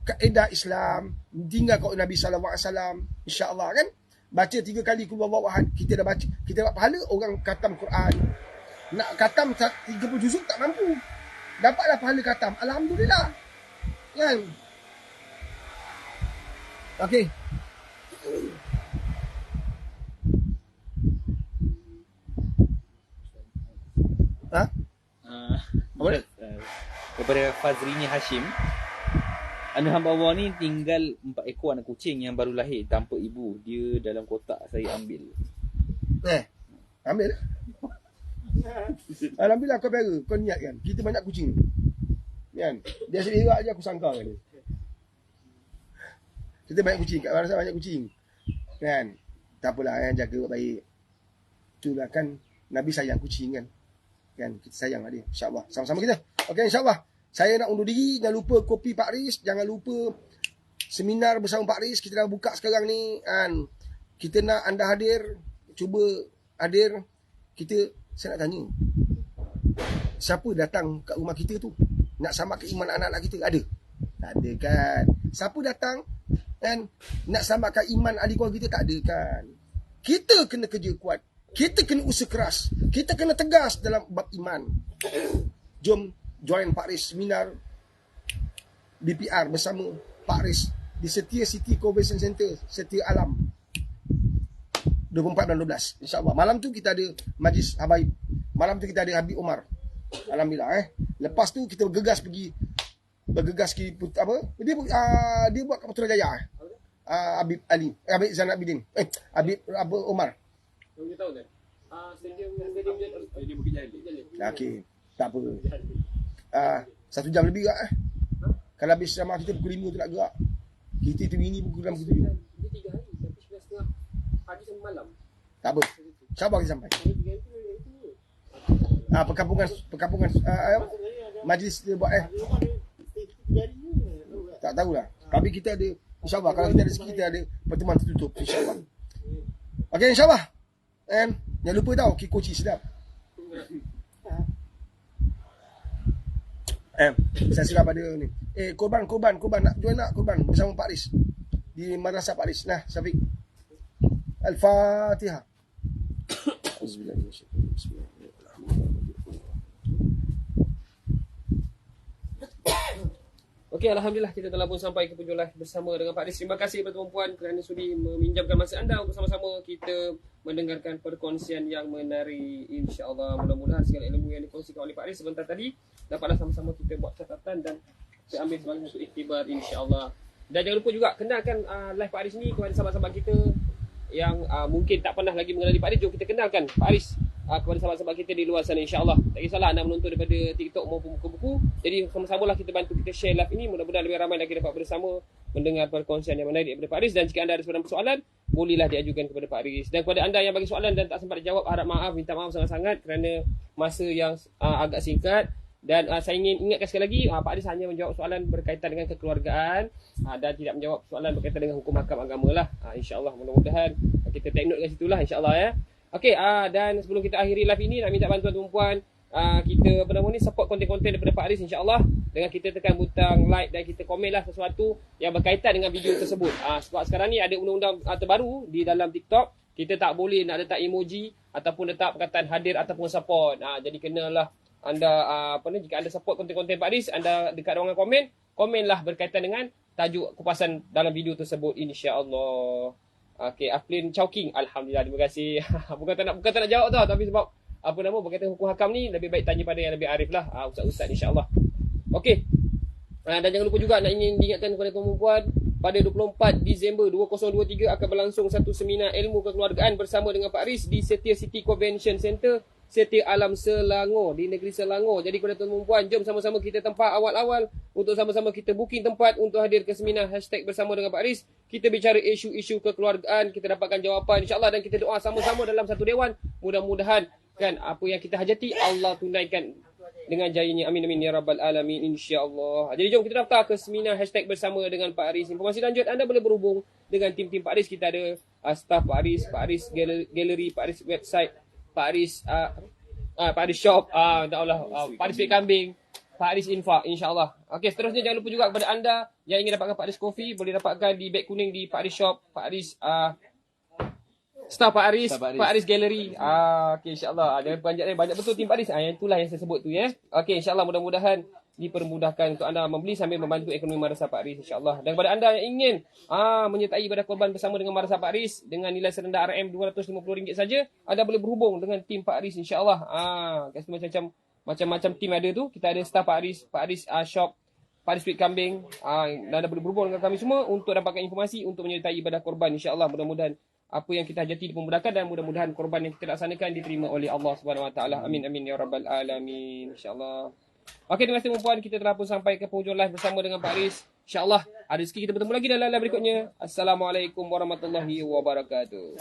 kaedah Islam, tinggal kat Nabi SAW, insya-Allah, kan. baca 3 kali kul huwallahu ahad, kita dah baca, kita dapat pahala orang khatam Quran. Nak khatam 30 juzuk tak mampu, dapatlah pahala khatam, alhamdulillah. Kan? Okey. Ha? Boleh? Daripada Fazrini Hashim, anak hamba Allah ni tinggal 4 ekor anak kucing yang baru lahir tanpa ibu. Dia dalam kotak, saya ambil. Ambil. Alhamdulillah kau pelihara, kau niat kan. Kita banyak kucing. Kan? Dia asyik berak je aku sangka kan dia. Kita banyak kucing, kat mana banyak kucing. Kan? Tak apalah kan, jaga baik. Itulah kan Nabi sayang kucing kan. Kan kita sayang dia, insya-Allah. Sama-sama kita. Okey, insya-Allah. Saya nak undur diri, jangan lupa kopi Pak Riz, jangan lupa seminar bersama Pak Riz kita dah buka sekarang ni kan. Kita nak anda hadir, cuba hadir. Saya nak tanya. Siapa datang kat rumah kita tu? Nak samakan iman anak-anak kita? Ada? Tak ada kan? Siapa datang kan nak samakan iman ahli keluarga kita? Tak ada kan? Kita kena kerja kuat. Kita kena usaha keras. Kita kena tegas dalam bab iman. Jom join Pak Riz seminar BPR bersama Pak Riz di Setia City Convention Center, Setia Alam, 24 dan 12 insya-Allah. Malam tu kita ada majlis Habaib. Malam tu kita ada Habib Omar. Alhamdulillah Lepas tu kita bergegas pergi apa? Dia buat kat Putrajaya. Habib Ali, Habib Zainal Abidin. Habib Omar. Kamu tahu kan? Stadium dia bukit jalan. Okey, tak apa. 1 jam lebih tak Kalau habis sama kita pukul 5 tu nak gerak. Kita tu ini pukul 6 pukul 7. Dia 3 hari tapi 11.30 pagi sampai malam. Tak apa. Sabar kita sampai. Perkampungan majlis dia buat tak tahulah. Tapi kita ada insya-Allah kalau kita ada rezeki kita ada pertemuan tertutup insya-Allah. Okey insya-Allah. Jangan lupa tau kikoci sedap. Saya silap ada ni. Korban nak join nak korban bersama Pak Riz di Madrasah Pak Riz. Nah, Syafiq. Al-Fatihah. Okey, alhamdulillah kita telah pun sampai ke penjualan bersama dengan Pak Riz. Terima kasih kepada tuan-puan kerana sudi meminjamkan masa anda untuk sama-sama kita mendengarkan perkongsian yang menarik. Insya-Allah mudah-mudahan segala ilmu yang dikongsikan oleh Pak Riz sebentar tadi dapatlah sama-sama kita buat catatan dan kita ambil sebagai satu iktibar insya-Allah. Dan jangan lupa juga kenalkan live Pak Riz ni kepada sahabat-sahabat kita yang mungkin tak pernah lagi mengenali Pak Riz. Jom kita kenalkan Pak Riz kepada sahabat-sahabat kita di luar sana insya-Allah. Tak kisahlah anda menonton daripada TikTok maupun buku-buku. Jadi sama-samalah kita bantu kita share live ini. Mudah-mudahan lebih ramai lagi dapat bersama mendengar perkongsian yang menarik daripada Pak Riz. Dan jika anda ada soalan, bolehlah diajukan kepada Pak Riz. Dan kepada anda yang bagi soalan dan tak sempat dijawab, harap maaf, minta maaf sangat-sangat kerana masa yang agak singkat. Dan saya ingin ingatkan sekali lagi, Pak Riz hanya menjawab soalan berkaitan dengan kekeluargaan dan tidak menjawab soalan berkaitan dengan hukum hakam agama lah. InsyaAllah mudah-mudahan kita take note kat situ lah insyaAllah ya. Okey, dan sebelum kita akhiri live ini, nak minta bantuan tuan-puan kita support konten-konten daripada Pak Riz insyaAllah dengan kita tekan butang like dan kita komen lah sesuatu yang berkaitan dengan video tersebut. Sebab sekarang ni ada undang-undang terbaru di dalam TikTok, kita tak boleh nak letak emoji ataupun letak perkataan hadir ataupun support. Jadi kenalah anda jika anda support konten-konten Pak Riz, anda dekat ruangan komenlah berkaitan dengan tajuk kupasan dalam video tersebut insya-Allah. Okey, Aflin Chowking, alhamdulillah, terima kasih. bukan tak nak jawab tau, tapi sebab berkaitan hukum hakam ni lebih baik tanya pada yang lebih arif lah, ustaz-ustaz insya-Allah. Okey. Dan jangan lupa juga nak ingin diingatkan kepada tuan-puan, pada 24 Disember 2023 akan berlangsung satu seminar ilmu kekeluargaan bersama dengan Pak Riz di Setia City Convention Center, Setia Alam Selangor, di negeri Selangor. Jadi kepada tuan-puan, jom sama-sama kita tempat awal-awal untuk sama-sama kita booking tempat untuk hadir ke seminar #bersama dengan Pak Riz. Kita bicara isu-isu kekeluargaan, kita dapatkan jawapan insya-Allah dan kita doa sama-sama dalam satu dewan. Mudah-mudahan kan apa yang kita hajati Allah tunaikan dengan jayanya. Amin amin ya rabbal alamin insya-Allah. Jadi jom kita daftar ke seminar #bersama dengan Pak Riz. Informasi lanjut anda boleh berhubung dengan tim-tim Pak Riz. Kita ada staff Pak Riz Gallery, Pak Riz website, Pak Riz Pak Riz shop, Pak Riz Pek Kambing, Pak Riz Infak insya-Allah. Okey, seterusnya jangan lupa juga kepada anda yang ingin dapatkan Pak Riz Coffee, boleh dapatkan di beg kuning di Pak Riz shop, Pak Riz Staff Pak Aris, Staff Pak Aris. Pak Aris Gallery. Okey, insyaAllah. Jangan panjat banyak betul tim Pak Aris. Yang itulah yang saya sebut tu ya. Okey, insyaAllah mudah-mudahan dipermudahkan untuk anda membeli sambil membantu ekonomi Madrasah Pak Aris, insyaAllah. Dan kepada anda yang ingin menyertai ibadah korban bersama dengan Madrasah Pak Aris dengan nilai serendah RM RM250 saja, anda boleh berhubung dengan tim Pak Aris, insyaAllah. Macam-macam tim ada tu. Kita ada staff Pak Aris Shop, Pak Aris Sweet Kambing. Dan anda boleh berhubung dengan kami semua untuk dapatkan informasi untuk menyertai ibadah korban, insyaAllah. Mudah-mudahan apa yang kita hajati dipermudahkan dan mudah-mudahan korban yang kita laksanakan diterima oleh Allah Subhanahu Wa Taala. Amin amin ya rabbal alamin, insya-Allah. Okey, terima kasih puan, kita telah pun sampai ke penghujung live bersama dengan Pak Aris. Insya-Allah ada rezeki kita bertemu lagi dalam live berikutnya. Assalamualaikum warahmatullahi wabarakatuh.